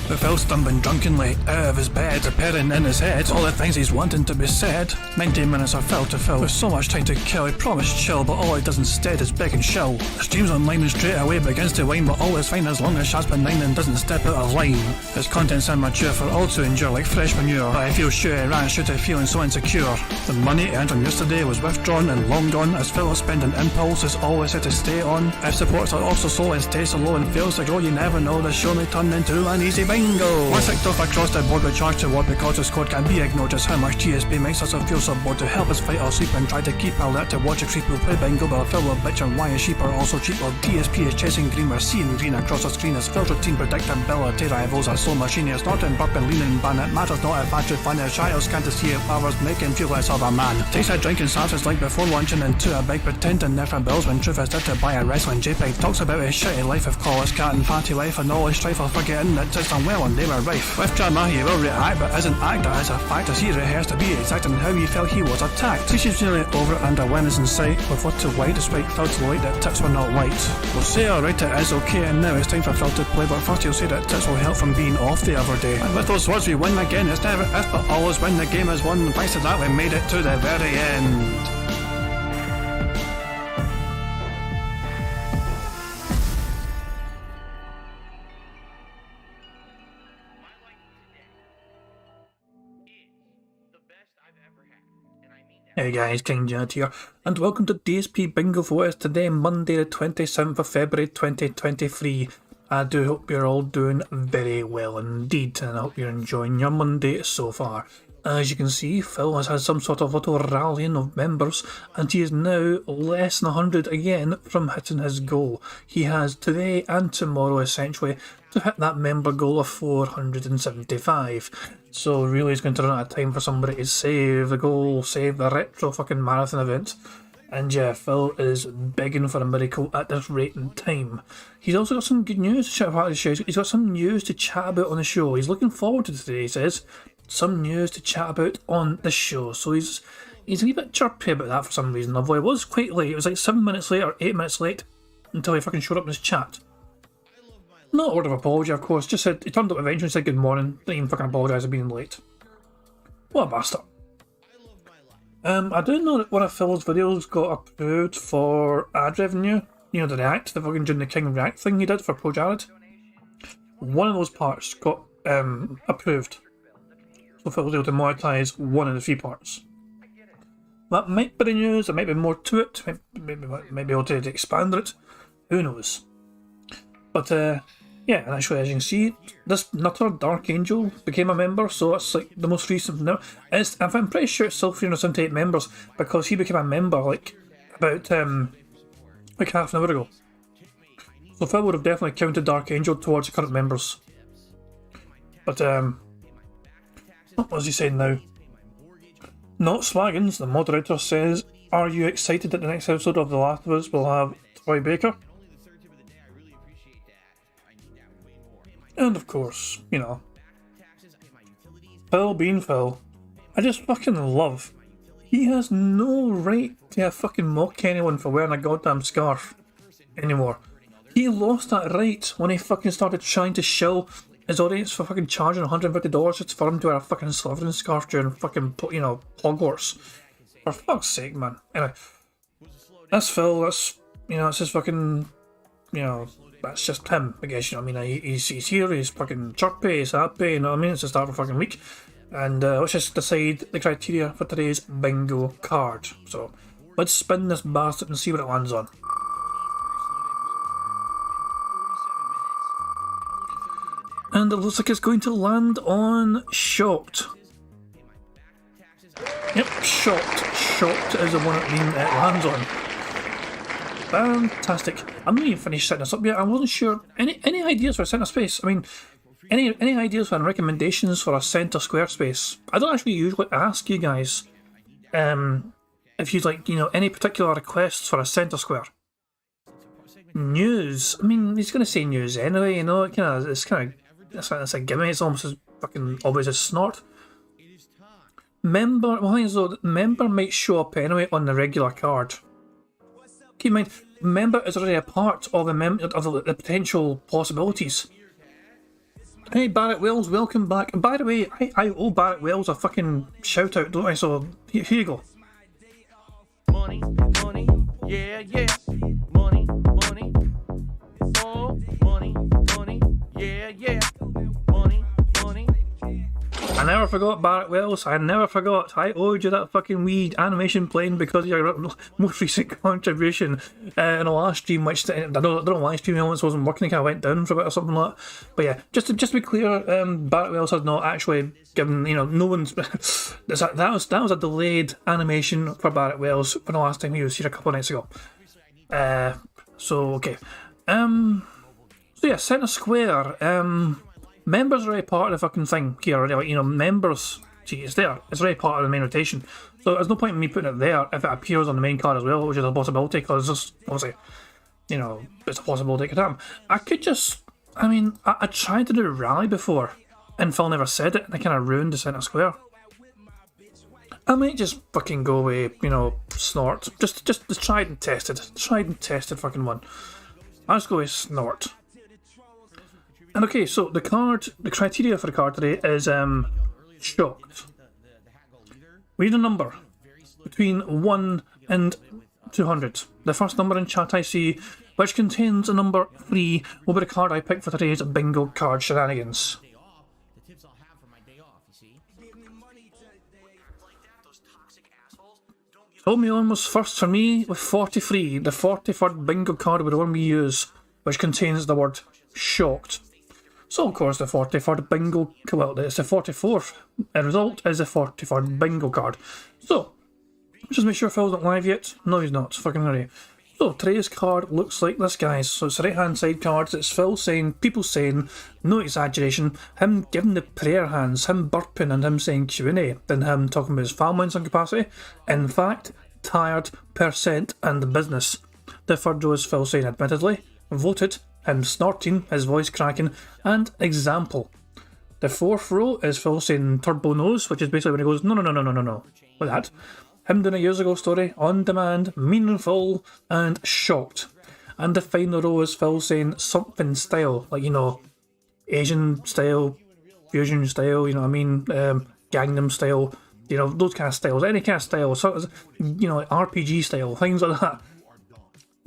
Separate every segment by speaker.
Speaker 1: With Phil stumbling drunkenly out of his bed, appearing in his head all the things he's wanting to be said. 19 minutes of Phil to Phil, with so much time to kill. He promised chill, but all he does instead is beg and chill. The stream's online and straight away begins to whine, but always fine as long as Shaspa 9 and doesn't step out of line. His content's immature for all to endure like fresh manure, but I feel sure he ran shooter feeling so insecure. The money earned from yesterday was withdrawn and long gone, as Phil spending impulse is always had to stay on. If supports are also slow and stay so low and fails to grow, you never know, the show may turn into an easy bingo. Once kicked off across the board with charge to what because his code can be ignored, just how much DSP makes us feel so bored. To help us fight or sleep and try to keep alert to watch a creep who play bingo, but Phil will bitch and why his sheep are also cheap. While DSP is chasing green, we're seeing green across the screen as Phil's routine predictability rivals are slow machine. It's not in burp and leaning ban, it matters not if actually fun. His trials can't see if powers make him feel less of a man. Takes a drink and starts his like before lunching into a big pretending never bills when truth is there to buy a wrestling JPEG. Talks about his shitty life of call his cat and fatty life and all his strife of forgetting that it's done well and they were rife. With drama he will react but isn't act as a fact as he rehearsed to be exact in how he felt he was attacked. He's nearly over and a win is in sight with what to white despite Phil's light that tips were not white. We'll say alright it is okay and now it's time for Phil to play, but first he'll say that tips will help from being off the other day. And with those words we win again, it's never if but always when the game is won. Thanks to that we made it to the very end. Hey guys, King Janet here, and welcome to DSP Bingo for what is today, Monday the 27th of February 2023. I do hope you're all doing very well indeed, and I hope you're enjoying your Monday so far. As you can see, Phil has had some sort of little rallying of members, and he is now less than 100 again from hitting his goal. He has today and tomorrow essentially to hit that member goal of 475. So really it's going to run out of time for somebody to save the goal, save the retro fucking marathon event. And yeah, Phil is begging for a miracle at this rate and time. He's also got some good news to chat about the show. He's got some news to chat about on the show. He's looking forward to today, he says. Some news to chat about on the show. So he's a wee bit chirpy about that for some reason. Although it was quite late. It was like 7 minutes late or 8 minutes late until he fucking showed up in his chat. Not a word of apology, of course. Just said he turned up eventually and said good morning. Didn't even fucking apologise for being late. What a bastard. I do know that one of Phil's videos got approved for ad revenue. You know, the React, the fucking June the King React thing he did for Pro Jared. One of those parts got approved. So Phil was able to monetize one of the 3 parts. That might be the news, there might be more to it. Might be able to expand it. Who knows? But yeah, and actually as you can see, this nutter Dark Angel became a member, so that's like the most recent now. I'm pretty sure it's still 378 members because he became a member like about like half an hour ago. So Phil would have definitely counted Dark Angel towards the current members. But what was he saying now? Not Swaggins, the moderator says, are you excited that the next episode of The Last of Us will have Troy Baker? And of course, you know, Phil being Phil, I just fucking love. He has no right to fucking mock anyone for wearing a goddamn scarf anymore. He lost that right when he fucking started trying to shill his audience for fucking charging $150 just for him to wear a fucking Slytherin scarf during fucking, you know, Hogwarts. For fuck's sake, man. Anyway, that's Phil, that's, you know, it's his fucking, you know, that's just him, I guess, you know what I mean? He's here, he's fucking chirpy, he's happy, you know what I mean? It's the start of a fucking week. And let's just decide the criteria for today's bingo card. So, let's spin this bastard and see what it lands on. And it looks like it's going to land on Shocked. Yep, Shocked. Shocked is the one it lands on. Fantastic. I'm not even finished setting this up yet. I wasn't sure. Any ideas for a centre space? I mean, any ideas and recommendations for a centre square space? I don't actually usually ask you guys if you'd like, you know, any particular requests for a centre square. News. I mean, he's going to say news anyway, you know. It's kind of that's a gimme. It's almost as fucking obvious as snort. Member. Well, I think so. Member might show up anyway on the regular card. Keep in mind, member is already a part of the potential possibilities. Hey Barrett Wells, welcome back. And by the way, I owe Barrett Wells a fucking shout out, don't I? So here you go.
Speaker 2: Money, money, yeah, yeah. Money, money, oh, money, money, yeah, yeah. Money, money.
Speaker 1: I never forgot Barrett Wells, I never forgot. I owed you that fucking wee animation playing because of your most recent contribution in a last stream, which I don't know why streaming elements wasn't working, I kind of went down for a bit or something like that. But yeah, just to be clear, Barrett Wells has not actually given, you know, no one's... that was a delayed animation for Barrett Wells for the last time he was here a couple of nights ago. So, okay. So yeah, Centre Square, members are already part of the fucking thing here already, like, you know, members, see, it's there, it's already part of the main rotation. So there's no point in me putting it there if it appears on the main card as well, which is a possibility, because it's just, obviously, you know, it's a possibility at the time. I could just, I mean, I tried to do a rally before, and Phil never said it, and I kind of ruined the Centre Square. I might just fucking go away, you know, snort. Just the tried and tested fucking one. I'll just go with snort. And okay, so the criteria for the card today is shocked. We need a number between 1 and 200. The first number in chat I see, which contains a number 3, will be the card I pick for today's bingo card shenanigans. Tommy on was first for me with 43. The 43rd bingo card will be the one we use, which contains the word shocked. So, of course, the 43rd bingo, well, it's the 44th result is the 43rd bingo card. So, just make sure Phil's not live yet. No, he's not. Fucking hurry. So, today's card looks like this, guys. So, it's the right-hand side cards. It's Phil saying, people saying, no exaggeration, him giving the prayer hands, him burping and him saying Q&A, then him talking about his family in some capacity. In fact, tired, percent, and the business. The third row is Phil saying, admittedly, voted, him snorting, his voice cracking, and example. The fourth row is Phil saying turbo nose, which is basically when he goes, no, like that. Him doing a years ago story, on demand, meaningful, and shocked. And the final row is Phil saying something style, like, you know, Asian style, fusion style, you know what I mean, Gangnam style, you know, those kind of styles, any kind of style, sort of, you know, RPG style, things like that.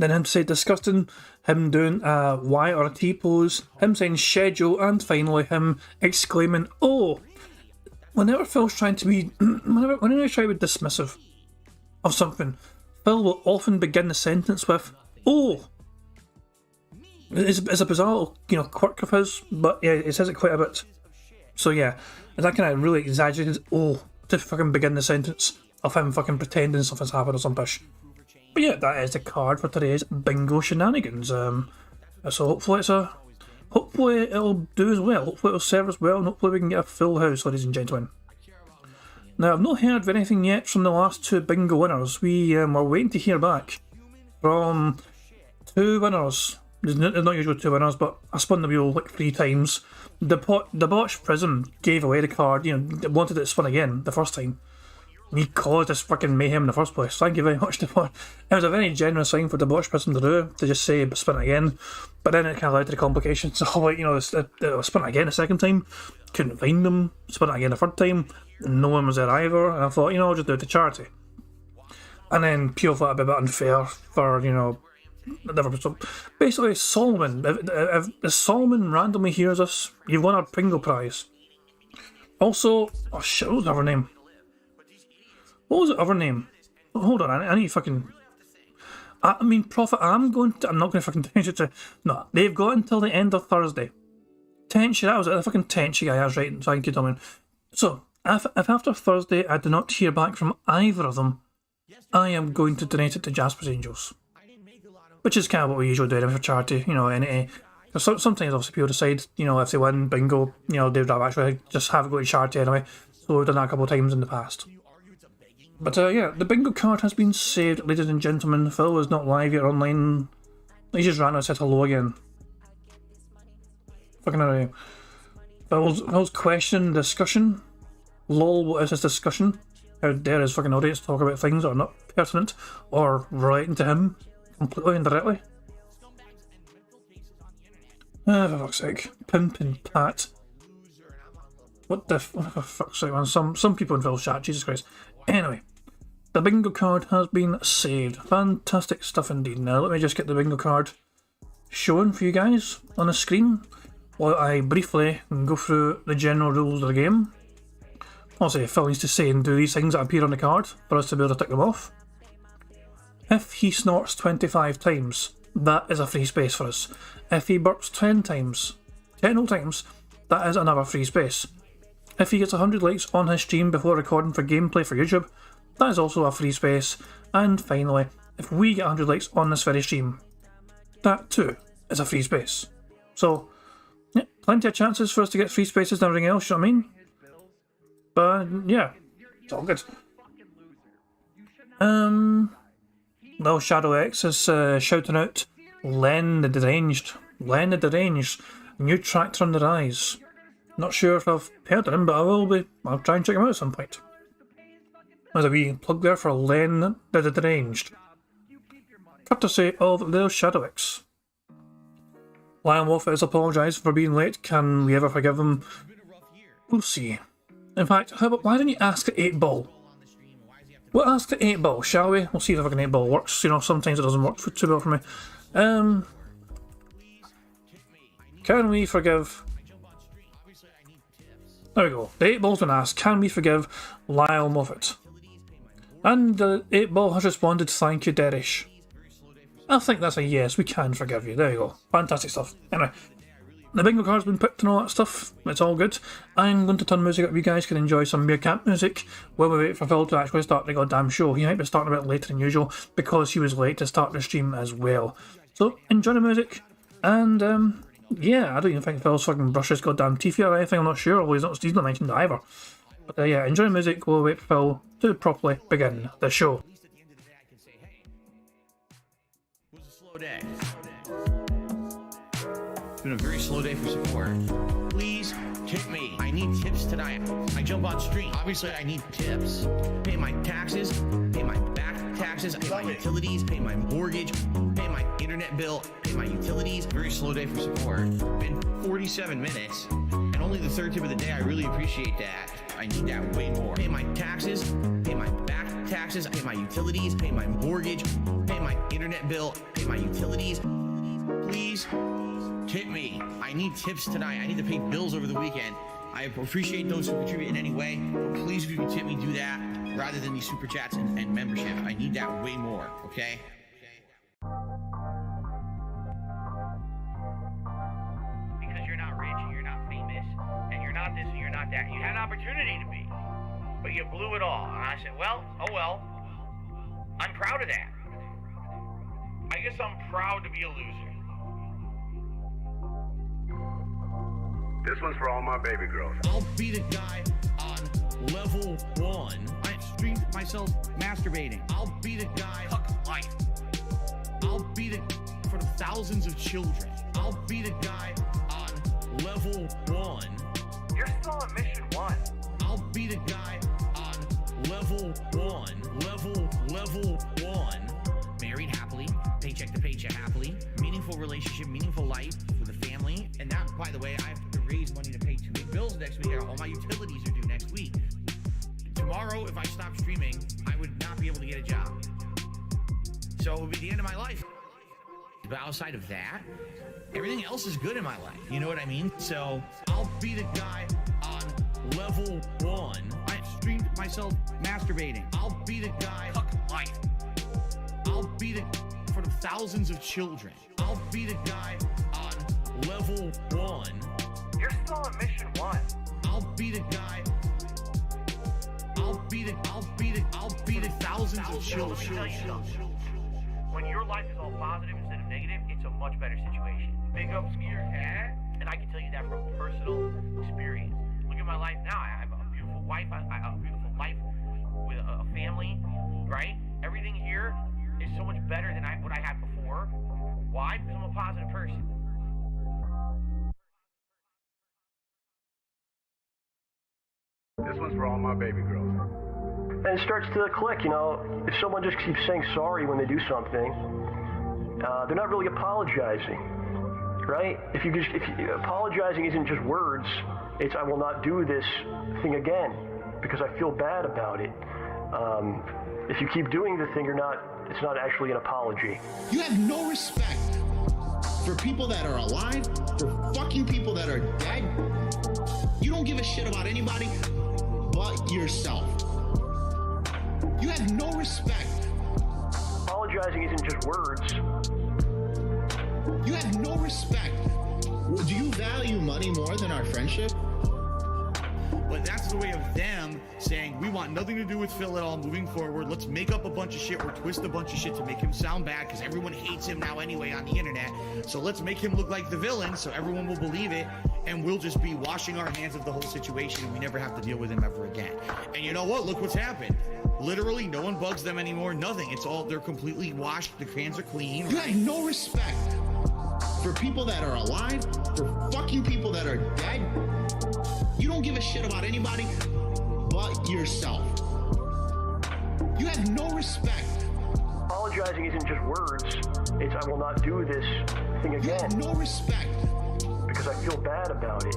Speaker 1: Then him say disgusting, him doing a Y or a T pose, him saying schedule, and finally him exclaiming, oh! Whenever Phil's trying to be, whenever he's trying to be dismissive of something, Phil will often begin the sentence with, oh! It's a bizarre little, you know, quirk of his, but yeah, he says it quite a bit. So yeah, it's that kind of really exaggerated, oh, to fucking begin the sentence of him fucking pretending something's happened or some pish. But yeah, that is the card for today's bingo shenanigans. So hopefully it'll do as well. Hopefully it'll serve us well, and hopefully we can get a full house, ladies and gentlemen. Now, I've not heard of anything yet from the last 2 bingo winners. We were waiting to hear back from 2 winners. There's not usually 2 winners, but I spun the wheel like 3 times. The botched Prism gave away the card, you know, wanted it spun again the first time. He caused this fucking mayhem in the first place. Thank you very much to It was a very generous thing for the botched person to do, to just say spin it again. But then it kind of led to the complications. So, like, you know, spin it again the second time, couldn't find them, spin it again the third time, no one was there either. And I thought, you know, I'll just do it to charity. And then Pio thought it'd be a bit unfair for, you know, whatever. So basically, Solomon, if Solomon randomly hears us, you've won our Bingo prize. Also, oh shit, what was her name? What was the other name? Oh, hold on, I need fucking... I mean, Prophet, I'm not going to fucking change it to... No, they've got until the end of Thursday. Tenchi, that was it, the fucking Tenchi guy, I was right, so I can keep on. So, if after Thursday I do not hear back from either of them, I am going to donate it to Jasper's Angels. Which is kind of what we usually do for charity, you know, sometimes obviously people decide, you know, if they win bingo, you know, they'd actually just have it go to charity anyway. So we've done that a couple of times in the past. But yeah, the bingo card has been saved, ladies and gentlemen. Phil is not live yet online. He just ran out and said hello again. Fucking anyway. Phil's question, discussion. Lol, what is this discussion? How dare his fucking audience talk about things that are not pertinent or relating to him completely and directly? For fuck's sake. Pimp and Pat. What the fuck's sake, man? Some people in Phil's chat, Jesus Christ. Anyway, the bingo card has been saved. Fantastic stuff indeed. Now, let me just get the bingo card shown for you guys on the screen while I briefly go through the general rules of the game. Also, Phil needs to say and do these things that appear on the card for us to be able to tick them off. If he snorts 25 times, that is a free space for us. If he burps 10 whole times, that is another free space. If he gets 100 likes on his stream before recording for gameplay for YouTube, that is also a free space. And finally, if we get 100 likes on this very stream, that too is a free space. So, yeah, plenty of chances for us to get free spaces and everything else, you know what I mean? But, yeah, it's all good. Little Shadow X is shouting out, Len the Deranged. Len the Deranged. New tractor on the rise. Not sure if I've heard of him, but I'll try and check him out at some point. There's a wee plug there for Len the Deranged. Courtesy of Little Shadow X. Lion Wolf has apologised for being late. Can we ever forgive him? We'll see. In fact, how about, why don't you ask the 8-ball? We'll ask the 8-ball, shall we? We'll see if fucking 8-ball works. You know, sometimes it doesn't work too well for me. Can we forgive... There we go. The 8-ball's been asked, can we forgive Lyle Moffat? And the 8-ball has responded, thank you, Derish. I think that's a yes, we can forgive you. There you go. Fantastic stuff. Anyway, the bingo card's been picked and all that stuff. It's all good. I'm going to turn music up. You guys can enjoy some mere camp music while we wait for Phil to actually start the goddamn show. He might be starting a bit later than usual because he was late to start the stream as well. So, enjoy the music. And, yeah, I don't even think Phil's fucking brushed his goddamn teeth yet or anything. I'm not sure. Although he's not mentioned either. But, yeah, enjoy the music. We'll wait for Phil to properly begin the show.
Speaker 2: Day. It's been a very slow day for support. Please tip me. I need tips tonight. I jump on stream. Obviously, I need tips. Pay my taxes, pay my back taxes, pay my utilities, pay my mortgage, pay my internet bill, pay my utilities. Very slow day for support. Been 47 minutes, and only the third tip of the day. I really appreciate that. I need that way more. Pay my taxes, pay my back taxes, pay my utilities, pay my mortgage, pay my internet bill, pay my utilities. Please tip me. I need tips tonight. I need to pay bills over the weekend. I appreciate those who contribute in any way, but please, if you can tip me, do that rather than these super chats and membership. I need that way more, okay?
Speaker 3: Because you're not rich and you're not famous and you're not this and you're not that. You had an opportunity to be, but you blew it all. And I said, well, oh well. I'm proud of that. I guess I'm proud to be a loser.
Speaker 4: This one's for all my baby girls.
Speaker 2: I'll be the guy on level 1. I streamed myself masturbating. I'll be the guy.
Speaker 3: Fuck life.
Speaker 2: I'll be the for the thousands of children. I'll be the guy on level 1.
Speaker 3: You're still on mission 1.
Speaker 2: I'll be the guy on level 1. Level 1. Married happily, paycheck to paycheck happily, meaningful relationship, meaningful life with a family. And that, by the way, I have to raise money to pay 2 big bills next week. All my utilities are due next week. Tomorrow, if I stop streaming, I would not be able to get a job. So it would be the end of my life. But outside of that, everything else is good in my life. You know what I mean? So I'll be the guy on level 1. I streamed myself masturbating. I'll be the guy.
Speaker 3: Fuck life.
Speaker 2: I'll be the for the thousands of children. I'll be the guy on level 1.
Speaker 3: You're still on mission 1.
Speaker 2: I'll be the guy. I'll be the thousands of children.
Speaker 3: Let me tell you something. When your life is all positive instead of negative, it's a much better situation. Big ups to your dad, and I can tell you that from personal experience. Look at my life now. I have a beautiful wife. I have a beautiful life with a family, right? Everything here is so much better than what I had before. Why? Because I'm a positive person.
Speaker 4: This one's for all my baby girls.
Speaker 5: And it starts to click, you know, if someone just keeps saying sorry when they do something, they're not really apologizing, right? If apologizing isn't just words, It's I will not do this thing again because I feel bad about it. If you keep doing the thing, it's not actually an apology.
Speaker 2: You have no respect for people that are alive, for fucking people that are dead. You don't give a shit about anybody but yourself. You have no respect.
Speaker 5: Apologizing isn't just words.
Speaker 2: You have no respect. Do you value money more than our friendship? But that's the way of them saying, we want nothing to do with Phil at all moving forward. Let's make up a bunch of shit or twist a bunch of shit to make him sound bad because everyone hates him now anyway on the internet. So let's make him look like the villain so everyone will believe it and we'll just be washing our hands of the whole situation and we never have to deal with him ever again. And you know what? Look what's happened. Literally, no one bugs them anymore. Nothing. It's all, they're completely washed. The hands are clean. Right? You have no respect for people that are alive, for fucking people that are dead. You don't give a shit about anybody but yourself. You have no respect.
Speaker 5: Apologizing isn't just words. It's I will not do this thing again.
Speaker 2: You have no respect.
Speaker 5: Because I feel bad about it.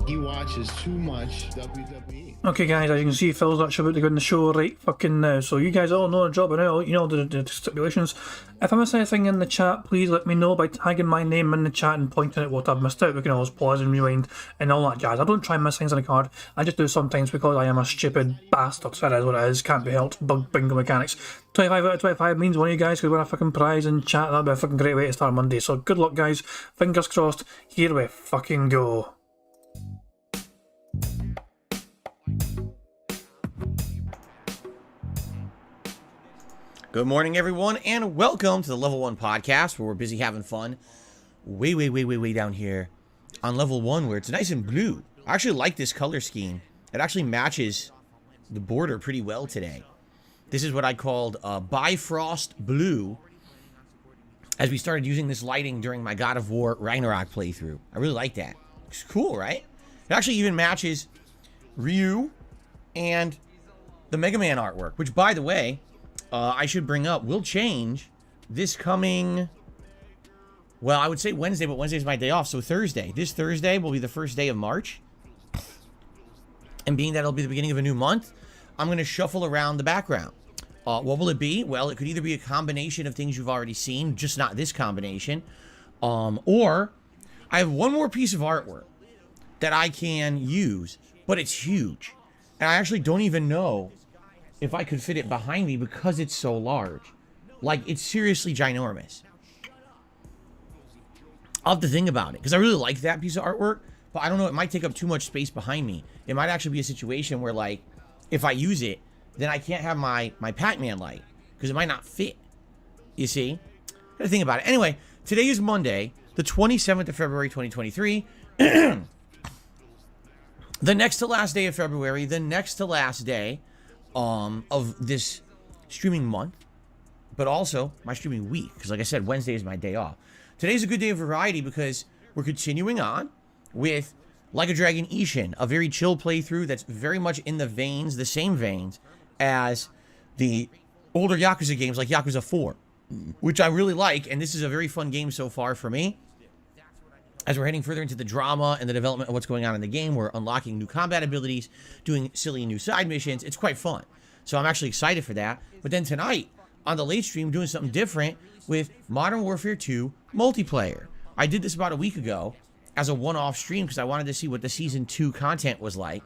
Speaker 2: He watches too much WWE.
Speaker 1: Okay, guys, as you can see, Phil's actually about to go on the show right fucking now. So you guys all know the job and all, you know the stipulations. If I miss anything in the chat, please let me know by tagging my name in the chat and pointing out what I've missed out. We can always pause and rewind and all that jazz. I don't try and miss things on the card. I just do sometimes because I am a stupid bastard. So that is what it is. Can't be helped. Bug bingo mechanics. 25 out of 25 means one of you guys could win a fucking prize in chat. That'd be a fucking great way to start Monday. So good luck, guys. Fingers crossed. Here we fucking go.
Speaker 6: Good morning, everyone, and welcome to the Level 1 podcast, where we're busy having fun way down here on Level 1, where it's nice and blue. I actually like this color scheme. It actually matches the border pretty well today. This is what I called Bifrost Blue, as we started using this lighting during my God of War Ragnarok playthrough. I really like that. It's cool, right? It actually even matches Ryu and the Mega Man artwork, which, by the way, I should bring up, will change this coming, well, I would say Wednesday, but Wednesday is my day off, so Thursday. This Thursday will be the first day of March. And being that it'll be the beginning of a new month, I'm going to shuffle around the background. What will it be? Well, it could either be a combination of things you've already seen, just not this combination, or I have one more piece of artwork that I can use, but it's huge. And I actually don't even know if I could fit it behind me because it's so large. Like, it's seriously ginormous. I'll have to think about it, because I really like that piece of artwork, but I don't know, it might take up too much space behind me. It might actually be a situation where, like, if I use it, then I can't have my Pac-Man light, because it might not fit. You see? Gotta think about it. Anyway, today is Monday, the 27th of February, 2023. The next to last day of February, the next to last day of this streaming month, but also my streaming week, because like I said, Wednesday is my day off. Today's a good day of variety because we're continuing on with Like a Dragon Ishin, a very chill playthrough that's very much in the veins, the same veins as the older Yakuza games like Yakuza 4, which I really like, and this is a very fun game so far for me. As we're heading further into the drama and the development of what's going on in the game, we're unlocking new combat abilities, doing silly new side missions. It's quite fun. So I'm actually excited for that. But then tonight, on the late stream, doing something different with Modern Warfare 2 multiplayer. I did this about a week ago as a one-off stream because I wanted to see what the Season 2 content was like.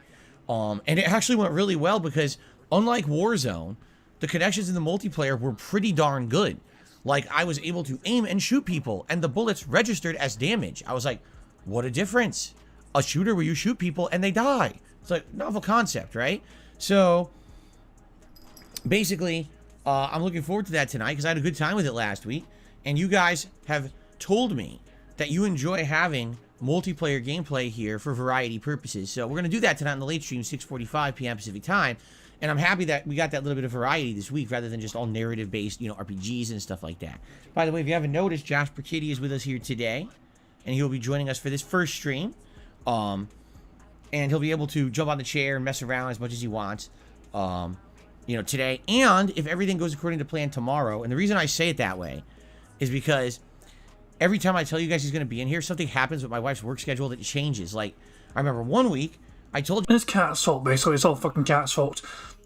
Speaker 6: And it actually went really well because, unlike Warzone, the connections in the multiplayer were pretty darn good. Like, I was able to aim and shoot people, and the bullets registered as damage. I was like, what a difference. A shooter where you shoot people and they die. It's like, novel concept, right? So, basically, I'm looking forward to that tonight because I had a good time with it last week. And you guys have told me that you enjoy having multiplayer gameplay here for variety purposes. So, we're going to do that tonight on the late stream, 6:45 p.m. Pacific time. And I'm happy that we got that little bit of variety this week rather than just all narrative-based, RPGs and stuff like that. By the way, if you haven't noticed, Jasper Kitty is with us here today. And he'll be joining us for this first stream. And he'll be able to jump on the chair and mess around as much as he wants, today. And if everything goes according to plan tomorrow, and the reason I say it that way is because every time I tell you guys he's going to be in here, something happens with my wife's work schedule that changes. Like, I remember one week, I told you.
Speaker 1: It's cat's fault, basically. It's all fucking cat's fault.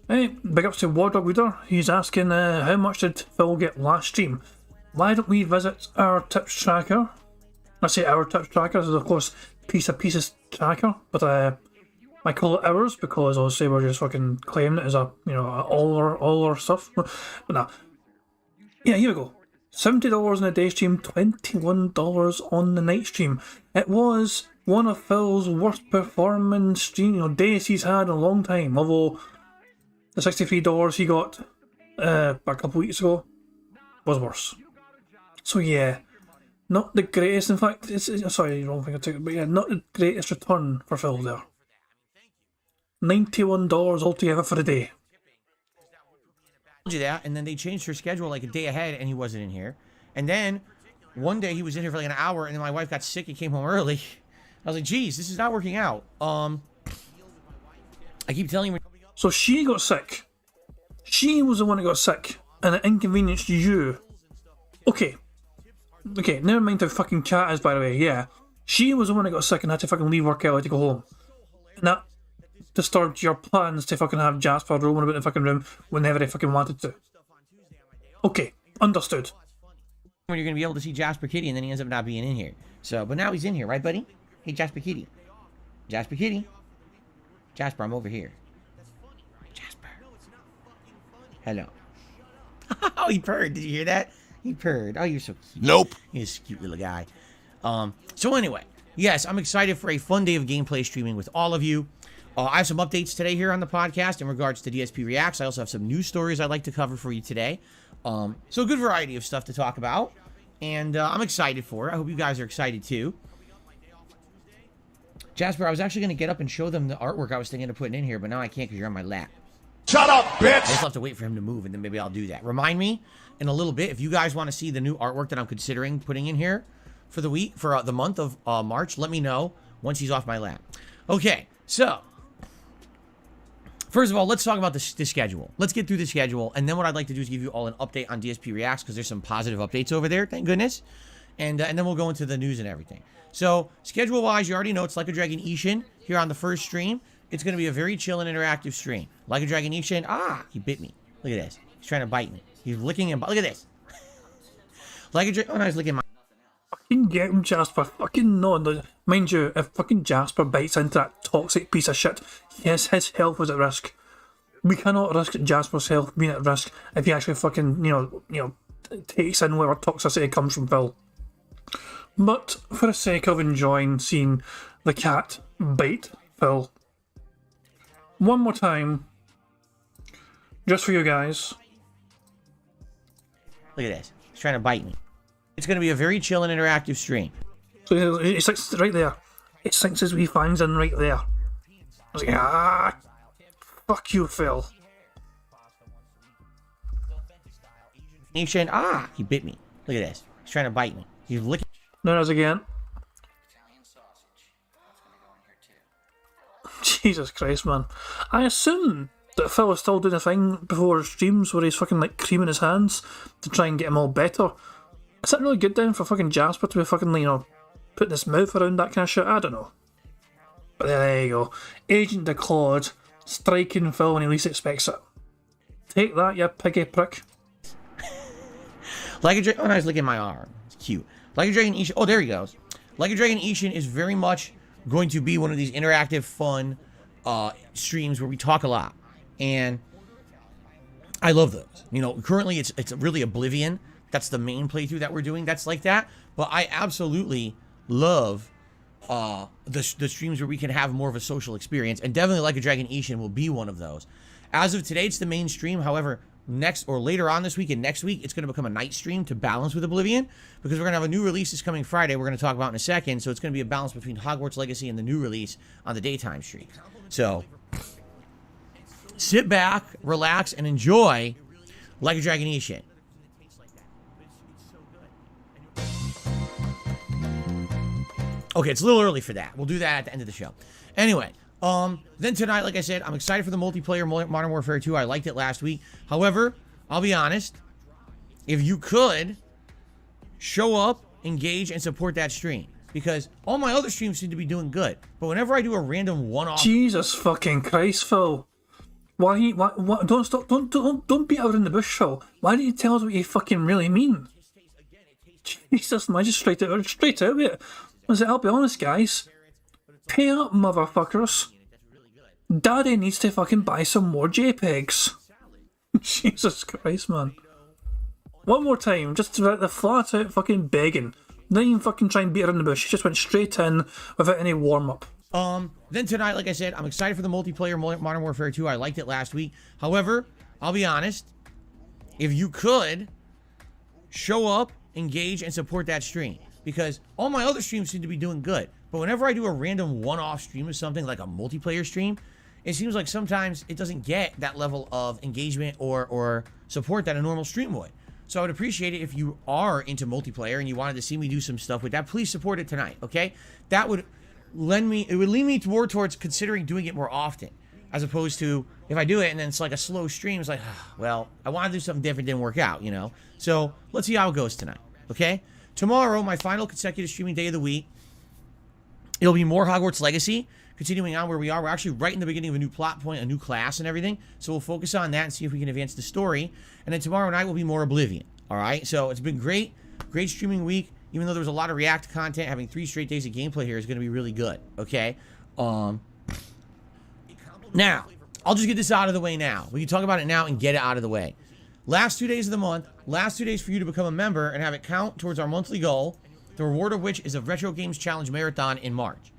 Speaker 1: Hey, big ups to Wardog Leader. He's asking, how much did Phil get last stream? Why don't we visit our tips tracker? I say our tips tracker, this is of course pieces tracker, but I call it ours because obviously we're just fucking claiming it as a, you know, all our stuff. But no. Yeah, here we go. $70 in a day stream, $21 on the night stream. It was one of Phil's worst performing stream, days he's had in a long time. Although the $63 he got a couple weeks ago was worse. So yeah, not the greatest. In fact, sorry, wrong thing I took. But yeah, not the greatest return for Phil there. $91 altogether for the day.
Speaker 6: You that, and then they changed her schedule like a day ahead, and he wasn't in here. And then one day he was in here for like an hour, and then my wife got sick and came home early. I was like, geez, this is not working out. I keep telling you.
Speaker 1: So she got sick. She was the one that got sick, and it inconvenienced you. Okay, never mind how fucking cat is, by the way. Yeah, she was the one that got sick and had to fucking leave work early to go home, and that disturbed your plans to fucking have Jasper roaming about the fucking room whenever he fucking wanted to. Okay, understood.
Speaker 6: When you're going to be able to see Jasper Kitty, and then he ends up not being in here. So, but now he's in here, right, buddy? Hey, Jasper Kitty. Jasper Kitty. Jasper, I'm over here. Jasper. Hello. Oh, he purred. Did you hear that? He purred. Oh, you're so cute.
Speaker 2: Nope.
Speaker 6: You're a cute little guy. So anyway, yes, I'm excited for a fun day of gameplay streaming with all of you. I have some updates today here on the podcast in regards to DSP Reacts. I also have some news stories I'd like to cover for you today. So a good variety of stuff to talk about. And I'm excited for it. I hope you guys are excited too. Jasper, I was actually going to get up and show them the artwork I was thinking of putting in here, but now I can't because you're on my lap.
Speaker 2: Shut up, bitch!
Speaker 6: I just have to wait for him to move, and then maybe I'll do that. Remind me in a little bit, if you guys want to see the new artwork that I'm considering putting in here for the week, for the month of March, let me know once he's off my lap. Okay, so first of all, let's talk about the schedule. Let's get through the schedule, and then what I'd like to do is give you all an update on DSP Reacts, because there's some positive updates over there, thank goodness. And then we'll go into the news and everything. So, schedule-wise, you already know it's Like a Dragon Ishin here on the first stream. It's going to be a very chill and interactive stream. Like a Dragon Ishin, he bit me. Look at this. He's trying to bite me. He's licking him. Look at this. Like a Dragon, I was licking my...
Speaker 1: Fucking get him, Jasper. Fucking no. Mind you, if fucking Jasper bites into that toxic piece of shit, yes, his health was at risk. We cannot risk Jasper's health being at risk if he actually fucking, you know, takes in whatever toxicity comes from Phil. But for the sake of enjoying seeing the cat bite Phil, one more time, just for you guys.
Speaker 6: Look at this. He's trying to bite me. It's going to be a very chill and interactive stream.
Speaker 1: So he sinks right there. It sinks his wee fangs in right there. I was like, fuck you, Phil.
Speaker 6: Nation, he bit me. Look at this. He's trying to bite me. He's licking.
Speaker 1: There it is again. Jesus Christ, man. I assume that Phil is still doing a thing before streams where he's fucking like creaming his hands to try and get him all better. Is that really good then for fucking Jasper to be fucking, you know, putting his mouth around that kind of shit? I don't know. But there you go. Agent DeClaude striking Phil when he least expects it. Take that, you piggy prick.
Speaker 6: Like a Dragon... I was licking my arm. It's cute. Like a Dragon Ishin... Oh, there he goes. Like a Dragon Ishin is very much going to be one of these interactive, fun streams where we talk a lot. And I love those. You know, currently it's really Oblivion. That's the main playthrough that we're doing. That's like that. But I absolutely love the streams where we can have more of a social experience. And definitely Like a Dragon Ishin will be one of those. As of today, it's the main stream. However, next or later on this week and next week, it's going to become a night stream to balance with Oblivion, because we're going to have a new release this coming Friday we're going to talk about in a second. So it's going to be a balance between Hogwarts Legacy and the new release on the daytime stream. So sit back, relax, and enjoy Like a Dragon Ishin. Okay, it's a little early for that. We'll do that at the end of the show. Anyway, then tonight, like I said, I'm excited for the multiplayer Modern Warfare 2. I liked it last week. However, I'll be honest, if you could show up, engage, and support that stream. because all my other streams seem to be doing good. But whenever I do a random one-off...
Speaker 1: Jesus fucking Christ, Phil. Why don't stop, don't beat around the bush, Phil. Why don't you tell us what you fucking really mean? Jesus, man, just straight out with it. I said, I'll be honest, guys. Pay up, motherfuckers. Daddy needs to fucking buy some more JPEGs. Jesus Christ, man. One more time, just the flat out fucking begging. Not even fucking trying to beat around the bush. She just went straight in without any warm-up.
Speaker 6: Then tonight, like I said, I'm excited for the multiplayer Modern Warfare 2. I liked it last week. However, I'll be honest, if you could show up, engage, and support that stream, because all my other streams seem to be doing good. But whenever I do a random one-off stream of something like a multiplayer stream, it seems like sometimes it doesn't get that level of engagement or support that a normal stream would. So I would appreciate it if you are into multiplayer and you wanted to see me do some stuff with that. Please support it tonight, okay? That would lead me more towards considering doing it more often, as opposed to if I do it and then it's like a slow stream, it's like, well, I want to do something different, didn't work out, you know? So let's see how it goes tonight, okay? Tomorrow, my final consecutive streaming day of the week, it'll be more Hogwarts Legacy, continuing on where we are. We're actually right in the beginning of a new plot point, a new class and everything, so we'll focus on that and see if we can advance the story. And then tomorrow night will be more Oblivion, all right? So it's been great streaming week. Even though there was a lot of React content, having 3 straight days of gameplay here is going to be really good, okay? Now, I'll just get this out of the way now. We can talk about it now and get it out of the way. Last 2 days of the month, last 2 days for you to become a member and have it count towards our monthly goal, the reward of which is a Retro Games Challenge Marathon in March.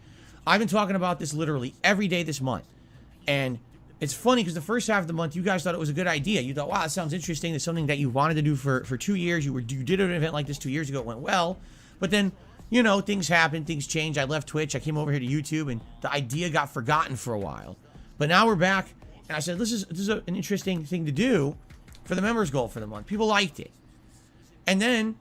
Speaker 6: I've been talking about this literally every day this month. And it's funny because the first half of the month, you guys thought it was a good idea. You thought, wow, that sounds interesting. It's something that you wanted to do for 2 years. You did an event like this 2 years ago. It went well. But then, you know, things happen. Things change. I left Twitch. I came over here to YouTube. And the idea got forgotten for a while. But now we're back. And I said, this is an interesting thing to do for the members goal for the month. People liked it. And then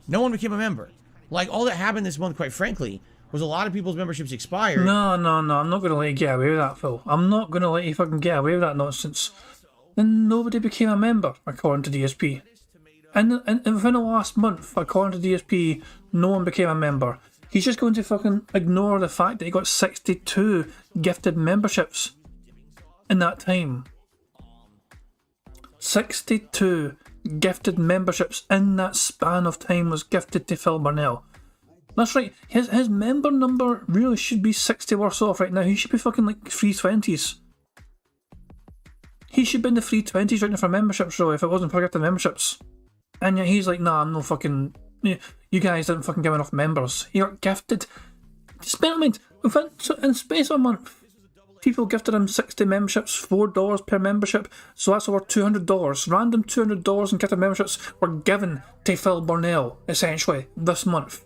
Speaker 6: no one became a member. Like, all that happened this month, quite frankly, was a lot of people's memberships expired.
Speaker 1: No, I'm not going to let you get away with that, Phil. I'm not going to let you fucking get away with that nonsense. Then nobody became a member, according to DSP. And within the last month, according to DSP, no one became a member. He's just going to fucking ignore the fact that he got 62 gifted memberships in that time. 62 gifted memberships in that span of time was gifted to Phil Burnell. That's right, his member number really should be 60 worse off right now. He should be fucking like 320s. He should be in the 320s right now for memberships, really, if it wasn't for gifted memberships. And yet he's like, nah, I'm no fucking... You guys didn't fucking give enough members. He got gifted... In space of a month, people gifted him 60 memberships, $4 per membership, so that's over $200. Random $200 in gifted memberships were given to Phil Burnell, essentially, this month.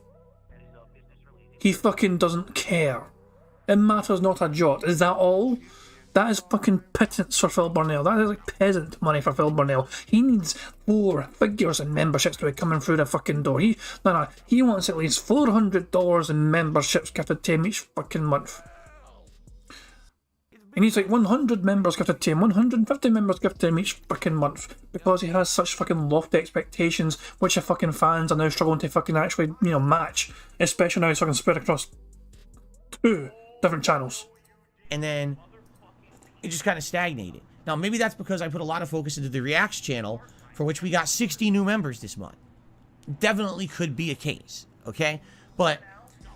Speaker 1: He fucking doesn't care. It matters not a jot. Is that all? That is fucking pittance for Phil Burnell. That is like peasant money for Phil Burnell. He needs 4 figures in memberships to be coming through the fucking door. He wants at least $400 in memberships gifted to him each fucking month. He needs like 100 members gifted to him, 150 members gifted to him each fucking month, because he has such fucking lofty expectations, which the fucking fans are now struggling to fucking actually, match. Especially now he's fucking spread across 2 different channels.
Speaker 6: And then it just kind of stagnated. Now, maybe that's because I put a lot of focus into the Reacts channel, for which we got 60 new members this month. Definitely could be a case, okay? But,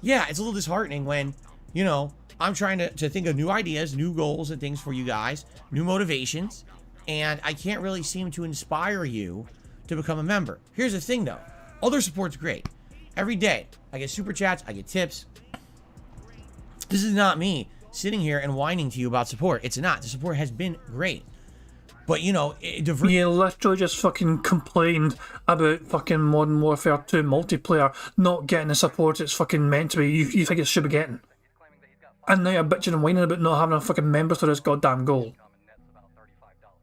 Speaker 6: yeah, it's a little disheartening when, I'm trying to think of new ideas, new goals and things for you guys, new motivations, and I can't really seem to inspire you to become a member. Here's the thing, though. Other support's great. Every day, I get super chats, I get tips. This is not me sitting here and whining to you about support. It's not. The support has been great. But, you
Speaker 1: literally just fucking complained about fucking Modern Warfare 2 multiplayer not getting the support it's fucking meant to be. You think it should be getting. And now you're bitching and whining about not having a fucking members to this goddamn goal.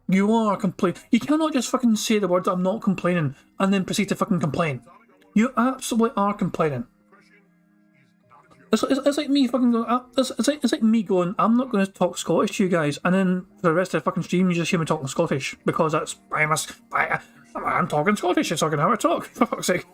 Speaker 1: You are complaining. You cannot just fucking say the words I'm not complaining and then proceed to fucking complain. You absolutely are complaining. It's like me fucking going. It's like me going, I'm not going to talk Scottish to you guys, and then for the rest of the fucking stream you just hear me talking Scottish because that's I'm talking Scottish, he's talking how I talk, for fuck's sake.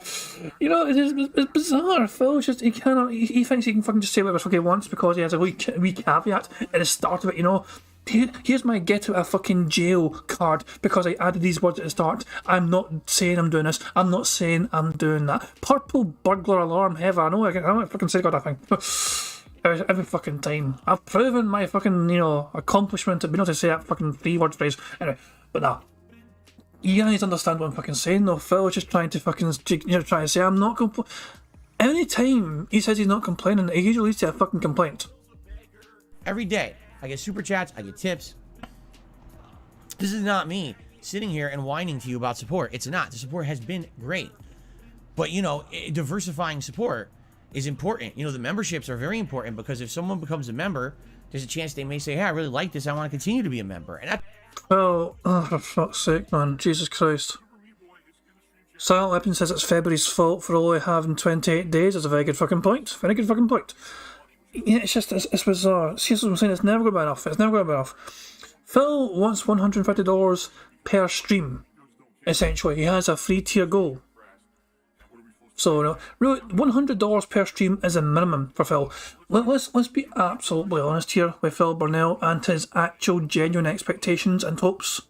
Speaker 1: You know, it's bizarre. Phil's just, he he thinks he can fucking just say whatever he wants because he has a wee caveat at the start of it, you know. Here's my get out of fucking jail card because I added these words at the start. I'm not saying I'm doing this. I'm not saying I'm doing that. Purple burglar alarm ever. I know I fucking say God, I think. Every fucking time. I've proven my fucking, you know, accomplishment of being able to say that fucking 3-word phrase. Anyway, but nah. You guys understand what I'm fucking saying though. Phil was just trying to fucking, you know, try to say I'm not any time he says he's not complaining, he usually leads to a fucking complaint.
Speaker 6: Every day, I get super chats, I get tips. This is not me sitting here and whining to you about support. It's not. The support has been great. But, you know, diversifying support is important. You know, the memberships are very important because if someone becomes a member, there's a chance they may say, hey, I really like this. I want to continue to be a member. And
Speaker 1: Oh, for fuck's sake, man. Jesus Christ. Silent Weapon says it's February's fault for only having 28 days. That's a very good fucking point. Very good fucking point. Yeah, it's just, it's bizarre. Seriously, I'm saying it's never going to be enough. It's never going to be enough. Phil wants $150 per stream, essentially. He has a free tier goal. So, no, really, $100 per stream is a minimum for Phil. Let's be absolutely honest here with Phil Burnell and his actual genuine expectations and hopes.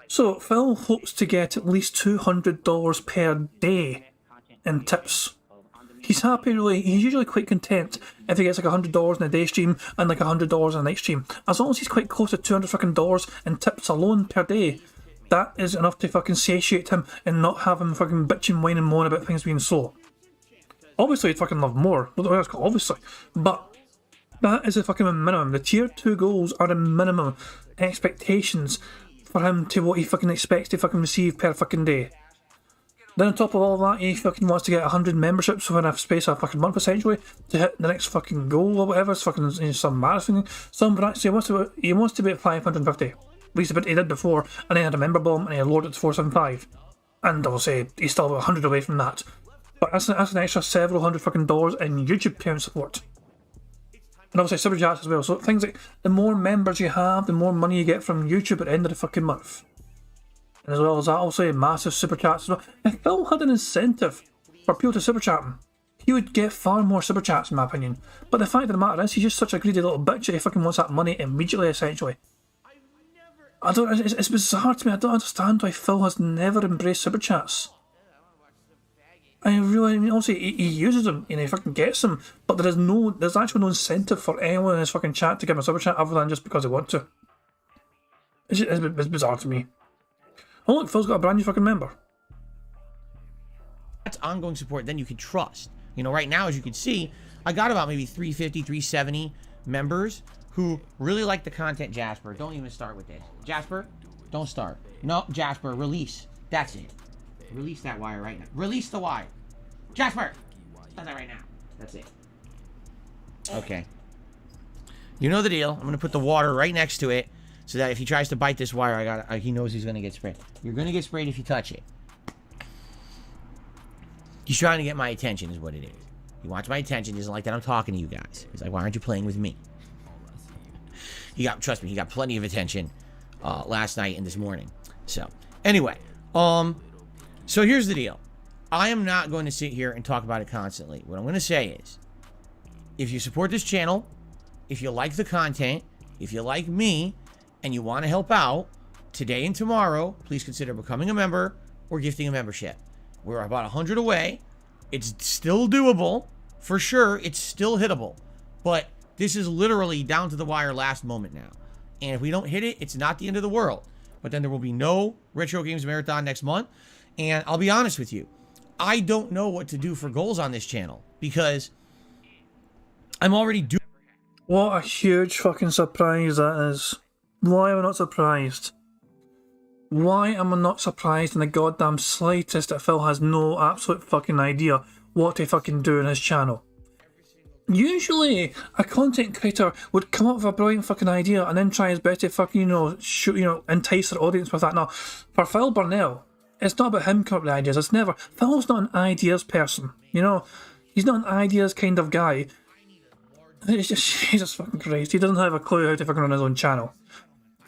Speaker 1: So, Phil hopes to get at least $200 per day in tips. He's happy, really. He's usually quite content if he gets like $100 in a day stream and like $100 in a night stream. As long as he's quite close to $200 in tips alone per day, that is enough to fucking satiate him and not have him fucking bitching, whining, and moaning about things being slow. Obviously, he'd fucking love more. Obviously. But that is a fucking minimum. The tier 2 goals are the minimum expectations for him to what he fucking expects to fucking receive per fucking day. Then on top of all that, he fucking wants to get 100 memberships within a space of a fucking month, essentially, to hit the next fucking goal or whatever. It's fucking, you know, some marathon. He wants to be at 550. At least a bit he did before, and then had a member bomb, and he lowered it to 475. And I'll say he's still 100 away from that. But that's an extra several hundred fucking dollars in YouTube parent support. And obviously super chats as well. So things like the more members you have, the more money you get from YouTube at the end of the fucking month. And as well as that, also massive super chats as well. If Phil had an incentive for people to super chat him, he would get far more super chats in my opinion. But the fact of the matter is, he's just such a greedy little bitch that he fucking wants that money immediately, essentially. It's bizarre to me. I don't understand why Phil has never embraced super chats. I mean, also he uses them, you know, he fucking gets them, but there's actually no incentive for anyone in his fucking chat to give him a super chat other than just because they want to. It's bizarre to me. Oh look, Phil's got a brand new fucking member.
Speaker 6: That's ongoing support then you can trust. You know, right now, as you can see, I got about maybe 350, 370 members who really like the content. Jasper, don't even start with this. Jasper, don't start. No, Jasper, release. That's it. Release that wire right now. Release the wire. Jasper! Stop that right now. That's it. Okay. You know the deal. I'm going to put the water right next to it so that if he tries to bite this wire, he knows he's going to get sprayed. You're going to get sprayed if you touch it. He's trying to get my attention is what it is. He wants my attention. He doesn't like that I'm talking to you guys. He's like, why aren't you playing with me? Trust me, he got plenty of attention last night and this morning. So, anyway, so here's the deal. I am not going to sit here and talk about it constantly. What I'm going to say is, if you support this channel, if you like the content, if you like me, and you want to help out, today and tomorrow, please consider becoming a member or gifting a membership. We're about 100 away. It's still doable. For sure, it's still hittable. But this is literally down to the wire last moment now. And if we don't hit it, it's not the end of the world. But then there will be no Retro Games Marathon next month. And I'll be honest with you, I don't know what to do for goals on this channel because I'm already doing.
Speaker 1: What a huge fucking surprise that is. Why am I not surprised? Why am I not surprised in the goddamn slightest that Phil has no absolute fucking idea what to fucking do on his channel? Usually, a content creator would come up with a brilliant fucking idea and then try his best to fucking, entice their audience with that. Now, for Phil Burnell, it's not about him coming up with ideas. It's never. Phil's not an ideas person. You know, he's not an ideas kind of guy. It's just, Jesus fucking Christ. He doesn't have a clue how to fucking run his own channel.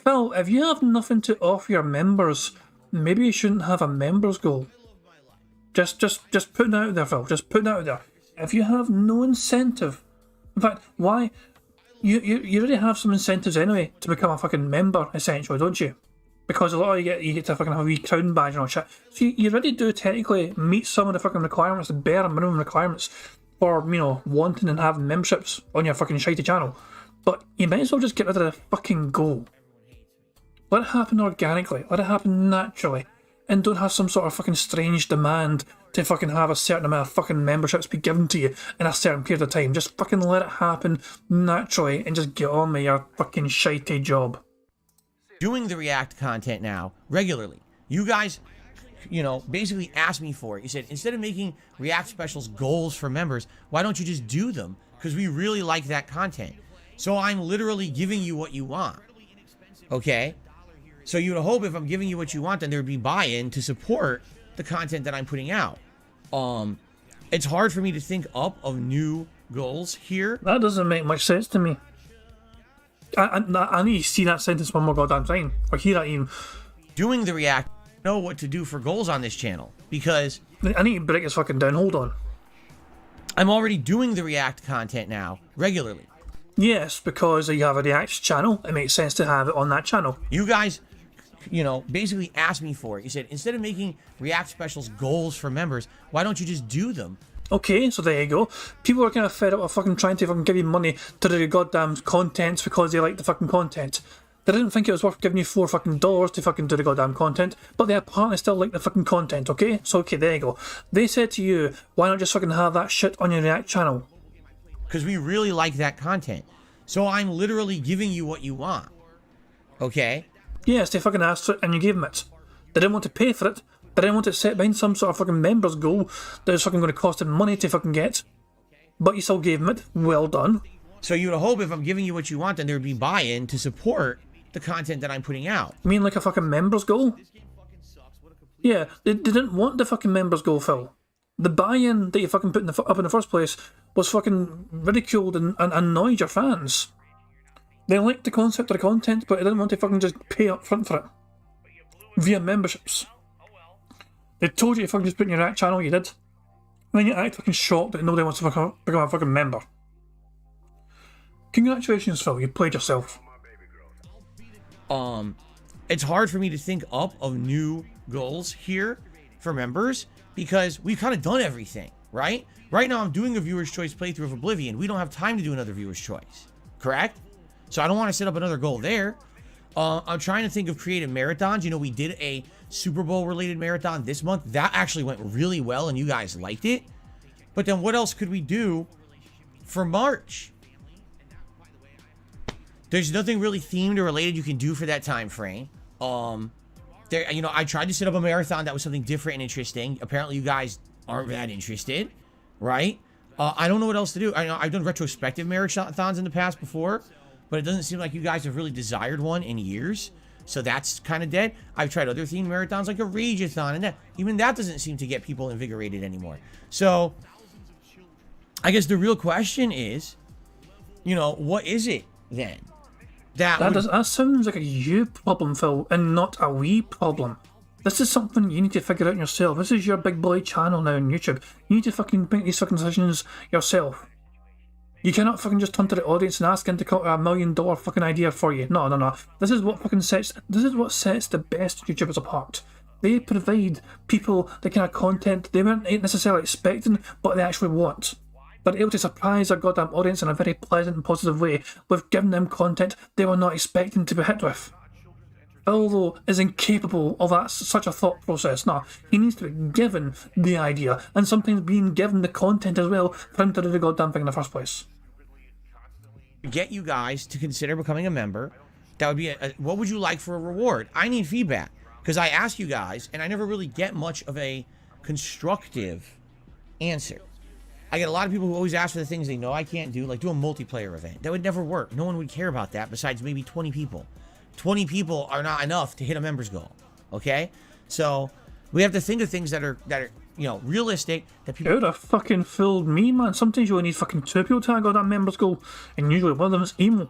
Speaker 1: Phil, if you have nothing to offer your members, maybe you shouldn't have a members goal. Just putting it out there, Phil. Just putting it out there. If you have no incentive, in fact, why? You already have some incentives anyway to become a fucking member, essentially, don't you? Because a lot of you get to fucking have a wee crown badge and all shit. So you already do technically meet some of the fucking requirements, the bare minimum requirements for, you know, wanting and having memberships on your fucking shitey channel. But you might as well just get rid of the fucking goal. Let it happen organically. Let it happen naturally. And don't have some sort of fucking strange demand to fucking have a certain amount of fucking memberships be given to you in a certain period of time. Just fucking let it happen naturally and just get on with your fucking shitey job.
Speaker 6: Doing the React content now regularly. You guys, you know, basically asked me for it. You said, instead of making React specials goals for members, why don't you just do them? Because we really like that content. So I'm literally giving you what you want. Okay? So you would hope if I'm giving you what you want, then there would be buy-in to support the content that I'm putting out. It's hard for me to think up of new goals here.
Speaker 1: That doesn't make much sense to me. I need to see that sentence one more goddamn time, or hear that even.
Speaker 6: Doing the React, know what to do for goals on this channel, because
Speaker 1: I need to break this fucking down. Hold on.
Speaker 6: I'm already doing the React content now regularly.
Speaker 1: Yes, because you have a React channel, it makes sense to have it on that channel.
Speaker 6: You guys, you know, basically asked me for it. You said, instead of making React specials goals for members, why don't you just do them?
Speaker 1: Okay, so there you go. People are kind of fed up of fucking trying to fucking give you money to do your goddamn content because they like the fucking content. They didn't think it was worth giving you $4 fucking to fucking do the goddamn content, but they apparently still like the fucking content, okay? So okay, there you go. They said to you, why not just fucking have that shit on your React channel?
Speaker 6: Because we really like that content. So I'm literally giving you what you want. Okay?
Speaker 1: Yes, they fucking asked for it and you gave them it. They didn't want to pay for it. They didn't want to set behind some sort of fucking members goal that was fucking going to cost them money to fucking get. But you still gave them it. Well done.
Speaker 6: So you would hope if I'm giving you what you want, then there would be buy-in to support the content that I'm putting out.
Speaker 1: You mean like a fucking members goal? Yeah, they didn't want the fucking members goal, Phil. The buy-in that you fucking put up in the first place was fucking ridiculed and annoyed your fans. They liked the concept of the content, but they didn't want to fucking just pay up front for it. Via memberships. They told you to fucking just put in your React channel, you did. And then you act fucking shocked that nobody wants to fucking become a fucking member. Congratulations, Phil, you played yourself.
Speaker 6: It's hard for me to think up of new goals here for members because we've kind of done everything, right? Right now I'm doing a viewer's choice playthrough of Oblivion. We don't have time to do another viewer's choice, correct? So I don't want to set up another goal there. I'm trying to think of creative marathons. You know, we did a Super Bowl related marathon this month. That actually went really well and you guys liked it. But then what else could we do for March? There's nothing really themed or related you can do for that time frame. There, you know, I tried to set up a marathon that was something different and interesting. Apparently you guys aren't that interested, right? I don't know what else to do. I know I've done retrospective marathons in the past before, but it doesn't seem like you guys have really desired one in years. So that's kind of dead. I've tried other themed marathons like a Rageathon, and even that doesn't seem to get people invigorated anymore. So I guess the real question is, you know, what is it then? That
Speaker 1: sounds like a you problem, Phil, and not a we problem. This is something you need to figure out yourself. This is your big boy channel now on YouTube. You need to fucking make these fucking decisions yourself. You cannot fucking just turn to the audience and ask them to come up with $1 million fucking idea for you. No. This is what sets the best YouTubers apart. They provide people the kind of content they weren't necessarily expecting, but they actually want. They're able to surprise their goddamn audience in a very pleasant and positive way with giving them content they were not expecting to be hit with. Although is incapable of such a thought process. No, he needs to be given the idea and sometimes being given the content as well for him to do the goddamn thing in the first place.
Speaker 6: Get you guys to consider becoming a member. That would be what would you like for a reward? I need feedback because I ask you guys and I never really get much of a constructive answer. I get a lot of people who always ask for the things they know I can't do, like do a multiplayer event. That would never work. No one would care about that besides maybe 20 people. 20 people are not enough to hit a members goal. Okay? So we have to think of things that are you know, realistic that people.
Speaker 1: You would have fucking fooled me, man. Sometimes you only need fucking 2 people to go that members goal, and usually one of them is emo.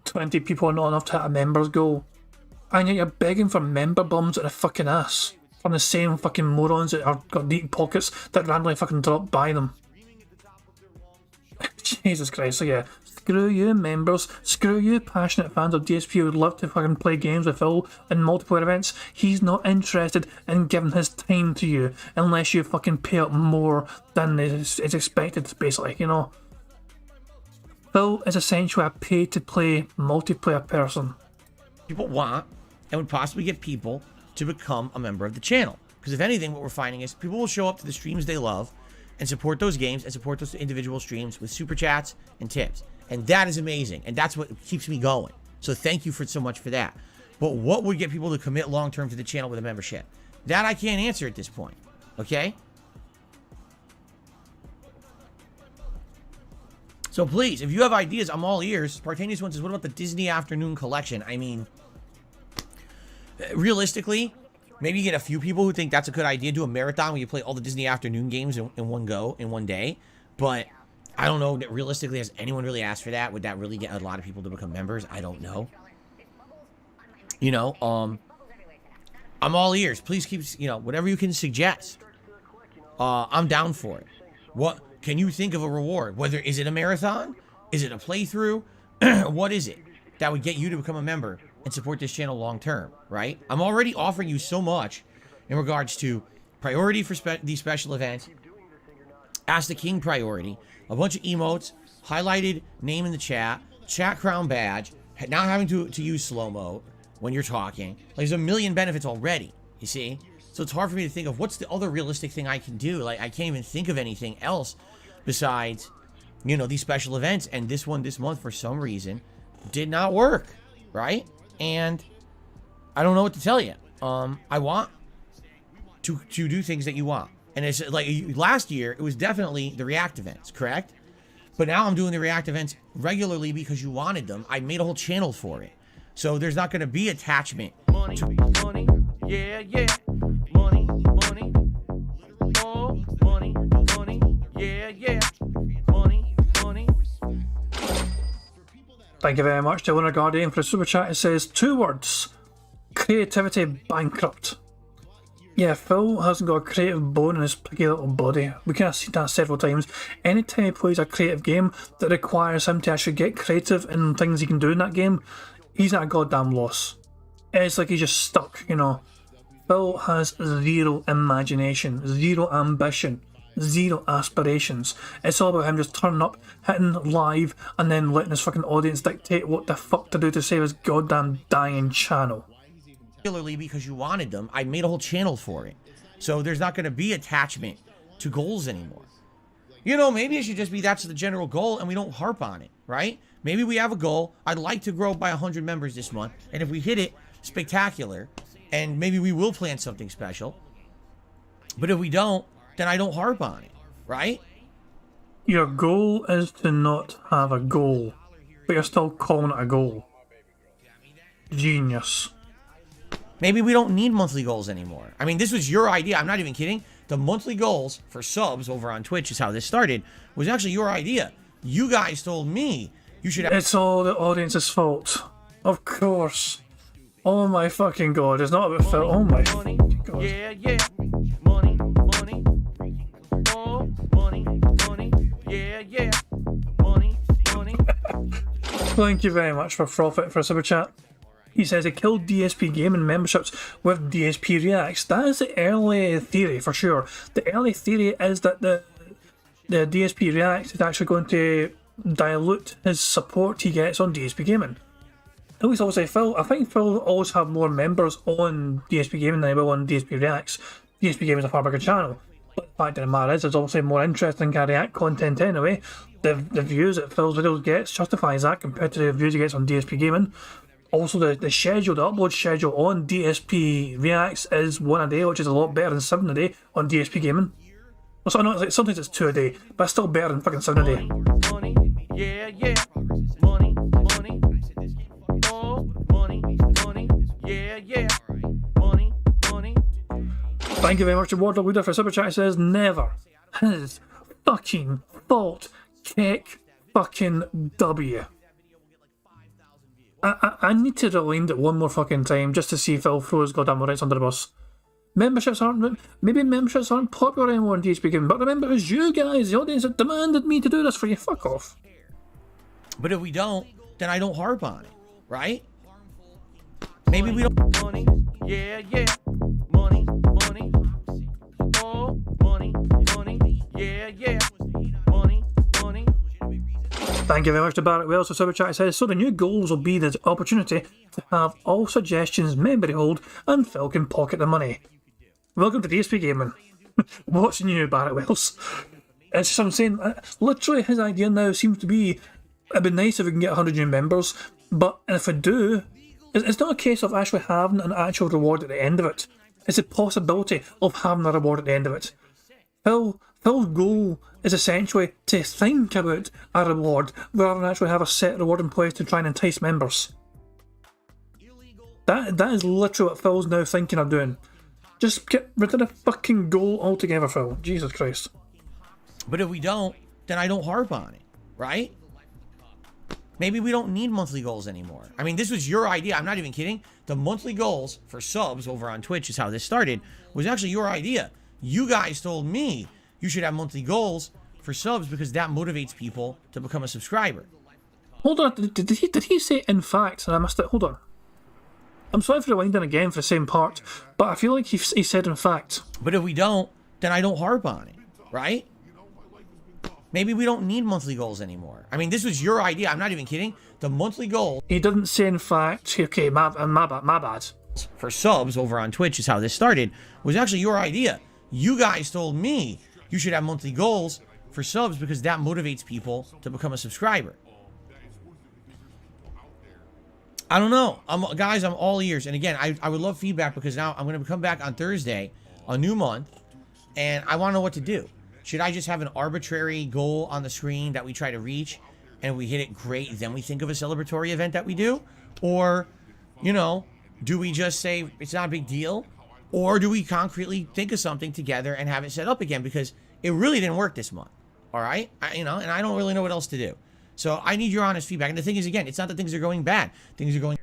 Speaker 1: 20 people are not enough to hit a members goal. And yet you're begging for member bums at the fucking ass from the same fucking morons that are got deep pockets that randomly fucking drop by them. Jesus Christ, so yeah. Screw you, members. Screw you, passionate fans of DSP who would love to fucking play games with Phil in multiplayer events. He's not interested in giving his time to you unless you fucking pay up more than is expected, basically, you know. Phil is essentially a pay-to-play multiplayer person.
Speaker 6: People want and would possibly get people to become a member of the channel. Because if anything, what we're finding is people will show up to the streams they love and support those games and support those individual streams with super chats and tips. And that is amazing. And that's what keeps me going. So thank you for so much for that. But what would get people to commit long-term to the channel with a membership? That I can't answer at this point. Okay? So please, if you have ideas, I'm all ears. Spartaneous One says, what about the Disney Afternoon Collection? I mean, realistically, maybe you get a few people who think that's a good idea. Do a marathon where you play all the Disney Afternoon games in one go, in one day. But I don't know, realistically, has anyone really asked for that? Would that really get a lot of people to become members? I don't know. You know, I'm all ears. Please keep, you know, whatever you can suggest. I'm down for it. What can you think of a reward? Whether, is it a marathon? Is it a playthrough? What is it that would get you to become a member and support this channel long term, right? I'm already offering you so much in regards to priority for these special events, Ask the King priority, a bunch of emotes, highlighted name in the chat crown badge, not having to use slow-mo when you're talking. Like, there's a million benefits already, you see? So it's hard for me to think of what's the other realistic thing I can do. Like, I can't even think of anything else besides, you know, these special events. And this one this month, for some reason, did not work, right? And I don't know what to tell you. I want to do things that you want. And it's like last year, it was definitely the React events, correct? But now I'm doing the React events regularly because you wanted them. I made a whole channel for it. So there's not going to be attachment.
Speaker 3: Money, money, yeah, yeah. Money, money, oh, money, money, yeah, yeah. Money, money.
Speaker 1: Thank you very much to Lunar Guardian for the super chat. It says 2 words: creativity bankrupt. Yeah, Phil hasn't got a creative bone in his picky little body. We kind of seen that several times. Anytime he plays a creative game that requires him to actually get creative in things he can do in that game, he's at a goddamn loss. It's like he's just stuck, you know. Phil has zero imagination, zero ambition, zero aspirations. It's all about him just turning up, hitting live, and then letting his fucking audience dictate what the fuck to do to save his goddamn dying channel.
Speaker 6: Regularly because you wanted them. I made a whole channel for it. So there's not going to be attachment to goals anymore. You know, maybe it should just be that's the general goal and we don't harp on it, right? Maybe we have a goal. I'd like to grow by 100 members this month. And if we hit it, spectacular. And maybe we will plan something special. But if we don't, then I don't harp on it, right?
Speaker 1: Your goal is to not have a goal, but you're still calling it a goal. Genius.
Speaker 6: Maybe we don't need monthly goals anymore. I mean, this was your idea. I'm not even kidding. The monthly goals for subs over on Twitch is how this started. Was actually your idea. You guys told me you should have...
Speaker 1: It's all the audience's fault. Of course. Oh my fucking god. It's not about Phil. Oh my
Speaker 3: Money,
Speaker 1: god.
Speaker 3: yeah, yeah. Money, money, oh, money, money, yeah, yeah. Money, money.
Speaker 1: Thank you very much for Profit for a super chat. He says he killed DSP Gaming memberships with DSP Reacts. That is the early theory for sure. The early theory is that the DSP Reacts is actually going to dilute his support he gets on DSP Gaming. At least obviously Phil, I think Phil will always have more members on DSP Gaming than he will on DSP Reacts. DSP Gaming is a far bigger channel. But the fact of the matter is, there's obviously more interesting React content anyway. The views that Phil's videos gets justifies that compared to the views he gets on DSP Gaming. Also, the schedule, the upload schedule on DSP Reacts is 1 a day, which is a lot better than 7 a day on DSP Gaming. Well, so I know it's like, sometimes it's 2 a day, but it's still better than fucking 7 a day.
Speaker 3: Money, yeah, yeah. Money, money, oh, money, money, yeah, yeah. Money, money.
Speaker 1: Thank you very much to Wardle Leader for super chat. It says never his fucking fault. Kick fucking W. I need to rewind it one more fucking time just to see if Phil throws goddamn rights under the bus. Maybe memberships aren't popular anymore in DSP Gaming, but remember, it was you guys, the audience, that demanded me to do this for you. Fuck off.
Speaker 6: But if we don't, then I don't harp on it, right? Maybe we don't.
Speaker 2: Money, yeah, yeah. Money, money. Oh, money, money. Yeah, yeah. Money, money.
Speaker 1: Thank you very much to Barrett Wells for Super Chat. Says, so the new goals will be the opportunity to have all suggestions memory hold and Phil can pocket the money. Welcome to DSP Gaming. What's new, Barrett Wells? It's just I'm saying, literally his idea now seems to be, it'd be nice if we can get 100 new members, but if we do, it's not a case of actually having an actual reward at the end of it. It's a possibility of having a reward at the end of it. Phil's goal is essentially to think about a reward rather than actually have a set reward in place to try and entice members. That is literally what Phil's now thinking of doing. Just get rid of the fucking goal altogether, Phil. Jesus Christ.
Speaker 6: But if we don't, then I don't harp on it, right? Maybe we don't need monthly goals anymore. I mean, this was your idea. I'm not even kidding. The monthly goals for subs over on Twitch is how this started. Was actually your idea. You guys told me you should have monthly goals for subs because that motivates people to become a subscriber.
Speaker 1: Hold on. Did he say in fact? And I missed it. Hold on. I'm sorry for rewinding again for the same part, but I feel like he said in fact.
Speaker 6: But if we don't, then I don't harp on it, right? Maybe we don't need monthly goals anymore. I mean, this was your idea. I'm not even kidding. The monthly goal.
Speaker 1: He didn't say in fact. Okay, my bad.
Speaker 6: For subs over on Twitch is how this started. Was actually your idea. You guys told me you should have monthly goals for subs because that motivates people to become a subscriber. I don't know. Guys, I'm all ears. And again, I would love feedback because now I'm going to come back on Thursday, a new month, and I want to know what to do. Should I just have an arbitrary goal on the screen that we try to reach, and if we hit it, great, then we think of a celebratory event that we do? Or, you know, do we just say it's not a big deal? Or do we concretely think of something together and have it set up again? Because it really didn't work this month, all right? And I don't really know what else to do. So I need your honest feedback. And the thing is, again, it's not that things are going bad. Things are going...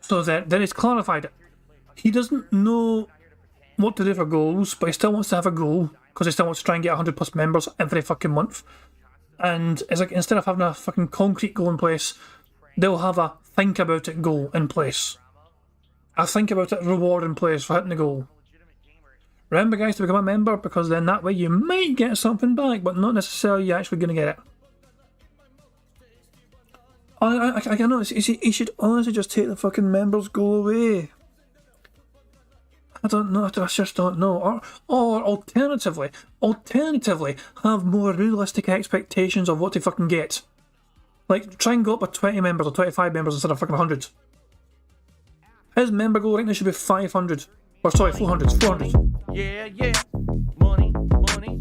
Speaker 1: So then it's clarified it. He doesn't know what to do for goals, but he still wants to have a goal because he still wants to try and get 100 plus members every fucking month. And it's like, instead of having a fucking concrete goal in place, they'll have a think about it goal in place. A think about it reward in place for hitting the goal. Remember, guys, to become a member, because then that way you might get something back, but not necessarily you're actually going to get it. I know, he should honestly just take the fucking members goal away. I don't know, I just don't know. Or alternatively, have more realistic expectations of what to fucking get. Like, try and go up with 20 members or 25 members instead of fucking 100. His member goal right now should be 500. Or sorry, 400. 400.
Speaker 2: Yeah, yeah. Money, money.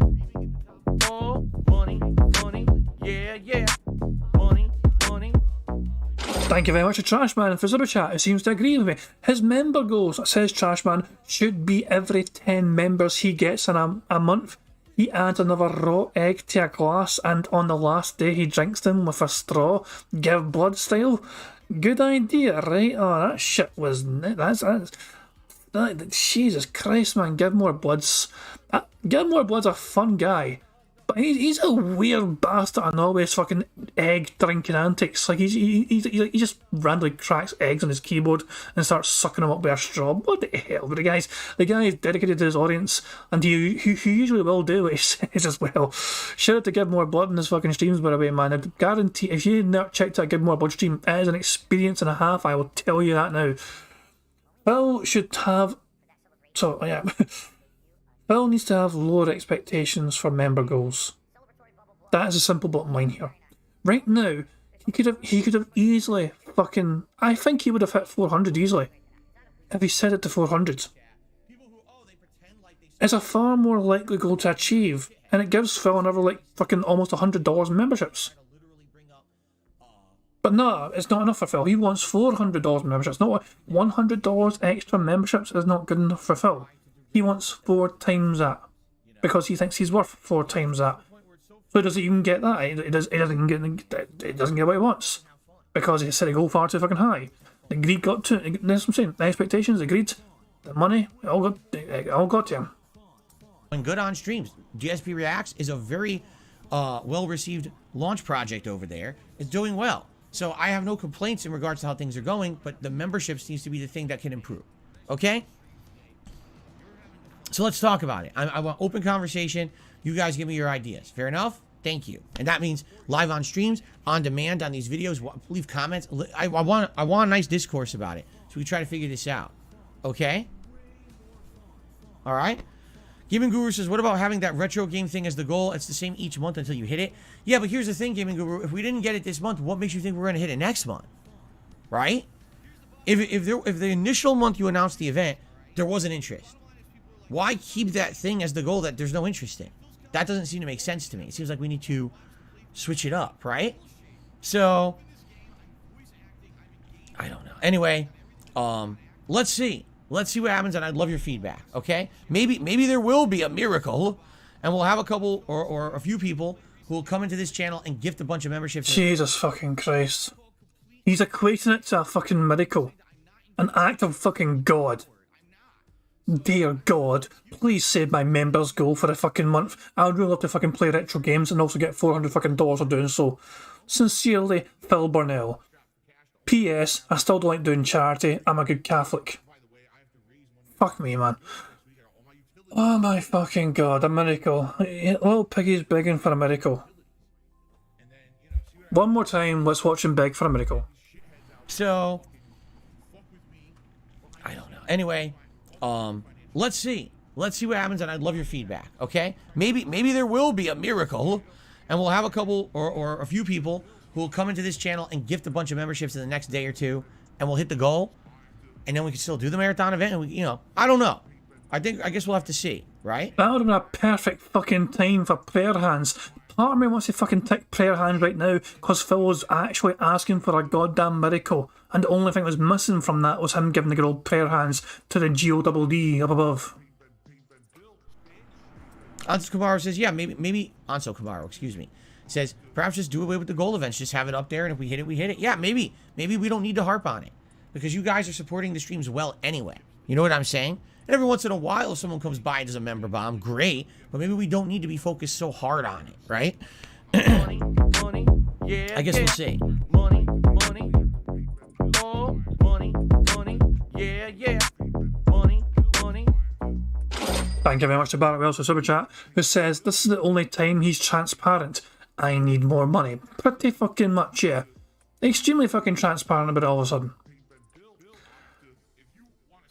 Speaker 2: Oh, money, money. Yeah, yeah. Money, money.
Speaker 1: Thank you very much to Trashman for Super Chat, who seems to agree with me. His member goals, says Trashman, should be every 10 members he gets in a month. He adds another raw egg to a glass, and on the last day he drinks them with a straw. Give blood style. Good idea, right? Oh, that shit was... Jesus Christ, man. Give More Blood's... Give More Blood's a fun guy. But he's a weird bastard and always fucking egg drinking antics. Like he just randomly cracks eggs on his keyboard and starts sucking them up with a straw. What the hell? But the guy's dedicated to his audience, and he usually will do what he says as well. Shout out to Give More Blood in his fucking streams, by the way, man. I guarantee if you never checked out Give More Blood stream, it is an experience and a half. I will tell you that now. Phil should have. So yeah. Phil needs to have lower expectations for member goals. That is a simple bottom line here. Right now, he could have easily fucking... I think he would have hit 400 easily if he set it to 400. It's a far more likely goal to achieve, and it gives Phil another like fucking almost $100 in memberships. But no, it's not enough for Phil. He wants $400 in memberships. Not $100 extra memberships is not good enough for Phil. He wants 4 times that because he thinks he's worth 4 times that. So does he even get that? He doesn't get what he wants because he set a goal far too fucking high. The greed got to, that's what I'm saying, the expectations, the greed, the money, it all got to him.
Speaker 6: And good on streams. DSP Reacts is a very well-received launch project over there. It's doing well. So I have no complaints in regards to how things are going, but the memberships needs to be the thing that can improve. Okay? So let's talk about it. I want open conversation. You guys give me your ideas. Fair enough? Thank you. And that means live on streams, on demand on these videos. Leave comments. I want a nice discourse about it. So we try to figure this out. Okay? All right? Gaming Guru says, what about having that retro game thing as the goal? It's the same each month until you hit it. Yeah, but here's the thing, Gaming Guru. If we didn't get it this month, what makes you think we're going to hit it next month? Right? If the initial month you announced the event, there wasn't interest, why keep that thing as the goal that there's no interest in? That doesn't seem to make sense to me. It seems like we need to switch it up, right? So, I don't know. Anyway, let's see. Let's see what happens, and I'd love your feedback, okay? Maybe there will be a miracle, and we'll have a couple or a few people who will come into this channel and gift a bunch of memberships.
Speaker 1: Jesus fucking Christ. He's equating it to a fucking miracle. An act of fucking God. Dear God, please save my members goal for a fucking month. I would really love to fucking play retro games and also get $400 fucking for doing so. Sincerely, Phil Burnell. P.S. I still don't like doing charity. I'm a good Catholic. Fuck me, man. Oh my fucking God, a miracle. Little Piggy's begging for a miracle. One more time, let's watch him beg for a miracle.
Speaker 6: So, I don't know. Anyway, let's see. Let's see what happens, and I'd love your feedback, okay? Maybe there will be a miracle, and we'll have a couple or a few people who will come into this channel and gift a bunch of memberships in the next day or two, and we'll hit the goal. And then we can still do the marathon event, and we, I don't know. I guess we'll have to see, right?
Speaker 1: That would have been a perfect fucking time for prayer hands. Part of me wants to fucking tick prayer hands right now, because Phil was actually asking for a goddamn miracle, and the only thing that was missing from that was him giving the good old prayer hands to the G-O-D-D up above.
Speaker 6: Anso Camaro says, yeah, maybe Anso Camaro, excuse me, says, perhaps just do away with the goal events, just have it up there, and if we hit it, we hit it. Yeah, maybe we don't need to harp on it. Because you guys are supporting the streams well anyway. You know what I'm saying? And every once in a while, if someone comes by and does a member bomb, great. But maybe we don't need to be focused so hard on it, right?
Speaker 3: Money, yeah.
Speaker 6: I guess we'll see.
Speaker 3: Money, oh, money, yeah. Money.
Speaker 1: Thank you very much to Barrett Wells for Super Chat, who says, this is the only time he's transparent. I need more money. Pretty fucking much, yeah. Extremely fucking transparent about it all of a sudden.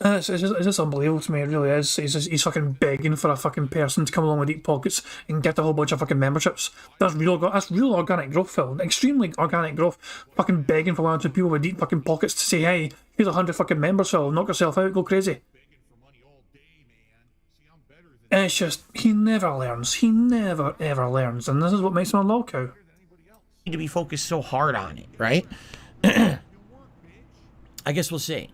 Speaker 1: It's just unbelievable to me, it really is. He's fucking begging for a fucking person to come along with deep pockets and get a whole bunch of fucking memberships. That's real organic growth, Phil. Extremely organic growth. Fucking begging for one or two people with deep fucking pockets to say, hey, here's 100 fucking members, Phil. Knock yourself out, go crazy. And it's just, he never learns. He never ever learns. And this is what makes him a lolcow.
Speaker 6: Need to be focused so hard on it, right? I guess we'll see.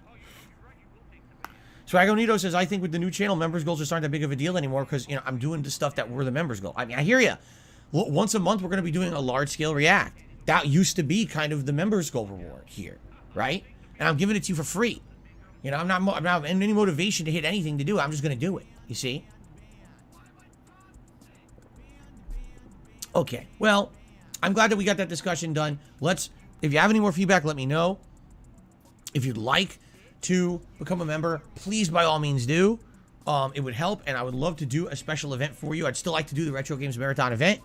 Speaker 6: Swagonito says, I think with the new channel, members goals just aren't that big of a deal anymore because, I'm doing the stuff that were the members goal. I mean, I hear you. Once a month, we're going to be doing a large-scale react. That used to be kind of the members goal reward here, right? And I'm giving it to you for free. I'm not having any motivation to hit anything to do it. I'm just going to do it, you see? Okay, well, I'm glad that we got that discussion done. If you have any more feedback, let me know. If you'd like to become a member, please by all means do. It would help, and I would love to do a special event for you. I'd still like to do the Retro Games Marathon event,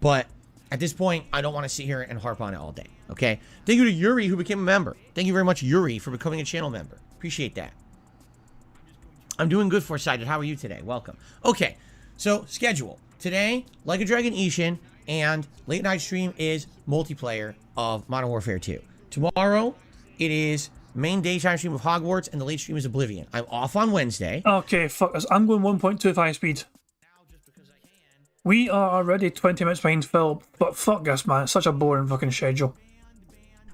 Speaker 6: but at this point, I don't want to sit here and harp on it all day, okay? Thank you to Yuri, who became a member. Thank you very much, Yuri, for becoming a channel member. Appreciate that. I'm doing good, Foresighted. How are you today? Welcome. Okay, so schedule. Today, Like a Dragon Ishin, and late night stream is multiplayer of Modern Warfare 2. Tomorrow, it is main daytime stream of Hogwarts, and the late stream is Oblivion. I'm off on Wednesday.
Speaker 1: Okay, fuck this. I'm going 1.25 speed. We are already 20 minutes behind Phil, but fuck this, man. It's such a boring fucking schedule.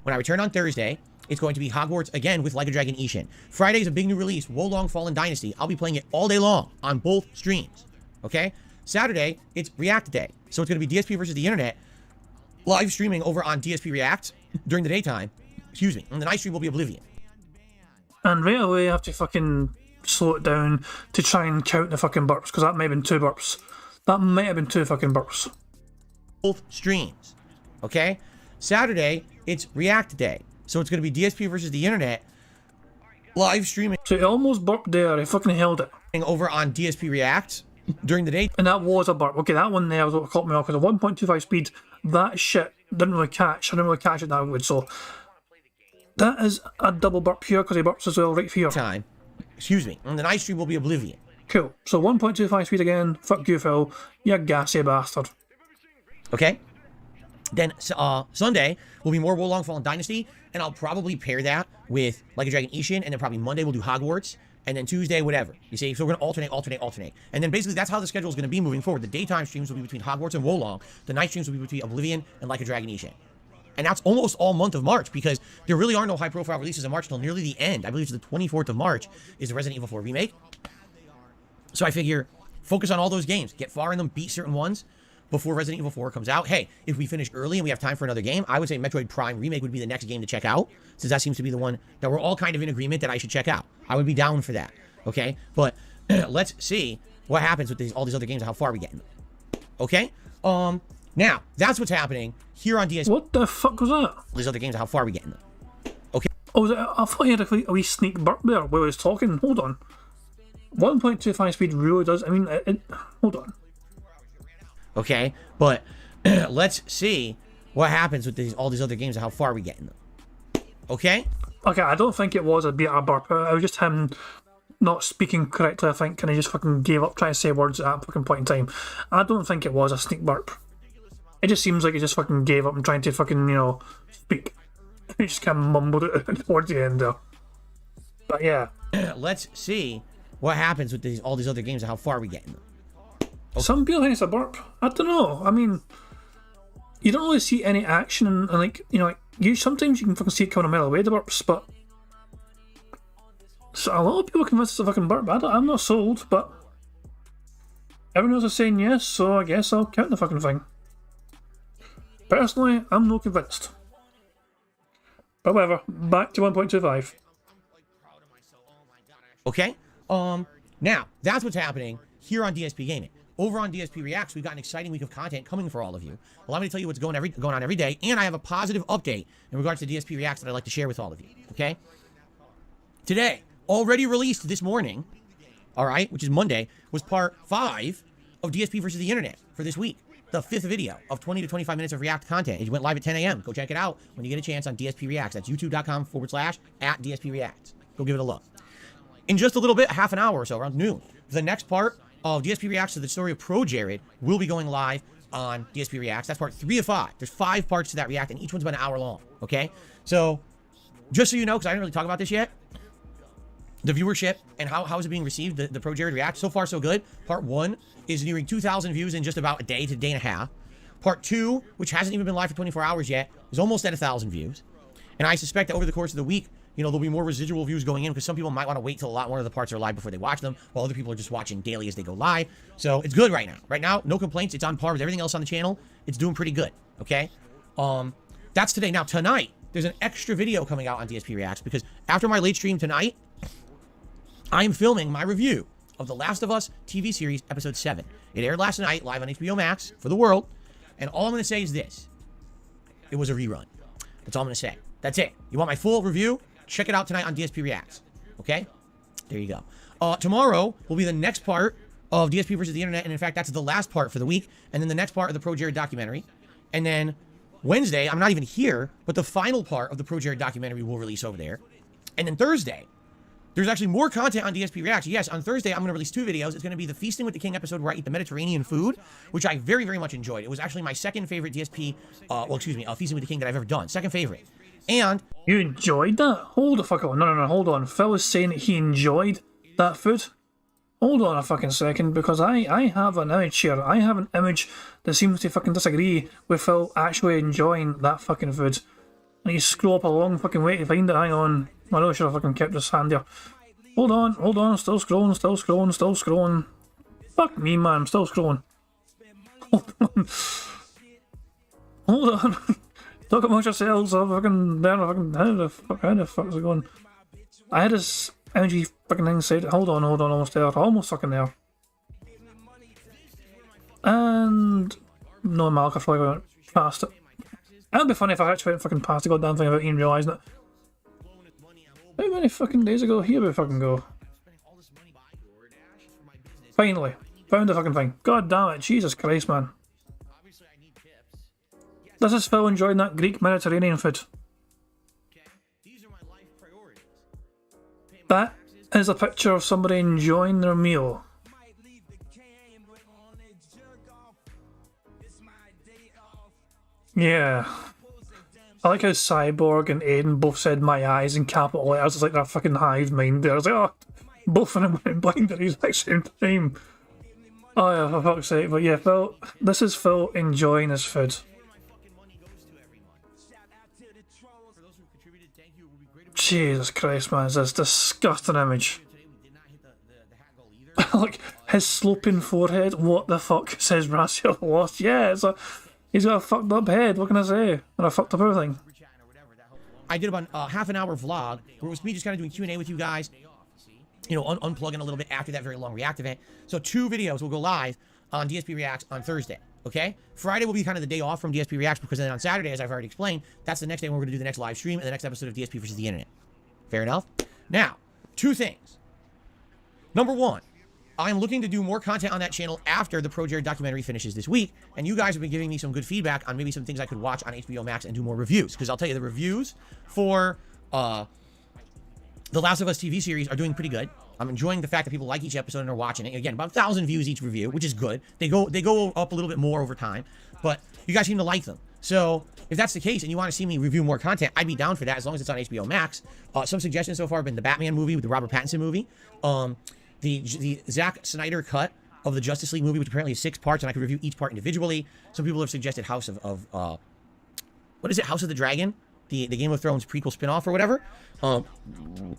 Speaker 6: When I return on Thursday, it's going to be Hogwarts again with Like a Dragon Ishin. Friday is a big new release, Wolong Fallen Dynasty. I'll be playing it all day long on both streams. Okay? Saturday, it's React Day. So it's going to be DSP versus the Internet live streaming over on DSP React during the daytime. excuse me, and the night stream will be Oblivion.
Speaker 1: And right away I have to fucking slow it down to try and count the fucking burps, because that might have been 2 burps. That might have been 2 fucking burps.
Speaker 6: Both streams, okay? Saturday, it's React Day. So it's going to be DSP versus the internet live streaming
Speaker 1: So he almost burped there, he fucking held it.
Speaker 6: over on DSP React during the day.
Speaker 1: And that was a burp. Okay, that one there was what caught me off, because at 1.25 speed, that shit didn't really catch. I didn't really catch it that good, so that is a double burp here, because he burps as well right here.
Speaker 6: Time, excuse me, and the night stream will be Oblivion.
Speaker 1: Cool. So 1.25 speed again. Fuck you, Phil. You gassy bastard.
Speaker 6: Okay? Then Sunday will be more Wolong Fallen Dynasty, and I'll probably pair that with Like a Dragon Ishin, and then probably Monday we'll do Hogwarts, and then Tuesday, whatever. You see? So we're going to alternate. And then basically that's how the schedule is going to be moving forward. The daytime streams will be between Hogwarts and Wolong. The night streams will be between Oblivion and Like a Dragon Ishin. And that's almost all month of March, because there really are no high-profile releases in March until nearly the end. I believe it's the 24th of March is the Resident Evil 4 remake. So I figure, focus on all those games. Get far in them, beat certain ones before Resident Evil 4 comes out. Hey, if we finish early and we have time for another game, I would say Metroid Prime Remake would be the next game to check out, since that seems to be the one that we're all kind of in agreement that I should check out. I would be down for that, okay? But let's see what happens with all these other games and how far we get in them, okay? Now, that's what's happening here on DS.
Speaker 1: What the fuck was that?
Speaker 6: These other games and how far we get in them, okay?
Speaker 1: Oh, I thought he had a wee sneak burp there while he was talking. Hold on. 1.25 speed really does. I mean, hold on.
Speaker 6: Okay, but let's see what happens with all these other games and how far we get in them. Okay?
Speaker 1: Okay, I don't think it was a burp. It was just him not speaking correctly, I think, and he just fucking gave up trying to say words at that fucking point in time. I don't think it was a sneak burp. It just seems like he just fucking gave up and trying to fucking, speak. He just kind of mumbled it towards the end there. But yeah.
Speaker 6: Let's see what happens with all these other games and how far we get in them. Okay.
Speaker 1: Some people think it's a burp. I don't know. I mean, you don't really see any action, and like, sometimes you can fucking see it coming a mile away, the burps, but so a lot of people convinced it's a fucking burp. I'm not sold, but everyone else is saying yes, so I guess I'll count the fucking thing. Personally, I'm not convinced. But whatever, back to 1.25.
Speaker 6: Okay? Now, that's what's happening here on DSP Gaming. Over on DSP Reacts, we've got an exciting week of content coming for all of you. Allow me to tell you what's going on every day, and I have a positive update in regards to DSP Reacts that I'd like to share with all of you, okay? Today, already released this morning, all right, which is Monday, was part 5 of DSP versus the Internet for this week. The 5th video of 20 to 25 minutes of React content. It went live at 10 a.m. Go check it out when you get a chance on DSP Reacts. That's youtube.com/@DSP Reacts. Go give it a look. In just a little bit, half an hour or so, around noon, the next part of DSP Reacts to the story of Pro Jared will be going live on DSP Reacts. That's part 3 of 5. There's 5 parts to that React, and each one's about an hour long, okay? So, just so you know, because I didn't really talk about this yet, the viewership and how is it being received, the Pro Jared React, so far so good. Part 1 is nearing 2,000 views in just about a day to a day and a half. Part 2, which hasn't even been live for 24 hours yet, is almost at 1,000 views. And I suspect that over the course of the week, there'll be more residual views going in, because some people might want to wait till a lot more of the parts are live before they watch them, while other people are just watching daily as they go live. So it's good right now. Right now, no complaints. It's on par with everything else on the channel. It's doing pretty good, okay? That's today. Now, tonight, there's an extra video coming out on DSP Reacts, because after my late stream tonight, I am filming my review of The Last of Us TV series, episode 7. It aired last night, live on HBO Max, for the world, and all I'm going to say is this. It was a rerun. That's all I'm going to say. That's it. You want my full review? Check it out tonight on DSP Reacts. Okay? There you go. Tomorrow will be the next part of DSP versus the Internet, and in fact, that's the last part for the week, and then the next part of the Pro Jared documentary. And then Wednesday, I'm not even here, but the final part of the Pro Jared documentary will release over there. And then Thursday, there's actually more content on DSP Reacts. Yes, on Thursday, I'm going to release 2 videos. It's going to be the Feasting with the King episode where I eat the Mediterranean food, which I very, very much enjoyed. It was actually my second favorite DSP, Feasting with the King that I've ever done. Second favorite. And
Speaker 1: you enjoyed that? Hold the fuck on. No, hold on. Phil is saying that he enjoyed that food. Hold on a fucking second, because I have an image here. I have an image that seems to fucking disagree with Phil actually enjoying that fucking food. And you scroll up a long fucking way to find it. Hang on. I really should have fucking kept this hand here. Hold on. Still scrolling. Fuck me, man. I'm still scrolling. Hold on. Talk amongst yourselves. How the fuck is it going? I had this energy fucking thing said. Hold on, almost there. Almost fucking there. And no, Malk, I thought I went past it. It'd be funny if I actually went fucking past the goddamn thing without even realising it. How many fucking days ago? Here we fucking go. Finally. Found the fucking thing. God damn it. Jesus Christ, man. This is Phil enjoying that Greek Mediterranean food. That is a picture of somebody enjoying their meal. Yeah. I like how Cyborg and Aiden both said my eyes in capital letters. It's like they're fucking hive mind there. I was like, oh, both of them went blind at the exact same time. Oh yeah, for fuck's sake. But yeah, Phil, this is Phil enjoying his food. Jesus Christ, man, it's this disgusting image. Like, his sloping forehead, what the fuck, says Raciel Lost. Yeah, he's got a fucked up head, what can I say? And a fucked up everything.
Speaker 6: I did about a half an hour vlog where it was me just kind of doing Q&A with you guys. You know, unplugging a little bit after that very long React event. So 2 videos will go live on DSP Reacts on Thursday, okay? Friday will be kind of the day off from DSP Reacts because then on Saturday, as I've already explained, that's the next day when we're going to do the next live stream and the next episode of DSP versus the Internet. Fair enough? Now, 2 things. Number 1, I am looking to do more content on that channel after the Pro Jared documentary finishes this week, and you guys have been giving me some good feedback on maybe some things I could watch on HBO Max and do more reviews, because I'll tell you, the reviews for the Last of Us TV series are doing pretty good. I'm enjoying the fact that people like each episode and are watching it. Again, about 1,000 views each review, which is good. They go up a little bit more over time, but you guys seem to like them. So if that's the case and you want to see me review more content, I'd be down for that as long as it's on HBO Max. Some suggestions so far have been the Batman movie with the Robert Pattinson movie, the Zack Snyder cut of the Justice League movie, which apparently is 6 parts, and I could review each part individually. Some people have suggested House of what is it? House of the Dragon, the Game of Thrones prequel spinoff or whatever. And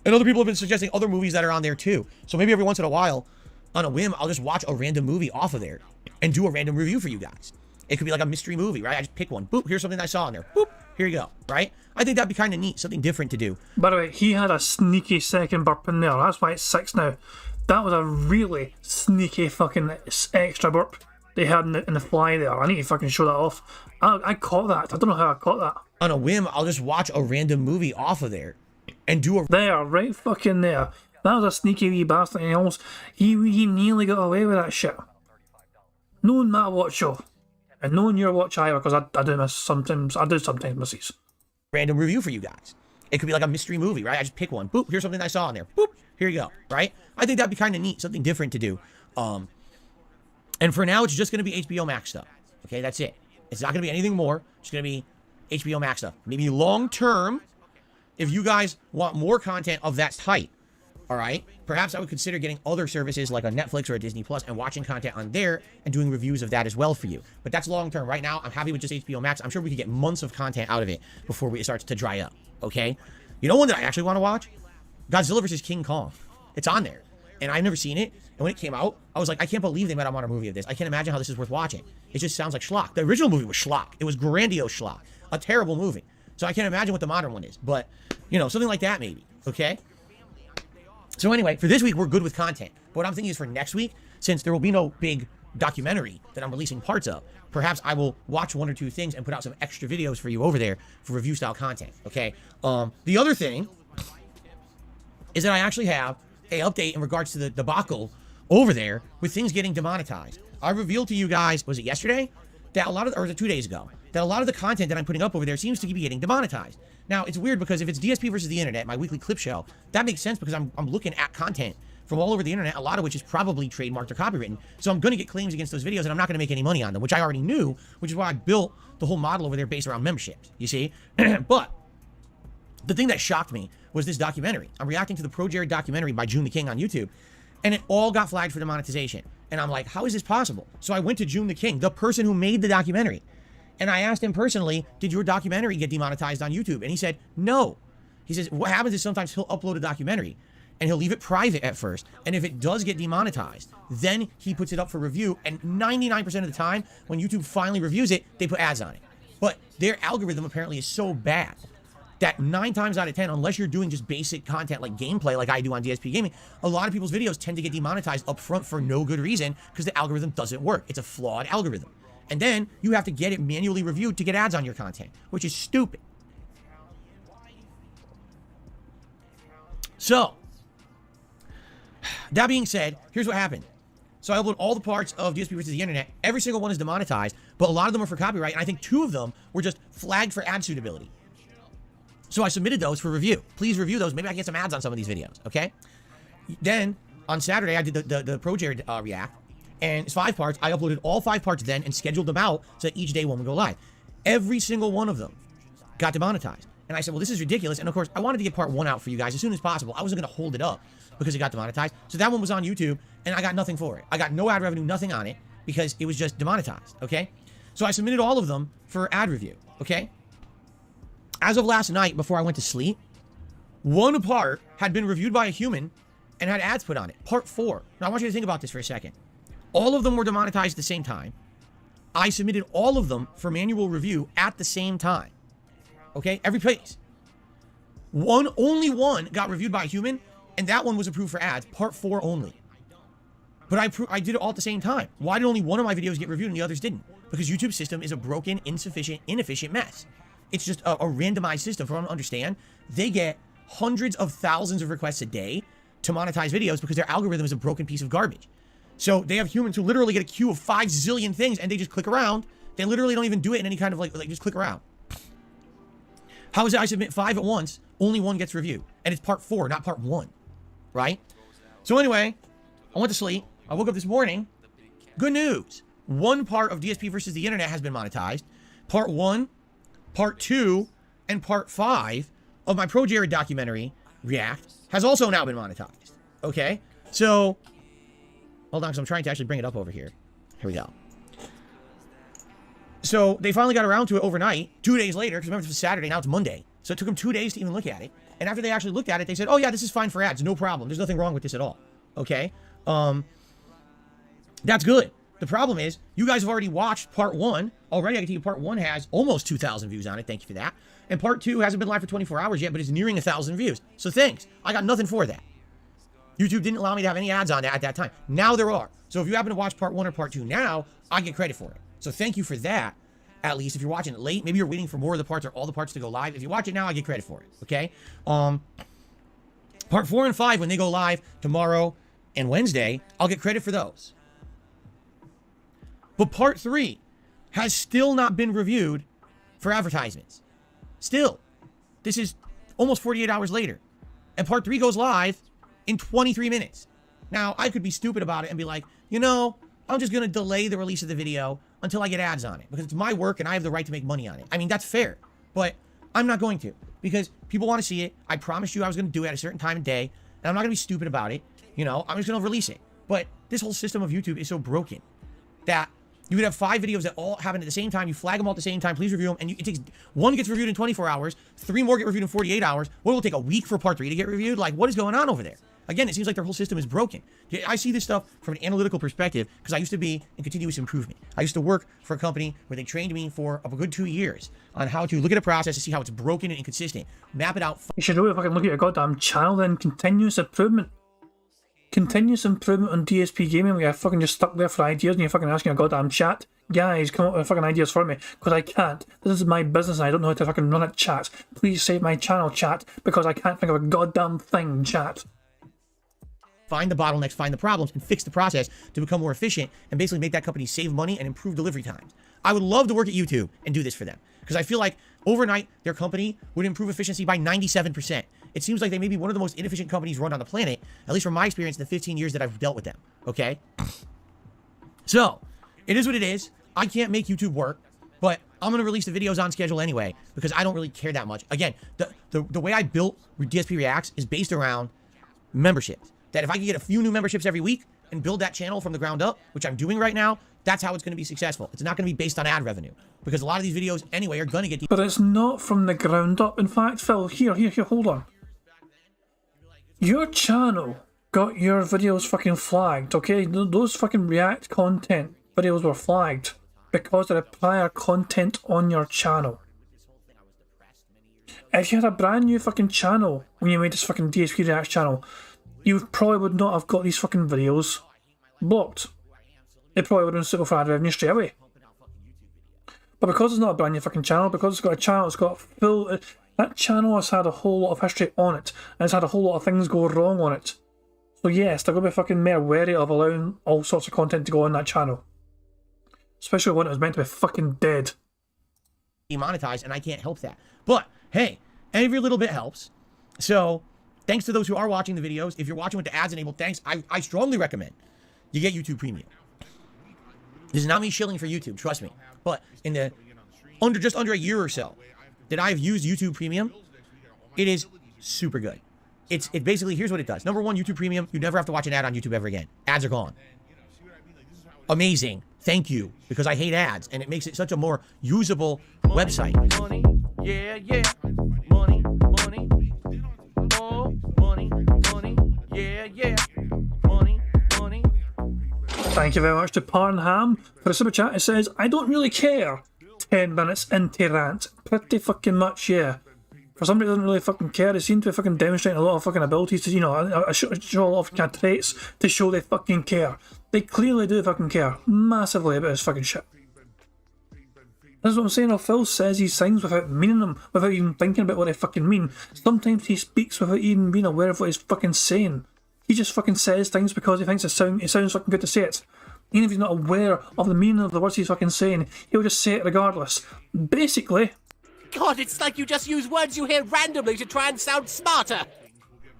Speaker 6: other people have been suggesting other movies that are on there too. So maybe every once in a while, on a whim, I'll just watch a random movie off of there and do a random review for you guys. It could be like a mystery movie, right? I just pick one. Boop, here's something I saw in there. Boop, here you go, right? I think that'd be kind of neat, something different to do.
Speaker 1: By the way, he had a sneaky second burp in there. That's why it's 6 now. That was a really sneaky fucking extra burp they had in the fly there. I need to fucking show that off. I caught that. I don't know how I caught that.
Speaker 6: On a whim, I'll just watch a random movie off of there and do a...
Speaker 1: There, right fucking there. That was a sneaky wee bastard, and he nearly got away with that shit. Knowing my watch show, and knowing your watch either, because I do sometimes miss these.
Speaker 6: Random review for you guys. It could be like a mystery movie, right? I just pick one. Boop, here's something I saw in there. Boop, here you go, right? I think that'd be kind of neat, something different to do. And for now, it's just going to be HBO Max stuff. Okay, that's it. It's not going to be anything more. It's going to be HBO Max stuff. Maybe long term, if you guys want more content of that type, all right, perhaps I would consider getting other services like a Netflix or a Disney Plus and watching content on there and doing reviews of that as well for you. But that's long term. Right now, I'm happy with just HBO Max. I'm sure we could get months of content out of it before it starts to dry up, okay? You know one that I actually want to watch? Godzilla vs. King Kong. It's on there. And I've never seen it. And when it came out, I was like, I can't believe they made a modern movie of this. I can't imagine how this is worth watching. It just sounds like schlock. The original movie was schlock. It was grandiose schlock. A terrible movie. So I can't imagine what the modern one is. But, you know, something like that maybe. Okay? So anyway, for this week, we're good with content. But what I'm thinking is for next week, since there will be no big documentary that I'm releasing parts of, perhaps I will watch 1 or 2 things and put out some extra videos for you over there for review style content. Okay? The other thing is that I actually have a update in regards to the debacle over there with things getting demonetized. I revealed to you guys, was it yesterday? That a lot of, or was it 2 days ago? That a lot of the content that I'm putting up over there seems to be getting demonetized. Now, it's weird because if it's DSP versus the Internet, my weekly clip show, that makes sense because I'm looking at content from all over the Internet, a lot of which is probably trademarked or copywritten. So I'm going to get claims against those videos and I'm not going to make any money on them, which I already knew, which is why I built the whole model over there based around memberships, you see? But the thing that shocked me was this documentary. I'm reacting to the Pro Jared documentary by June the King on YouTube, and it all got flagged for demonetization. And I'm like, how is this possible? So I went to June the King, the person who made the documentary, and I asked him personally, did your documentary get demonetized on YouTube? And he said, no. He says, what happens is sometimes he'll upload a documentary, and he'll leave it private at first. And if it does get demonetized, then he puts it up for review, and 99% of the time, when YouTube finally reviews it, they put ads on it. But their algorithm apparently is so bad that 9 times out of 10, unless you're doing just basic content like gameplay like I do on DSP Gaming, a lot of people's videos tend to get demonetized up front for no good reason because the algorithm doesn't work. It's a flawed algorithm. And then you have to get it manually reviewed to get ads on your content, which is stupid. So, that being said, here's what happened. So I upload all the parts of DSP versus the internet. Every single one is demonetized, but a lot of them are for copyright, and I think 2 of them were just flagged for ad suitability. So I submitted those for review. Please review those. Maybe I can get some ads on some of these videos, okay? Then, on Saturday, I did the Pro Jared React, and it's 5 parts. I uploaded all 5 parts then and scheduled them out so that each day one would go live. Every single one of them got demonetized. And I said, well, this is ridiculous. And of course, I wanted to get part 1 out for you guys as soon as possible. I wasn't going to hold it up because it got demonetized. So that one was on YouTube, and I got nothing for it. I got no ad revenue, nothing on it, because it was just demonetized, okay? So I submitted all of them for ad review, okay? As of last night, before I went to sleep, 1 part had been reviewed by a human and had ads put on it. Part 4. Now, I want you to think about this for a second. All of them were demonetized at the same time. I submitted all of them for manual review at the same time. Okay? Every place. Only one got reviewed by a human, and that one was approved for ads. Part 4 only. But I did it all at the same time. Why did only one of my videos get reviewed and the others didn't? Because YouTube's system is a broken, insufficient, inefficient mess. It's just a randomized system. For everyone to understand, they get hundreds of thousands of requests a day to monetize videos because their algorithm is a broken piece of garbage. So they have humans who literally get a queue of 5 zillion things and they just click around. They literally don't even do it in any kind of like just click around. How is it I submit 5 at once, only 1 gets reviewed? And it's part 4, not part 1, right? So anyway, I went to sleep. I woke up this morning. Good news. 1 part of DSP versus the internet has been monetized. Part 1, part 2, and part 5 of my Pro Jared documentary, React, has also now been monetized. Okay? So, hold on, because I'm trying to actually bring it up over here. Here we go. So, they finally got around to it overnight, 2 days later, because remember, this was Saturday, now it's Monday. So, it took them 2 days to even look at it. And after they actually looked at it, they said, oh, yeah, this is fine for ads. No problem. There's nothing wrong with this at all. Okay? That's good. The problem is, you guys have already watched part 1. Already, I can tell you part 1 has almost 2,000 views on it. Thank you for that. And part 2 hasn't been live for 24 hours yet, but it's nearing 1,000 views. So thanks. I got nothing for that. YouTube didn't allow me to have any ads on that at that time. Now there are. So if you happen to watch part 1 or part 2 now, I get credit for it. So thank you for that. At least if you're watching it late, maybe you're waiting for more of the parts or all the parts to go live. If you watch it now, I get credit for it. Okay? Part 4 and 5, when they go live tomorrow and Wednesday, I'll get credit for those. But part 3 has still not been reviewed for advertisements. Still. This is almost 48 hours later. And part 3 goes live in 23 minutes. Now, I could be stupid about it and be like, you know, I'm just going to delay the release of the video until I get ads on it. Because it's my work and I have the right to make money on it. I mean, that's fair. But I'm not going to. Because people want to see it. I promised you I was going to do it at a certain time of day. And I'm not going to be stupid about it. You know, I'm just going to release it. But this whole system of YouTube is so broken that you could have 5 videos that all happen at the same time. You flag them all at the same time. Please review them. And it takes 1 gets reviewed in 24 hours. 3 more get reviewed in 48 hours. What will it take a week for part 3 to get reviewed? Like, what is going on over there? Again, it seems like their whole system is broken. I see this stuff from an analytical perspective because I used to be in continuous improvement. I used to work for a company where they trained me for a good 2 years on how to look at a process to see how it's broken and inconsistent, map it out.
Speaker 1: You should really fucking look at your goddamn channel then. Continuous improvement. Continuous improvement on DSP Gaming where you're fucking just stuck there for ideas and you're fucking asking a goddamn chat. Guys, come up with fucking ideas for me. Because I can't. This is my business and I don't know how to fucking run it, chat. Please save my channel, chat. Because I can't think of a goddamn thing, chat.
Speaker 6: Find the bottlenecks, find the problems, and fix the process to become more efficient and basically make that company save money and improve delivery times. I would love to work at YouTube and do this for them. Because I feel like overnight, their company would improve efficiency by 97%. It seems like they may be one of the most inefficient companies run on the planet, at least from my experience in the 15 years that I've dealt with them. Okay? So, it is what it is. I can't make YouTube work, but I'm going to release the videos on schedule anyway because I don't really care that much. Again, the way I built DSP Reacts is based around memberships. That if I can get a few new memberships every week and build that channel from the ground up, which I'm doing right now, that's how it's going to be successful. It's not going to be based on ad revenue because a lot of these videos anyway are going to get...
Speaker 1: But it's not from the ground up. In fact, Phil, here, hold on. Your channel got your videos fucking flagged, okay? Those fucking React content videos were flagged. because of the prior content on your channel. If you had a brand new fucking channel when you made this fucking DSP Reacts channel, you probably would not have got these fucking videos blocked. They probably would have been suitable for ad revenue straight away. But because it's not a brand new fucking channel, because it's got a channel, it's got full... That channel has had a whole lot of history on it, and it's had a whole lot of things go wrong on it. So yes, they're going to be fucking more wary of allowing all sorts of content to go on that channel. Especially when it was meant to be fucking dead.
Speaker 6: Demonetized, and I can't help that. But, hey, every little bit helps. So, thanks to those who are watching the videos. If you're watching with the ads enabled, thanks. I strongly recommend you get YouTube Premium. This is not me shilling for YouTube, trust me. But in the just under a year or so that I've used YouTube Premium, it is super good. It basically, here's what it does. Number one, YouTube Premium, you never have to watch an ad on YouTube ever again. Ads are gone. Amazing. Thank you. Because I hate ads, and it makes it such a more usable website.
Speaker 2: Money, yeah, yeah. Money, money. Oh, money, money. Yeah, yeah. Money, money.
Speaker 1: Thank you very much to Parnham for the super chat. It says, I don't really care. 10 minutes into rant. Pretty fucking much, yeah. For somebody who doesn't really fucking care, they seem to be fucking demonstrating a lot of fucking abilities to, you know, show a lot of kind of traits to show they fucking care. They clearly do fucking care massively about this fucking shit. That's what I'm saying. Phil says these things without meaning them, without even thinking about what they fucking mean. Sometimes he speaks without even being aware of what he's fucking saying. He just fucking says things because he thinks it sounds fucking good to say it. Even if he's not aware of the meaning of the words he's fucking saying, he'll just say it regardless. Basically...
Speaker 7: God, it's like you just use words you hear randomly to try and sound smarter.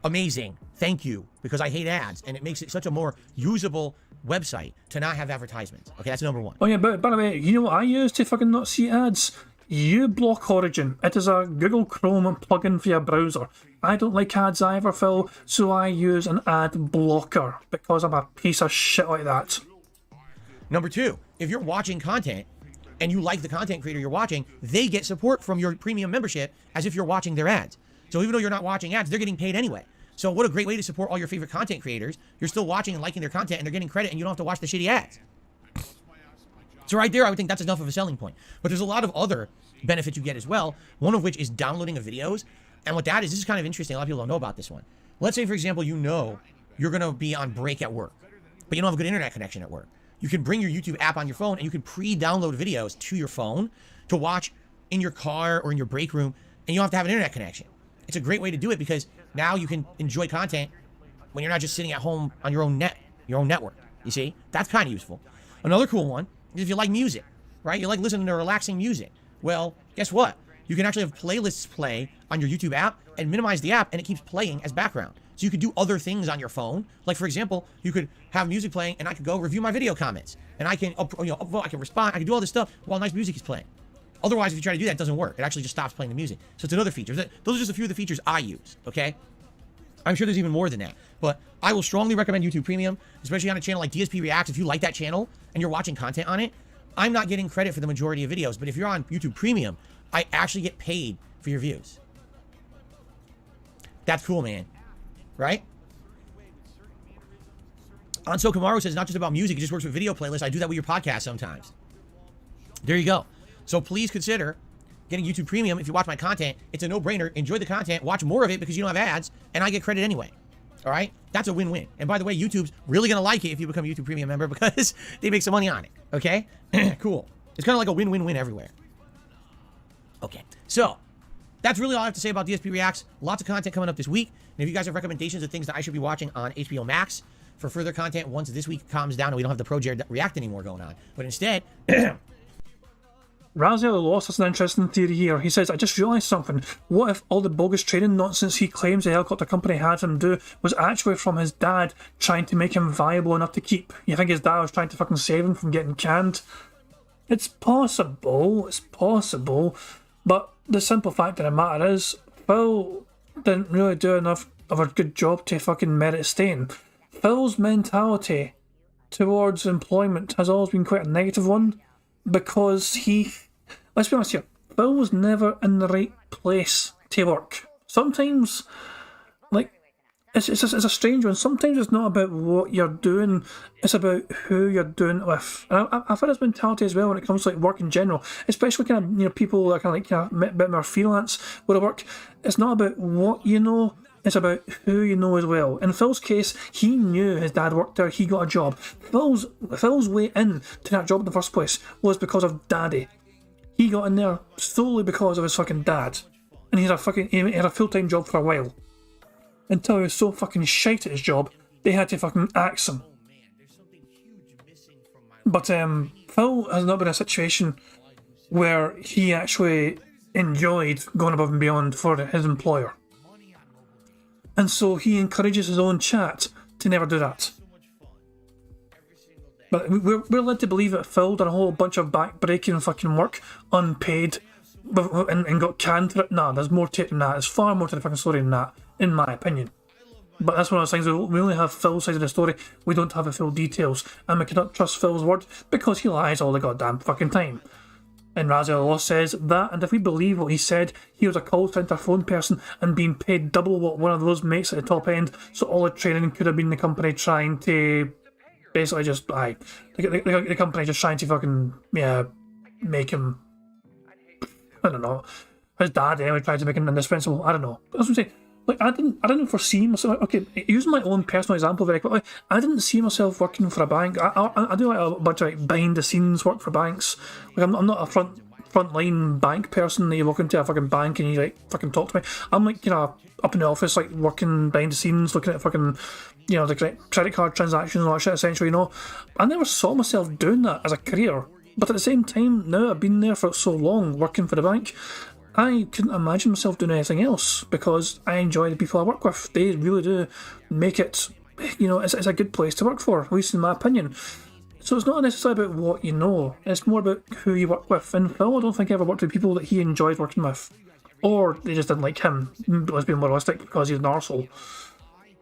Speaker 6: Amazing. Thank you. Because I hate ads, and it makes it such a more usable website to not have advertisements. Okay, that's number one.
Speaker 1: Oh yeah, but by the way, you know what I use to fucking not see ads? uBlock Origin. It is a Google Chrome plugin for your browser. I don't like ads either, Phil, so I use an ad blocker because I'm a piece of shit like that.
Speaker 6: Number two, if you're watching content and you like the content creator you're watching, they get support from your premium membership as if you're watching their ads. So even though you're not watching ads, they're getting paid anyway. So what a great way to support all your favorite content creators. You're still watching and liking their content, and they're getting credit, and you don't have to watch the shitty ads. So right there, I would think that's enough of a selling point. But there's a lot of other benefits you get as well, one of which is downloading of videos. And what that is, this is kind of interesting. A lot of people don't know about this one. Let's say, for example, you know you're going to be on break at work, but you don't have a good internet connection at work. You can bring your YouTube app on your phone, and you can pre-download videos to your phone to watch in your car or in your break room, and you don't have to have an internet connection. It's a great way to do it because now you can enjoy content when you're not just sitting at home on your own network. You see? That's kind of useful. Another cool one is if you like music, right? You like listening to relaxing music. Well, guess what? You can actually have playlists play on your YouTube app and minimize the app, and it keeps playing as background. So you could do other things on your phone. Like, for example, you could have music playing, and I could go review my video comments, and I can, upvote, I can respond, I can do all this stuff while nice music is playing. Otherwise, if you try to do that, it doesn't work. It actually just stops playing the music. So it's another feature. Those are just a few of the features I use, okay? I'm sure there's even more than that. But I will strongly recommend YouTube Premium, especially on a channel like DSP Reacts. If you like that channel and you're watching content on it, I'm not getting credit for the majority of videos. But if you're on YouTube Premium, I actually get paid for your views. That's cool, man. Right? Anso Kamaru says, not just about music, it just works with video playlists. I do that with your podcast sometimes. There you go. So please consider getting YouTube Premium. If you watch my content, it's a no-brainer. Enjoy the content, watch more of it because you don't have ads, and I get credit anyway. All right? That's a win-win. And by the way, YouTube's really going to like it if you become a YouTube Premium member because they make some money on it. Okay? Cool. It's kind of like a win-win-win everywhere. Okay. So, that's really all I have to say about DSP Reacts. Lots of content coming up this week. And if you guys have recommendations of things that I should be watching on HBO Max for further content once this week calms down and we don't have the Pro React anymore going on. But instead...
Speaker 1: Raziel Loss has an interesting theory here. He says, I just realised something. What if all the bogus training nonsense he claims the helicopter company had him do was actually from his dad trying to make him viable enough to keep? You think his dad was trying to fucking save him from getting canned? It's possible, but the simple fact of the matter is, Phil didn't really do enough of a good job to fucking merit staying. Phil's mentality towards employment has always been quite a negative one, because let's be honest here, Phil was never in the right place to work. Sometimes, like, it's a strange one. Sometimes it's not about what you're doing, it's about who you're doing it with. And I've had this mentality as well when it comes to like work in general, especially kind of, you know, people that are kind of like a bit more freelance where I work. It's not about what you know, it's about who you know as well. In Phil's case, he knew his dad worked there, he got a job. Phil's way in to that job in the first place was because of Daddy. He got in there solely because of his fucking dad. And he had a full-time job for a while. Until he was so fucking shite at his job, they had to fucking axe him. But Phil has not been in a situation where he actually enjoyed going above and beyond for his employer. And so he encourages his own chat to never do that. But we're led to believe that Phil done a whole bunch of back-breaking fucking work, unpaid, and got canned for it. Nah, there's more to it than that. There's far more to the fucking story than that, in my opinion. But that's one of those things, we only have Phil's side of the story, we don't have the full details, and we cannot trust Phil's word because he lies all the goddamn fucking time. And Raziel Law says that, and if we believe what he said, he was a call centre phone person and being paid double what one of those makes at the top end, so all the training could have been the company trying to basically just, the company just trying to fucking, make him, I don't know, his dad anyway tried to make him indispensable, I don't know. That's what I'm saying. Like, I didn't foresee myself. Okay, using my own personal example very quickly, I didn't see myself working for a bank. I do like a bunch of like behind the scenes work for banks. Like, I'm not a front line bank person that you walk into a fucking bank and you like fucking talk to me. I'm like, you know, up in the office, like working behind the scenes, looking at fucking, you know, the credit card transactions and all that shit. Essentially, you know, I never saw myself doing that as a career. But at the same time, now I've been there for so long working for the bank, I couldn't imagine myself doing anything else because I enjoy the people I work with. They really do make it, you know, it's a good place to work for, at least in my opinion. So it's not necessarily about what you know, it's more about who you work with. And Phil, I don't think I ever worked with people that he enjoyed working with. Or they just didn't like him, let's be realistic, because he's an arsehole.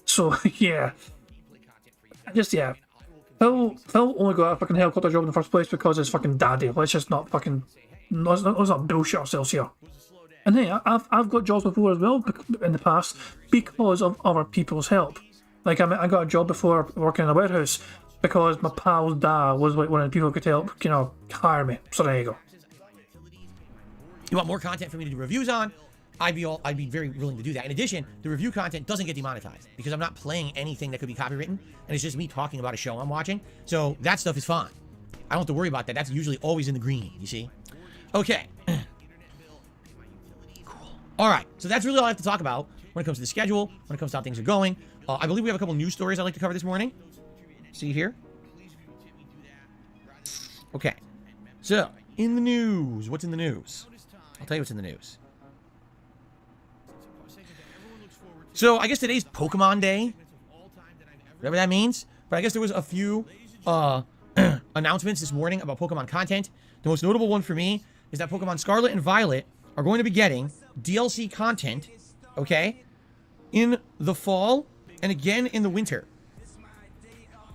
Speaker 1: So, yeah. Phil only got a fucking helicopter job in the first place because his fucking daddy. Let's just not fucking, let's not bullshit ourselves here. And hey, I've got jobs before as well in the past because of other people's help. Like I got a job before working in a warehouse because my pal's dad was like one of the people who could help, you know, hire me. So there you go.
Speaker 6: You want more content for me to do reviews on? I'd be very willing to do that. In addition, the review content doesn't get demonetized because I'm not playing anything that could be copywritten, and it's just me talking about a show I'm watching. So that stuff is fine. I don't have to worry about that. That's usually always in the green, you see? Okay. All right, so that's really all I have to talk about when it comes to the schedule, when it comes to how things are going. I believe we have a couple news stories I'd like to cover this morning. See here? Okay, so in the news, what's in the news? I'll tell you what's in the news. So I guess today's Pokemon Day, whatever that means. But I guess there was a few announcements this morning about Pokemon content. The most notable one for me is that Pokemon Scarlet and Violet are going to be getting DLC content, okay, in the fall and again in the winter.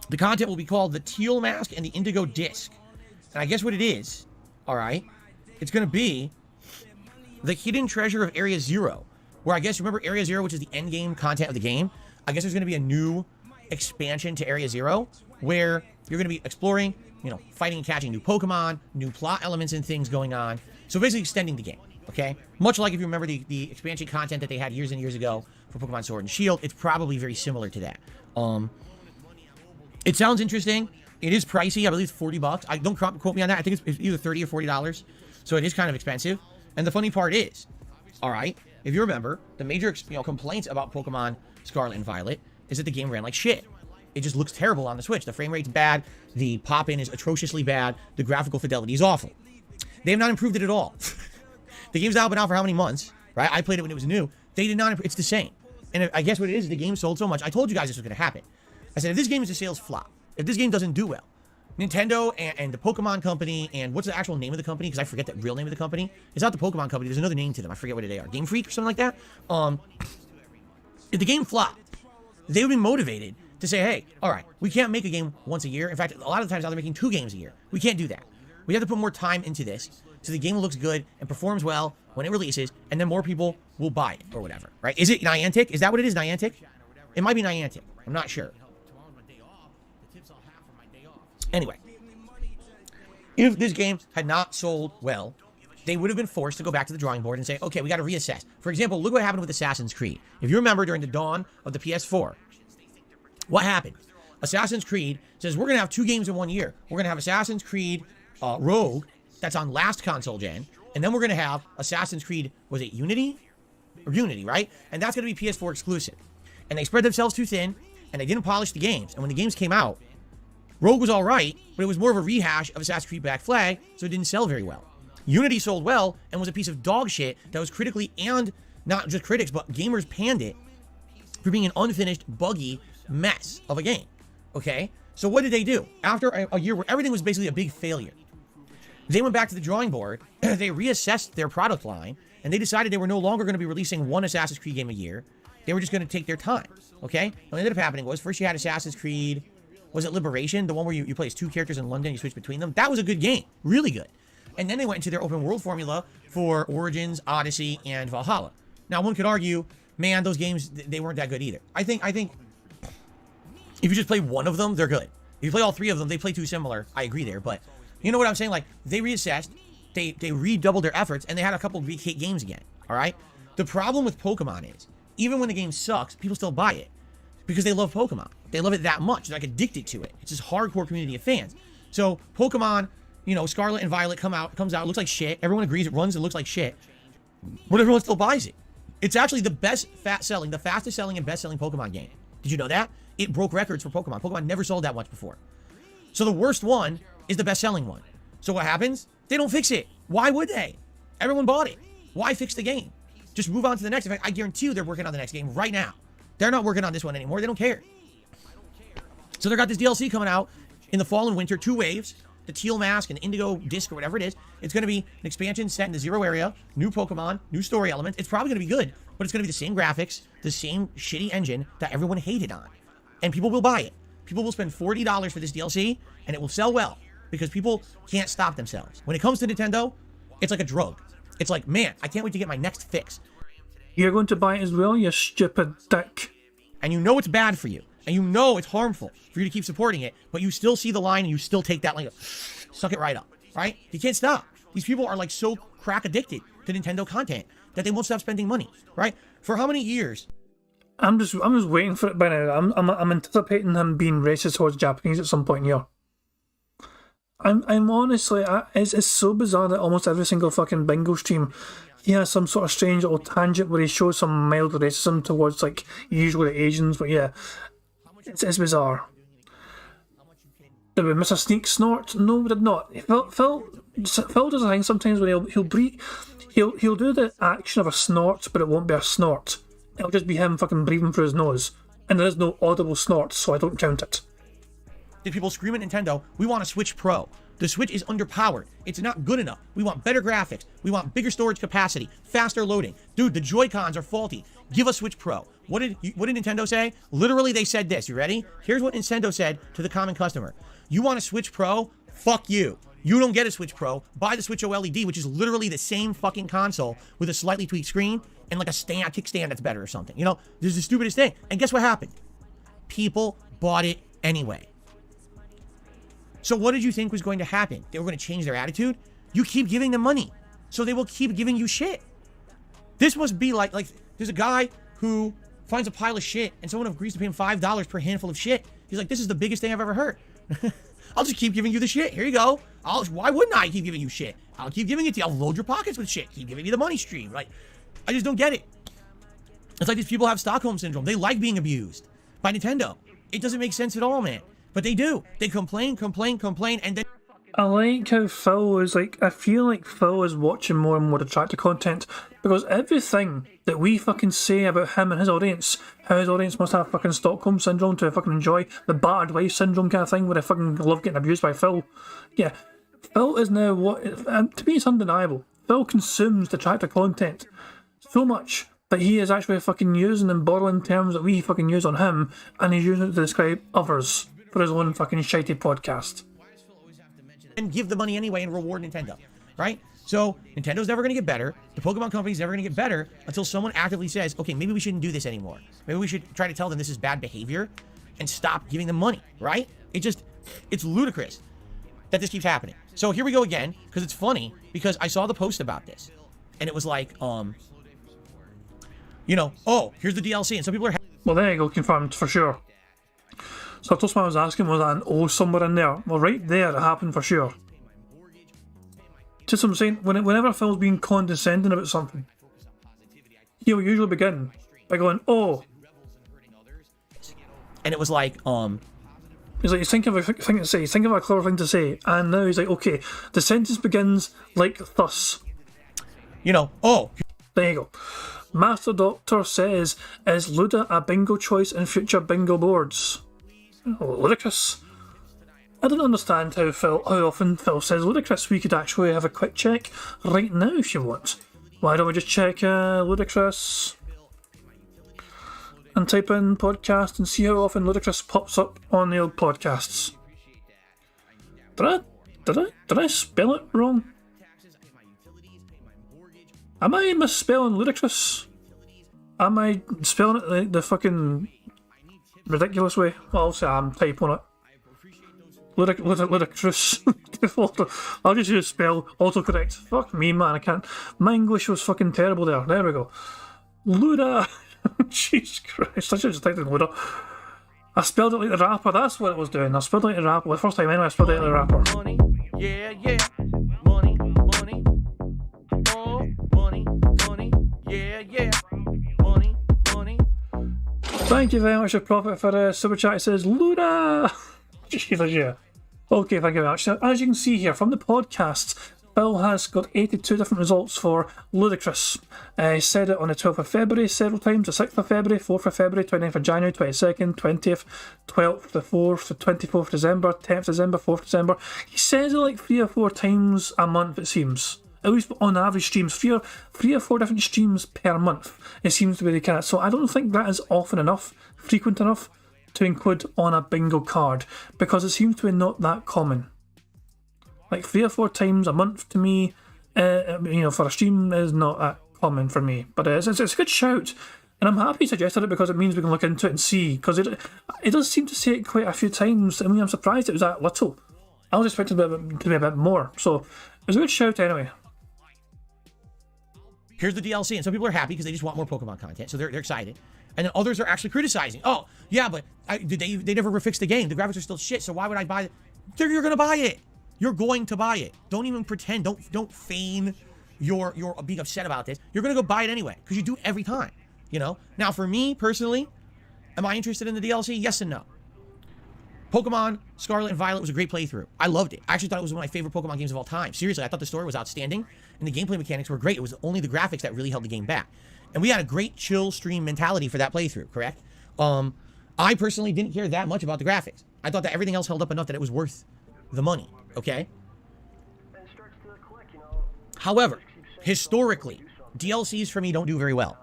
Speaker 6: The content will be called the Teal Mask and the Indigo Disc. And I guess what it is, all right, it's going to be the hidden treasure of Area Zero, where I guess, remember Area Zero, which is the end game content of the game? I guess there's going to be a new expansion to Area Zero where you're going to be exploring, you know, fighting and catching new Pokemon, new plot elements and things going on. So basically extending the game. Okay, much like if you remember the expansion content that they had years and years ago for Pokemon Sword and Shield, it's probably very similar to that. It sounds interesting. It is pricey. I believe it's $40. I don't quote me on that. I think it's either $30 or $40. So it is kind of expensive. And the funny part is, all right, if you remember, the major complaints about Pokemon Scarlet and Violet is that the game ran like shit. It just looks terrible on the Switch. The frame rate's bad. The pop-in is atrociously bad. The graphical fidelity is awful. They have not improved it at all. The game's now been out for how many months, right? I played it when it was new. They did not improve. It's the same. And I guess what it is, the game sold so much. I told you guys this was going to happen. I said, if this game is a sales flop, if this game doesn't do well, Nintendo and the Pokemon Company, and what's the actual name of the company? Because I forget the real name of the company. It's not the Pokemon Company. There's another name to them. I forget what they are. Game Freak or something like that? If the game flopped, they would be motivated to say, hey, all right, we can't make a game once a year. In fact, a lot of the times now they're making 2 games a year. We can't do that. We have to put more time into this so the game looks good and performs well when it releases, and then more people will buy it or whatever, right? Is it Niantic? Is that what it is, Niantic? It might be Niantic. I'm not sure. Anyway, if this game had not sold well, they would have been forced to go back to the drawing board and say, okay, we got to reassess. For example, look what happened with Assassin's Creed. If you remember during the dawn of the PS4, what happened? Assassin's Creed says, we're going to have 2 games in 1 year. We're going to have Assassin's Creed Rogue, that's on last console gen, and then we're going to have Assassin's Creed, was it Unity? Or Unity, right? And that's going to be PS4 exclusive. And they spread themselves too thin, and they didn't polish the games. And when the games came out, Rogue was all right, but it was more of a rehash of Assassin's Creed Black Flag, so it didn't sell very well. Unity sold well and was a piece of dog shit that was critically, and not just critics, but gamers panned it for being an unfinished, buggy mess of a game. Okay? So what did they do? After a year where everything was basically a big failure, they went back to the drawing board, they reassessed their product line, and they decided they were no longer going to be releasing one Assassin's Creed game a year. They were just going to take their time. Okay? And what ended up happening was, first you had Assassin's Creed, was it Liberation? The one where you play as 2 characters in London, you switch between them? That was a good game. Really good. And then they went into their open world formula for Origins, Odyssey, and Valhalla. Now, one could argue, man, those games, they weren't that good either. I think if you just play one of them, they're good. If you play all 3 of them, they play too similar. I agree there, but you know what I'm saying? Like, they reassessed, they redoubled their efforts, and they had a couple of big hit games again, all right? The problem with Pokemon is, even when the game sucks, people still buy it because they love Pokemon. They love it that much. They're like addicted to it. It's this hardcore community of fans. So Pokemon, you know, Scarlet and Violet comes out, looks like shit. Everyone agrees it runs and looks like shit. But everyone still buys it. It's actually the fastest selling and best selling Pokemon game. Did you know that? It broke records for Pokemon. Pokemon never sold that much before. So the worst one is the best selling one. So what happens? They don't fix it. Why would they? Everyone bought it. Why fix the game? Just move on to the next. In fact, I guarantee you they're working on the next game right now. They're not working on this one anymore. They don't care. So they got this DLC coming out in the fall and winter, 2 waves. The Teal Mask and Indigo Disc or whatever it is. It's going to be an expansion set in the Zero area, new Pokemon, new story elements. It's probably going to be good, but it's going to be the same graphics, the same shitty engine that everyone hated on. And people will buy it. People will spend $40 for this DLC, and it will sell well because people can't stop themselves. When it comes to Nintendo, it's like a drug. It's like, man, I can't wait to get my next fix.
Speaker 1: You're going to buy it as well, you stupid dick.
Speaker 6: And you know it's bad for you. And you know it's harmful for you to keep supporting it, but you still see the line and you still take that line, suck it right up, right? You can't stop. These people are like so crack addicted to Nintendo content that they won't stop spending money, right? For how many years?
Speaker 1: I'm just waiting for it by now. I'm anticipating him being racist towards Japanese at some point here. I'm honestly, it's so bizarre that almost every single fucking bingo stream, he has some sort of strange little tangent where he shows some mild racism towards, like, usually Asians, but yeah, it's bizarre. Did we miss a sneak snort? No, we did not. Phil does a thing sometimes where he'll do the action of a snort, but it won't be a snort. It'll just be him fucking breathing through his nose, and there is no audible snort, so I don't count it.
Speaker 6: Did people scream at Nintendo, we want a Switch Pro. The Switch is underpowered. It's not good enough. We want better graphics. We want bigger storage capacity, faster loading. Dude, the Joy-Cons are faulty. Give us Switch Pro. What did Nintendo say? Literally, they said this. You ready? Here's what Nintendo said to the common customer. You want a Switch Pro? Fuck you. You don't get a Switch Pro. Buy the Switch OLED, which is literally the same fucking console with a slightly tweaked screen and like a kickstand that's better or something. You know, this is the stupidest thing. And guess what happened? People bought it anyway. So what did you think was going to happen? They were going to change their attitude? You keep giving them money, so they will keep giving you shit. This must be like there's a guy who finds a pile of shit and someone agrees to pay him $5 per handful of shit. He's like, this is the biggest thing I've ever heard. I'll just keep giving you the shit. Here you go. Why wouldn't I keep giving you shit? I'll keep giving it to you. I'll load your pockets with shit. Keep giving you the money stream. Like, I just don't get it. It's like these people have Stockholm Syndrome. They like being abused by Nintendo. It doesn't make sense at all, man. But they do. They complain, and then...
Speaker 1: I like how Phil is like, I feel like Phil is watching more and more attractive content, because everything that we fucking say about him and his audience, how his audience must have fucking Stockholm Syndrome to fucking enjoy the battered wife syndrome kind of thing, where they fucking love getting abused by Phil. Yeah, Phil is now to me it's undeniable. Phil consumes the attractive content so much that he is actually fucking using and borrowing terms that we fucking use on him, and he's using it to describe others for his own fucking shitey podcast.
Speaker 6: And give the money anyway and reward Nintendo, right? So Nintendo's never going to get better. The Pokemon Company's never going to get better until someone actively says, okay, maybe we shouldn't do this anymore. Maybe we should try to tell them this is bad behavior and stop giving them money, right? It's ludicrous that this keeps happening. So here we go again, because it's funny, because I saw the post about this, and it was like, you know, oh, here's the DLC, and some people are...
Speaker 1: Well, there you go, confirmed for sure. So Toastman was asking, was that an O somewhere in there? Well, right there, it happened for sure. Just what I'm saying, whenever Phil's being condescending about something, he'll usually begin by going, oh.
Speaker 6: And it was like,
Speaker 1: he's like, he's thinking of a thing to say, he's thinking of a clever thing to say, and now he's like, okay, the sentence begins like thus.
Speaker 6: You know, oh.
Speaker 1: There you go. Master Doctor says, is Luda a bingo choice in future bingo boards? Oh, ludicrous. I don't understand how often Phil says ludicrous. We could actually have a quick check right now if you want. Why don't we just check ludicrous and type in podcast and see how often ludicrous pops up on the old podcasts. Did I spell it wrong? Am I misspelling ludicrous? Am I spelling it the fucking ridiculous way? Well, I'll say I'm typing it. Ludicrous. I'll just use spell autocorrect. Fuck me, man, I can't. My English was fucking terrible there. There we go. Luda. Jesus Christ, I should have just typed in Luda. I spelled it like the rapper, that's what it was doing. I spelled it like the rapper. Well, the first time anyway, I spelled it like the rapper.
Speaker 2: Money, yeah, yeah. Money, money. Oh, money, money. Yeah, yeah. Money, money.
Speaker 1: Thank you very much, Prophet, for Super Chat. It says, Luda! Jesus, yeah. Okay, thank you very much. Now, as you can see here from the podcast, Phil has got 82 different results for ludicrous. He said it on the 12th of February several times, the 6th of February, 4th of February, 29th of January, 22nd, 20th, 12th, the 4th, the 24th December, 10th December, 4th December. He says it like 3 or 4 times a month, it seems. At least on average streams, three or four different streams per month. It seems to be the case. So I don't think that is often enough, frequent enough, to include on a bingo card, because it seems to be not that common. Like 3 or 4 times a month to me, for a stream is not that common for me. But it's a good shout, and I'm happy he suggested it because it means we can look into it and see. Because it does seem to say it quite a few times. I mean, I'm surprised it was that little. I was expecting it to be a bit more. So it was a good shout anyway.
Speaker 6: Here's the DLC, and some people are happy because they just want more Pokemon content, so they're excited. And then others are actually criticizing. Oh, yeah, but they never fixed the game. The graphics are still shit, so why would I buy it? You're gonna buy it. You're going to buy it. Don't even pretend. Don't feign you're being upset about this. You're gonna go buy it anyway, because you do every time. You know? Now, for me, personally, am I interested in the DLC? Yes and no. Pokemon Scarlet and Violet was a great playthrough. I loved it. I actually thought it was one of my favorite Pokemon games of all time. Seriously, I thought the story was outstanding, and the gameplay mechanics were great. It was only the graphics that really held the game back. And we had a great chill stream mentality for that playthrough, correct? I personally didn't care that much about the graphics. I thought that everything else held up enough that it was worth the money, okay? However, historically, DLCs for me don't do very well.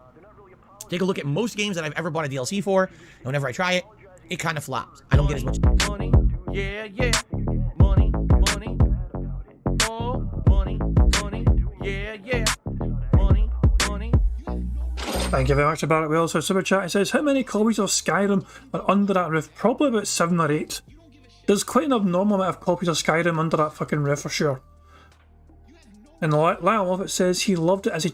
Speaker 6: Take a look at most games that I've ever bought a DLC for, and whenever I try it, it kind of flops. I don't get as much.
Speaker 2: Money, yeah, yeah. Money, money. Oh, money, money. Yeah, yeah. Money, money.
Speaker 1: Thank you very much, Barrett Wells. So Super Chat, it says, how many copies of Skyrim are under that roof? Probably about 7 or 8. There's quite an abnormal amount of copies of Skyrim under that fucking roof for sure. And Lyle Lovett says he loved it as he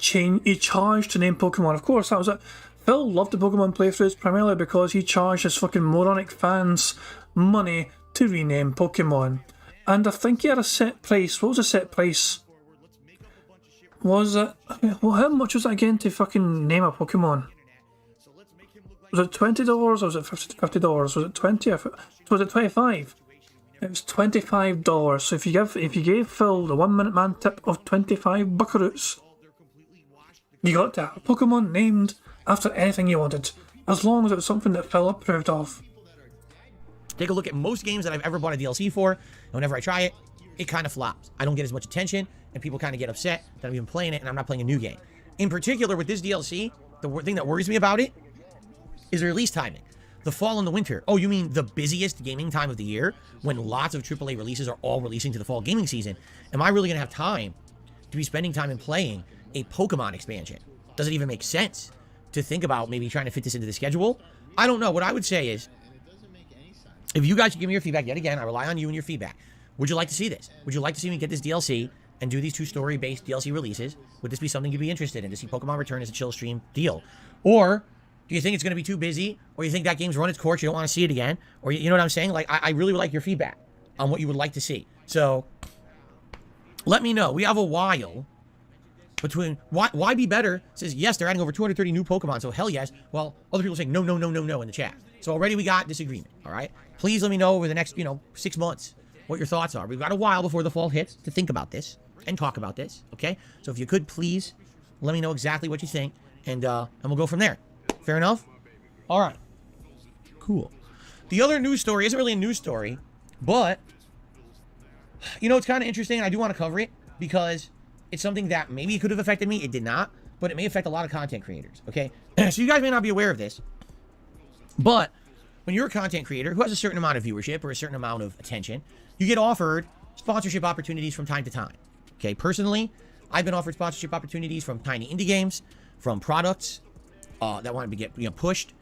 Speaker 1: charged to name Pokemon. Of course, that was it. Phil loved the Pokemon playthroughs primarily because he charged his fucking moronic fans money to rename Pokemon. And I think he had a set price. What was the set price? Was it... Well, how much was it again to fucking name a Pokemon? Was it $20 or was it $50? Was it 20 or was it 25? It was $25. So if you gave Phil the 1 Minute Man tip of 25 buckaroos, you got to have a Pokemon named after anything you wanted, as long as it was something that Phil approved of.
Speaker 6: Take a look at most games that I've ever bought a DLC for, and whenever I try it, it kind of flops. I don't get as much attention, and people kind of get upset that I'm even playing it, and I'm not playing a new game. In particular, with this DLC, the thing that worries me about it is the release timing. The fall and the winter. Oh, you mean the busiest gaming time of the year, when lots of AAA releases are all releasing to the fall gaming season? Am I really going to have time to be spending time and playing a Pokemon expansion. Does it even make sense to think about maybe trying to fit this into the schedule? I don't know. What I would say is, if you guys could give me your feedback, yet again, I rely on you and your feedback. Would you like to see this? Would you like to see me get this DLC and do these 2 story-based DLC releases? Would this be something you'd be interested in, to see Pokemon Return as a chill stream deal? Or do you think it's going to be too busy? Or you think that game's run its course, you don't want to see it again? Or you know what I'm saying? Like, I really would like your feedback on what you would like to see. So, let me know. We have a while between... Why be better? It says, yes, they're adding over 230 new Pokemon, so hell yes. Well, other people are saying, no, no, no, no, no in the chat. So already we got disagreement, all right? Please let me know over the next, 6 months what your thoughts are. We've got a while before the fall hits to think about this and talk about this, okay? So if you could, please let me know exactly what you think, and we'll go from there. Fair enough? All right. Cool. The other news story isn't really a news story, but, it's kind of interesting, and I do want to cover it because it's something that maybe could have affected me. It did not, but it may affect a lot of content creators, okay? So you guys may not be aware of this, but when you're a content creator who has a certain amount of viewership or a certain amount of attention, you get offered sponsorship opportunities from time to time. Okay, personally, I've been offered sponsorship opportunities from tiny indie games, from products that want to get pushed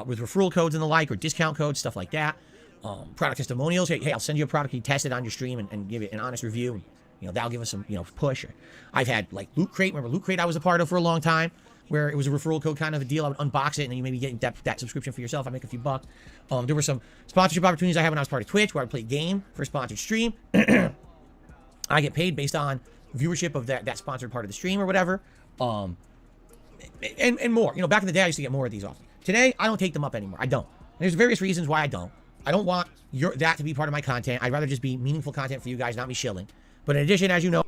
Speaker 6: with referral codes and the like, or discount codes, stuff like that. Product testimonials. Hey, I'll send you a product, you test it on your stream and give it an honest review. That'll give us some push. I've had like Loot Crate. Remember Loot Crate I was a part of for a long time, where it was a referral code kind of a deal. I would unbox it and then you maybe get that subscription for yourself. I make a few bucks. There were some sponsorship opportunities I had when I was part of Twitch, where I would play a game for a sponsored stream. I get paid based on viewership of that sponsored part of the stream or whatever. And more. Back in the day, I used to get more of these offers. Today, I don't take them up anymore. I don't. And there's various reasons why I don't. I don't want that to be part of my content. I'd rather just be meaningful content for you guys, not me shilling. But in addition, as you know...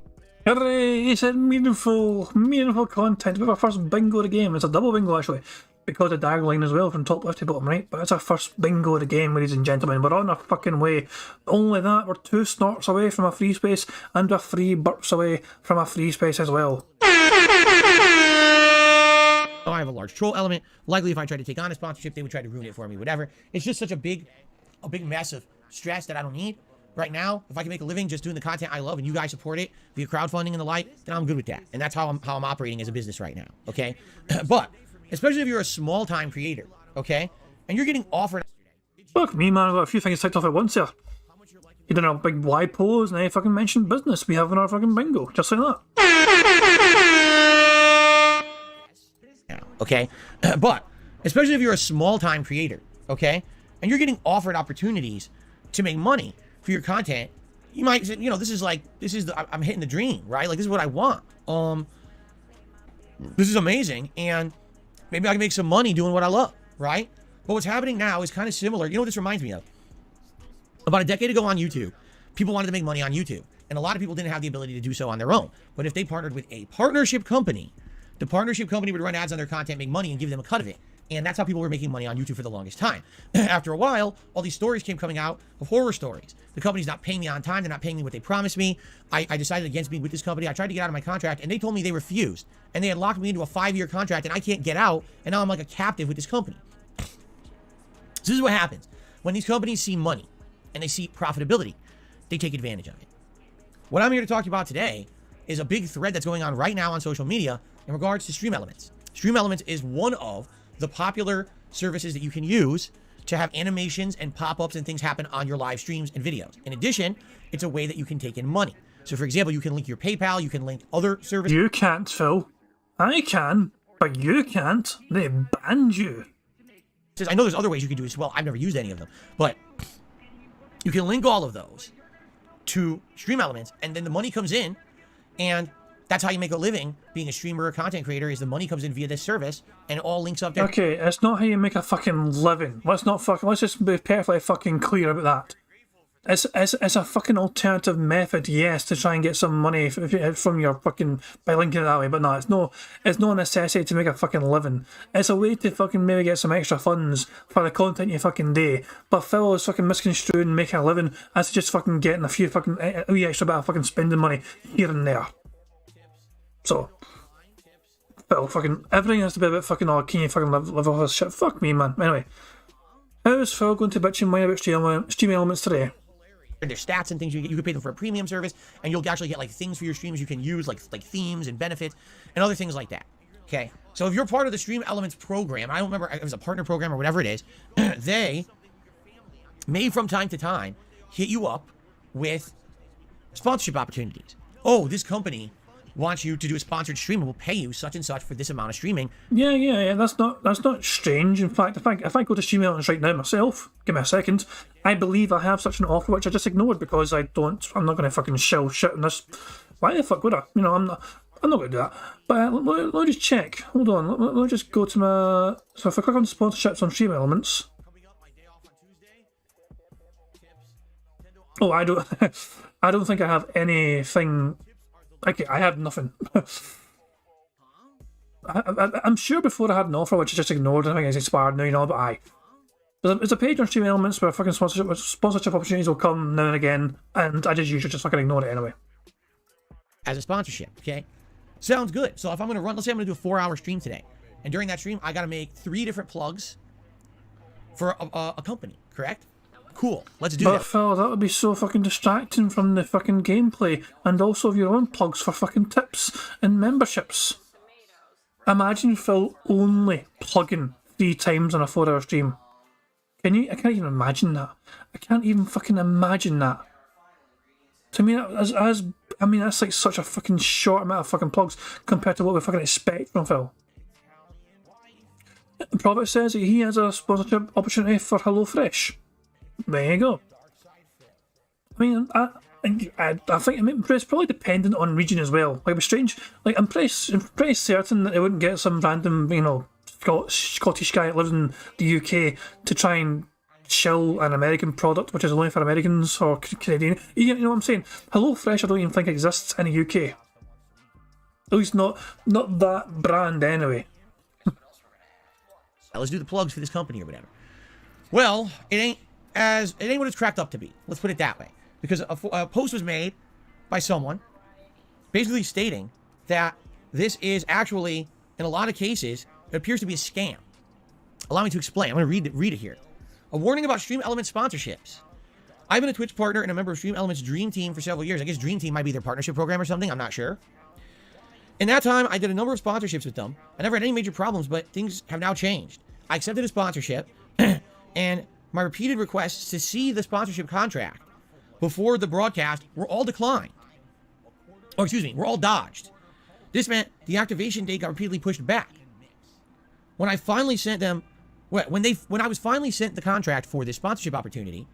Speaker 1: Hooray! He said meaningful content. We have our first bingo of the game. It's a double bingo, actually, because of diagonal line as well, from top left to bottom right. But it's our first bingo of the game, ladies and gentlemen. We're on our fucking way. Only that, we're 2 snorts away from a free space, and we're 3 burps away from a free space as well.
Speaker 6: I have a large troll element. Likely, if I tried to take on a sponsorship, they would try to ruin it for me, whatever. It's just such a big mess of stress that I don't need. Right now, if I can make a living just doing the content I love and you guys support it via crowdfunding and the like, then I'm good with that. And that's how I'm operating as a business right now, okay? But, especially if you're a small-time creator, okay? And you're getting offered...
Speaker 1: Fuck me, man. I've got a few things ticked off at once here. You done a big wide pose and I fucking mentioned business. We have in our fucking bingo. Just like that.
Speaker 6: Okay? But, especially if you're a small-time creator, okay? And you're getting offered opportunities to make money for your content, you might say, I'm hitting the dream, right? Like, this is what I want. This is amazing, and maybe I can make some money doing what I love, right? But what's happening now is kind of similar. You know what this reminds me of? About a decade ago on YouTube, people wanted to make money on YouTube, and a lot of people didn't have the ability to do so on their own. But if they partnered with a partnership company, the partnership company would run ads on their content, make money, and give them a cut of it. And that's how people were making money on YouTube for the longest time. After a while, all these stories came coming out of horror stories. The company's not paying me on time. They're not paying me what they promised me. I decided against being with this company. I tried to get out of my contract, and they told me they refused. And they had locked me into a 5-year contract, and I can't get out. And now I'm like a captive with this company. So this is what happens. When these companies see money and they see profitability, they take advantage of it. What I'm here to talk to you about today is a big thread that's going on right now on social media in regards to Stream Elements. Stream Elements is one of the popular services that you can use to have animations and pop-ups and things happen on your live streams and videos. In addition, it's a way that you can take in money. So for example, you can link your PayPal, you can link other services.
Speaker 1: You can't, Phil. I can, but you can't. They banned you.
Speaker 6: I know there's other ways you can do it as well. I've never used any of them. But you can link all of those to Stream Elements, and then the money comes in, and that's how you make a living being a streamer or content creator, is the money comes in via this service and it all links up there.
Speaker 1: Okay, it's not how you make a fucking living. Let's just be perfectly fucking clear about that. It's a fucking alternative method, yes, to try and get some money from your fucking, by linking it that way, but no, it's no necessity to make a fucking living. It's a way to fucking maybe get some extra funds for the content you fucking do. But Phil is fucking misconstruing making a living as just fucking getting a few fucking, a wee extra bit of fucking spending money here and there. So, Phil, fucking, everything has to be about fucking, can you fucking live off this shit? Fuck me, man. Anyway, how is Phil going to bitch and whine about Stream Elements today?
Speaker 6: their stats and things. You can pay them for a premium service, and you'll actually get like things for your streams you can use, like themes and benefits and other things like that. Okay, so if you're part of the Stream Elements program, I don't remember if it was a partner program or whatever it is, they may from time to time hit you up with sponsorship opportunities. Oh, this company wants you to do a sponsored stream and will pay you such and such for this amount of streaming.
Speaker 1: Yeah. That's not strange. In fact, if I go to Stream Elements right now myself, give me a second, I believe I have such an offer which I just ignored because I'm not going to fucking shell shit on this. Why the fuck would I? You know, I'm not going to do that. But let me just check. Hold on. Let me just go to my. So if I click on sponsorships on Stream Elements. Oh, I don't think I have anything. Okay, I have nothing. I'm sure before I had an offer which I just ignored. I think it's expired now, you know. But there's a page on Stream Elements where fucking sponsorship opportunities will come now and again, and I usually just fucking ignore it anyway.
Speaker 6: As a sponsorship, okay? Sounds good. So if I'm going to run, let's say I'm going to do a 4-hour stream today, and during that stream I got to make 3 different plugs for a company, correct? Cool, let's do that.
Speaker 1: But Phil, that would be so fucking distracting from the fucking gameplay, and also of your own plugs for fucking tips and memberships. Imagine Phil only plugging 3 times on a 4-hour stream. I can't even imagine that. I can't even fucking imagine that. To me, that's like such a fucking short amount of fucking plugs compared to what we fucking expect from Phil. Prophet says that he has a sponsorship opportunity for HelloFresh. There you go. I mean, I think it's probably dependent on region as well. Like, it was strange. Like, I'm pretty certain that they wouldn't get some random, you know, Scottish guy that lives in the UK to try and shill an American product, which is only for Americans or Canadian. You know what I'm saying? HelloFresh, I don't even think exists in the UK. At least not that brand anyway.
Speaker 6: Let's do the plugs for this company or whatever. Well, it ain't what it's cracked up to be. Let's put it that way. Because a post was made by someone basically stating that this is actually, in a lot of cases, it appears to be a scam. Allow me to explain. I'm going to read it here. A warning about Stream Elements sponsorships. I've been a Twitch partner and a member of Stream Elements Dream Team for several years. I guess Dream Team might be their partnership program or something. I'm not sure. In that time, I did a number of sponsorships with them. I never had any major problems, but things have now changed. I accepted a sponsorship, and my repeated requests to see the sponsorship contract before the broadcast were all declined. Were all dodged. This meant the activation date got repeatedly pushed back. When I finally sent them, when I was finally sent the contract for this sponsorship opportunity,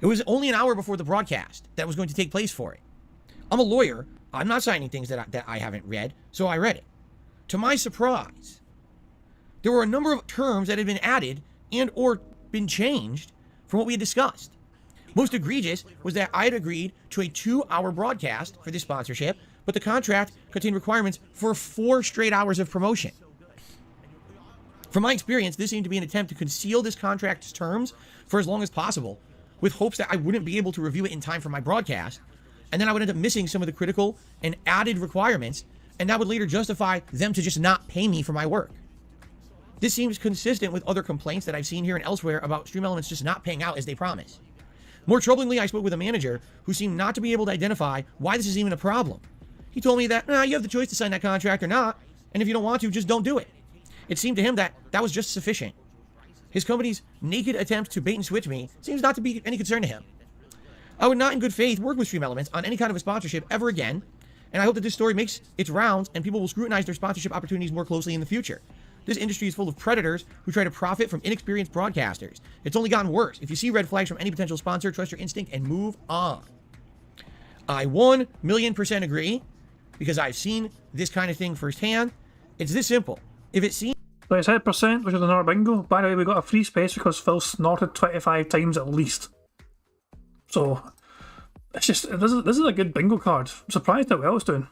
Speaker 6: it was only an hour before the broadcast that was going to take place for it. I'm a lawyer. I'm not signing things that I haven't read, so I read it. To my surprise, there were a number of terms that had been added and or been changed from what we had discussed. Most egregious was that I had agreed to a 2-hour broadcast for this sponsorship, but the contract contained requirements for 4 straight hours of promotion. From my experience, this seemed to be an attempt to conceal this contract's terms for as long as possible, with hopes that I wouldn't be able to review it in time for my broadcast, and then I would end up missing some of the critical and added requirements, and that would later justify them to just not pay me for my work. This seems consistent with other complaints that I've seen here and elsewhere about Stream Elements just not paying out as they promise. More troublingly, I spoke with a manager who seemed not to be able to identify why this is even a problem. He told me that, you have the choice to sign that contract or not, and if you don't want to, just don't do it. It seemed to him that was just sufficient. His company's naked attempt to bait and switch me seems not to be any concern to him. I would not in good faith work with Stream Elements on any kind of a sponsorship ever again, and I hope that this story makes its rounds and people will scrutinize their sponsorship opportunities more closely in the future. This industry is full of predators who try to profit from inexperienced broadcasters. It's only gotten worse. If you see red flags from any potential sponsor, trust your instinct and move on. I 1,000,000% agree, because I've seen this kind of thing firsthand. It's this simple. If it seems...
Speaker 1: So it's head%, which is another bingo. By the way, we got a free space because Phil snorted 25 times at least. So, it's just, this is a good bingo card. I'm surprised how well it's doing.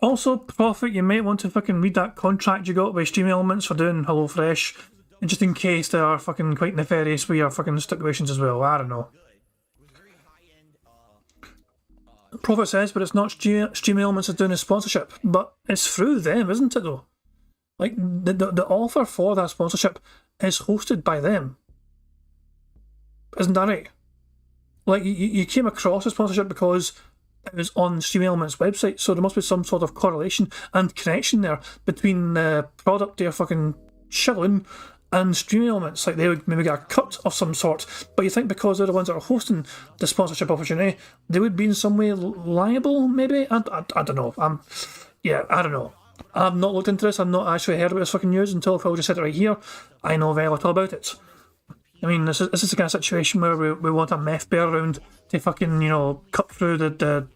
Speaker 1: Also, Prophet, you might want to fucking read that contract you got with Stream Elements for doing HelloFresh, and just in case they are fucking quite nefarious with your fucking stipulations as well. I don't know. Prophet says, but it's not Stream Elements that's doing a sponsorship, but it's through them, isn't it though? Like, the offer for that sponsorship is hosted by them. Isn't that right? Like, you came across the sponsorship because it was on Streaming Elements' website, so there must be some sort of correlation and connection there between the product they're fucking shilling and Streaming Elements. Like, they would maybe get a cut of some sort, but you think because they're the ones that are hosting the sponsorship opportunity, they would be in some way liable, maybe? I don't know. I don't know. I've not looked into this. I've not actually heard about this fucking news until Phil just said it right here. I know very little about it. I mean, this is the kind of situation where we want a meth bear around to fucking, you know, cut through the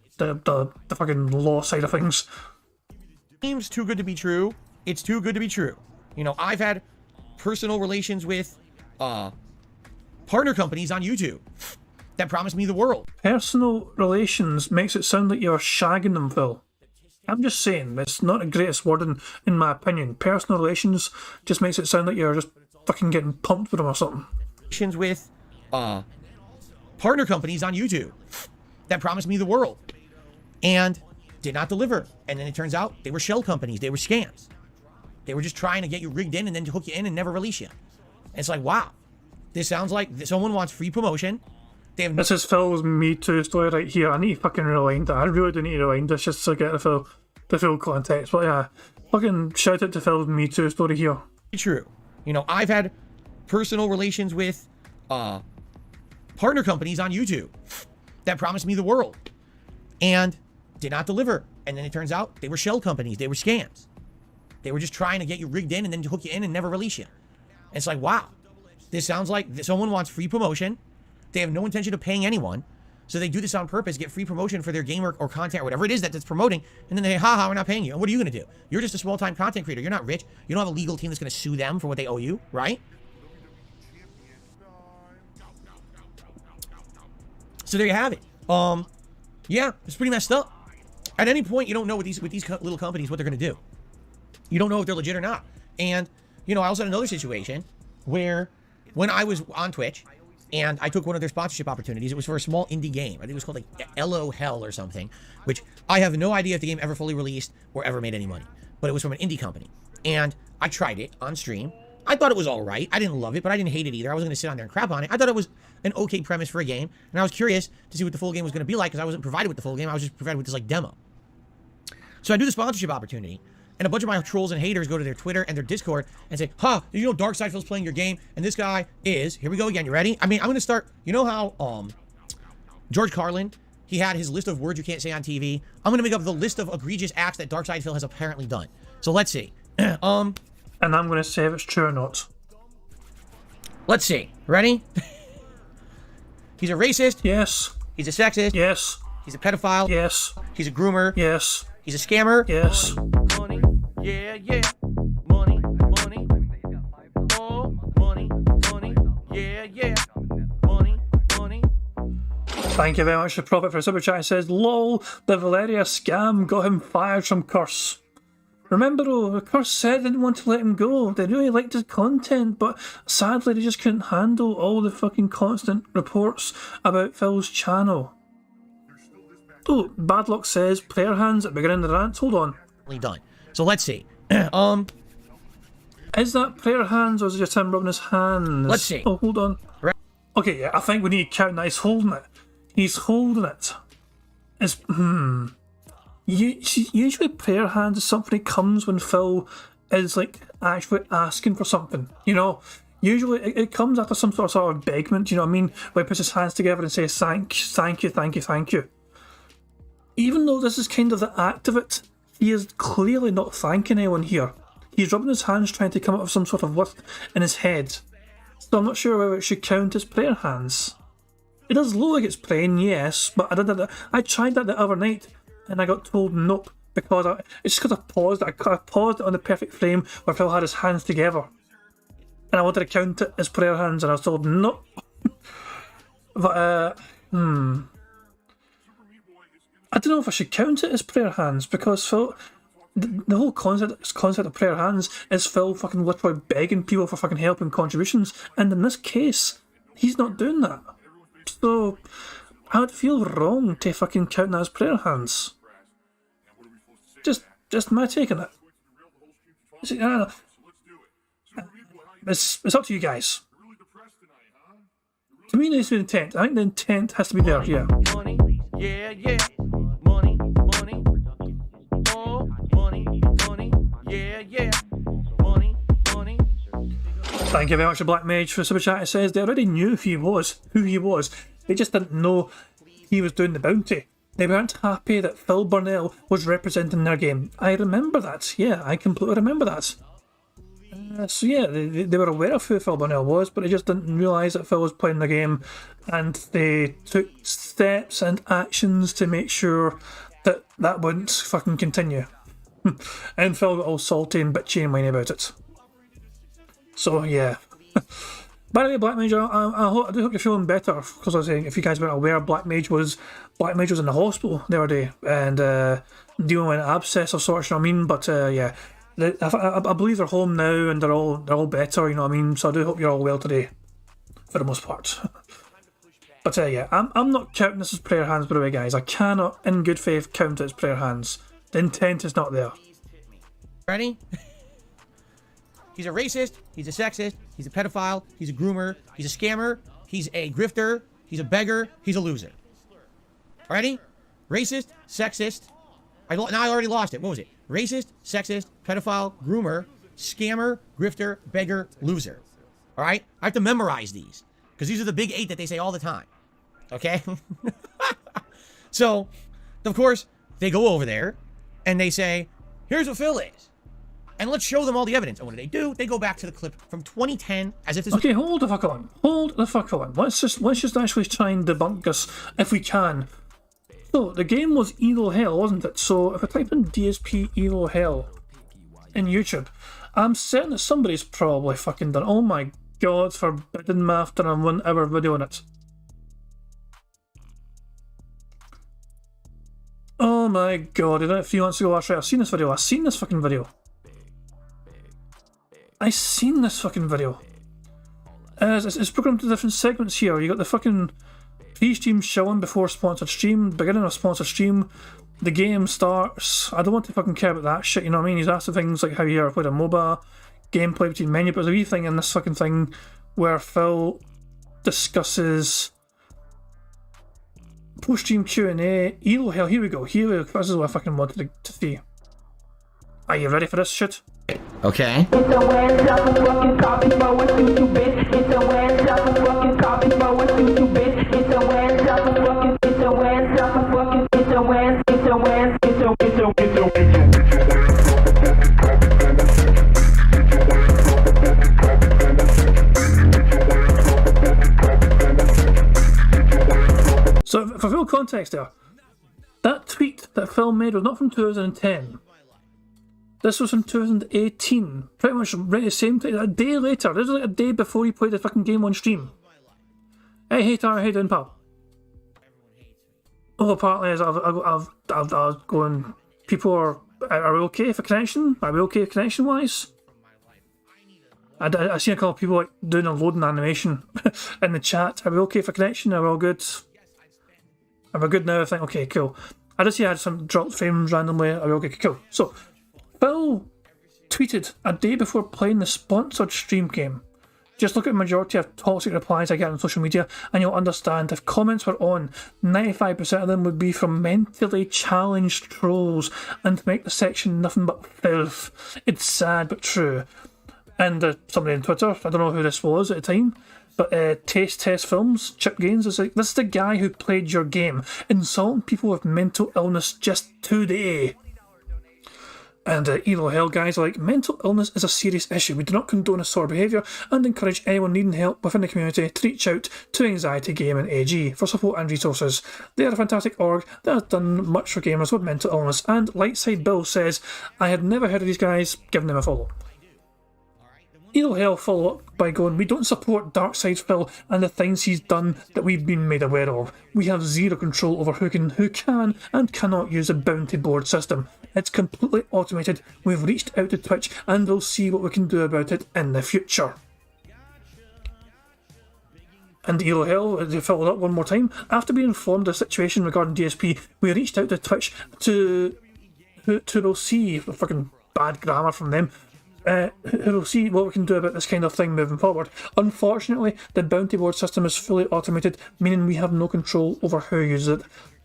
Speaker 1: fucking law side of things.
Speaker 6: Seems too good to be true. It's too good to be true. You know, I've had personal relations with partner companies on YouTube that promised me the world.
Speaker 1: Personal relations makes it sound like you're shagging them, Phil. I'm just saying, it's not the greatest word in my opinion. Personal relations just makes it sound like you're just fucking getting pumped with them or something.
Speaker 6: With partner companies on YouTube that promised me the world and did not deliver. And then it turns out they were shell companies. They were scams. They were just trying to get you rigged in and then to hook you in and never release you. And it's like, wow, this sounds like someone wants free promotion.
Speaker 1: This is Phil's Me Too story right here. I need to fucking rewind that. I really do need to rewind this just to get the full context. But yeah, fucking shout out to Phil's Me Too story here.
Speaker 6: True. You know, I've had personal relations with partner companies on YouTube that promised me the world and did not deliver. And then it turns out they were shell companies. They were scams. They were just trying to get you rigged in and then to hook you in and never release you. And it's like, wow, this sounds like someone wants free promotion. They have no intention of paying anyone. So they do this on purpose, get free promotion for their game or content or whatever it is that's promoting. And then they say, haha, we're not paying you. And what are you going to do? You're just a small-time content creator. You're not rich. You don't have a legal team that's going to sue them for what they owe you, right? So there you have it. Yeah, it's pretty messed up. At any point, you don't know with these little companies what they're going to do. You don't know if they're legit or not. And, you know, I also had another situation where when I was on Twitch and I took one of their sponsorship opportunities, it was for a small indie game. I think it was called like LO Hell or something, which I have no idea if the game ever fully released or ever made any money. But it was from an indie company. And I tried it on stream. I thought it was all right. I didn't love it, but I didn't hate it either. I wasn't going to sit on there and crap on it. I thought it was an okay premise for a game. And I was curious to see what the full game was going to be like because I wasn't provided with the full game. I was just provided with this like demo. So I do the sponsorship opportunity. And a bunch of my trolls and haters go to their Twitter and their Discord and say, you know Darksidefield's playing your game, and this guy is, here we go again, you ready? I mean, I'm going to start, you know how George Carlin, he had his list of words you can't say on TV? I'm going to make up the list of egregious acts that Darksidefield has apparently done. So let's see.
Speaker 1: And I'm going to say if it's true or not.
Speaker 6: Let's see. Ready? He's a racist.
Speaker 1: Yes.
Speaker 6: He's a sexist.
Speaker 1: Yes.
Speaker 6: He's a pedophile.
Speaker 1: Yes.
Speaker 6: He's a groomer.
Speaker 1: Yes.
Speaker 6: He's a scammer.
Speaker 1: Yes.
Speaker 2: Money, yeah, yeah. Money, money. Oh, money, money. Yeah, yeah. Money, money.
Speaker 1: Thank you very much to Prophet for super chat. It says, lol, the Valeria scam got him fired from Curse. Remember though, Curse said they didn't want to let him go. They really liked his content, but sadly they just couldn't handle all the fucking constant reports about Phil's channel. Oh, Badluck says, prayer hands at the beginning of the rant. Hold on.
Speaker 6: Done. So let's see.
Speaker 1: Is that prayer hands or is it just him rubbing his hands?
Speaker 6: Let's see.
Speaker 1: Oh, hold on.
Speaker 6: Right.
Speaker 1: Okay, yeah, I think we need to count that. He's holding it. He's holding it. It's, usually prayer hands is something that comes when Phil is, like, actually asking for something, you know? Usually it comes after some sort of beggment, you know what I mean? Where he puts his hands together and says, thank you. Even though this is kind of the act of it, he is clearly not thanking anyone here. He's rubbing his hands trying to come up with some sort of word in his head. So I'm not sure whether it should count as prayer hands. It does look like it's praying, yes, but I tried that the other night and I got told nope, because it's just because I paused it. I paused it on the perfect frame where Phil had his hands together. And I wanted to count it as prayer hands and I was told nope. But, I don't know if I should count it as prayer hands because Phil, the whole concept of prayer hands is Phil fucking literally begging people for fucking help and contributions, and in this case, he's not doing that. So I would feel wrong to fucking count that as prayer hands. Just my take on it. I don't know. it's up to you guys. To me, it's the intent. I think the intent has to be there, yeah.
Speaker 2: Money, yeah, yeah. Money, money. Oh, money, money, yeah, yeah. Money, money.
Speaker 1: Thank you very much to Black Mage for the super chat. It says they already knew who he was. They just didn't know he was doing the bounty. They weren't happy that Phil Burnell was representing their game. I remember that. Yeah, I completely remember that. So yeah, they were aware of who Phil Burnell was, but they just didn't realise that Phil was playing the game, and they took steps and actions to make sure that that wouldn't fucking continue. And Phil got all salty and bitchy and whiny about it. So yeah. By the way, Black Mage, I do hope you're feeling better, because I was saying, if you guys weren't aware, Black Mage was in the hospital the other day, and dealing with an abscess of sorts, you know what I mean? But yeah, I believe they're home now, and they're all better, you know what I mean? So I do hope you're all well today, for the most part. But yeah, I'm not counting this as prayer hands, by the way, guys. I cannot, in good faith, count it as prayer hands. The intent is not there.
Speaker 6: Ready? He's a racist, he's a sexist, he's a pedophile, he's a groomer, he's a scammer, he's a grifter, he's a beggar, he's a loser. Ready? Racist, sexist. Now I already lost it. What was it? Racist, sexist, pedophile, groomer, scammer, grifter, beggar, loser. Alright? I have to memorize these, because these are the big 8 that they say all the time. Okay? So, of course, they go over there, and they say, here's what Phil is. And let's show them all the evidence. And what do? They go back to the clip from 2010, as if this
Speaker 1: Okay, hold the fuck on. Hold the fuck on. Let's just actually try and debunk this if we can. So, the game was Elo Hell, wasn't it? So, if I type in DSP Elo Hell in YouTube, I'm certain that somebody's probably fucking done. Oh my god, forbidden math done a 1 hour video on it. Oh my god, I did it a few months ago. That's right, I've seen this video. I've seen this fucking video. I seen this fucking video. It's programmed to different segments here. You got the fucking pre-stream showing before sponsored stream, beginning of sponsored stream, the game starts. I don't want to fucking care about that shit, you know what I mean? He's asking things like how you ever played a MOBA, gameplay between menu, but there's a wee thing in this fucking thing where Phil discusses post-stream Q&A. Elo Hell, here we go. This is what I fucking wanted to see. Are you ready for this shit?
Speaker 6: Okay.
Speaker 8: It's a Wednesday, fucking copy, but we're too bitch. It's a Wednesday, fucking copy, but we're too bitch. It's a Wednesday, fucking, it's a Wednesday, fucking, it's a Wednesday, it's a Wednesday,
Speaker 1: So, for full context there, that tweet that Phil made was not from 2010. This was from 2018. Pretty much right the same time. A day later. This is like a day before he played the fucking game on stream. Hey, Hater, how you doing, pal? Oh, apparently, I've going. People are we okay for connection? Are we okay connection-wise? I seen a couple of people like doing a loading animation in the chat. Are we okay for connection? Are we all good? Are we good now? I think, okay, cool. I just see I had some dropped frames randomly. Are we okay? Cool. So, Phil tweeted a day before playing the sponsored stream game. Just look at the majority of toxic replies I get on social media and you'll understand if comments were on, 95% of them would be from mentally challenged trolls and make the section nothing but filth. It's sad but true. And somebody on Twitter, I don't know who this was at the time, but Taste Test Films, Chip Gaines, is like, this is the guy who played your game, insulting people with mental illness just today. And Elo Hell guys are like, mental illness is a serious issue. We do not condone this sort of behaviour and encourage anyone needing help within the community to reach out to Anxiety Gaming AG for support and resources. They are a fantastic org that has done much for gamers with mental illness. And Lightside Bill says, I had never heard of these guys, giving them a follow. Elo Hell follow up by going, we don't support Darkside Phil and the things he's done that we've been made aware of. We have zero control over who can and cannot use a bounty board system. It's completely automated. We've reached out to Twitch and we'll see what we can do about it in the future. And Elo Hell, they followed up one more time. After being informed of the situation regarding DSP, we reached out to Twitch to we'll see, fucking bad grammar from them, who'll see what we can do about this kind of thing moving forward. Unfortunately, the bounty board system is fully automated, meaning we have no control over who uses it.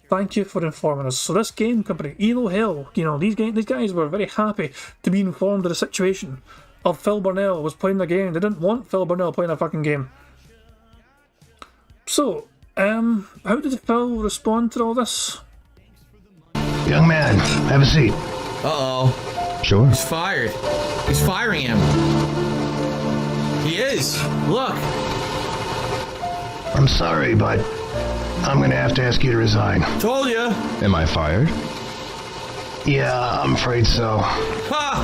Speaker 1: Thank you for informing us. So this game company, Elo Hill, you know, these guys were very happy to be informed of the situation of Phil Burnell was playing the game. They didn't want Phil Burnell playing a fucking game. So, how did Phil respond to all this?
Speaker 9: Young man, have a seat.
Speaker 2: Uh-oh.
Speaker 9: Sure.
Speaker 2: He's fired. He's firing him. He is. Look.
Speaker 9: I'm sorry, but I'm gonna have to ask you to resign.
Speaker 2: Told you.
Speaker 9: Am I fired? Yeah, I'm afraid so.
Speaker 2: Ha!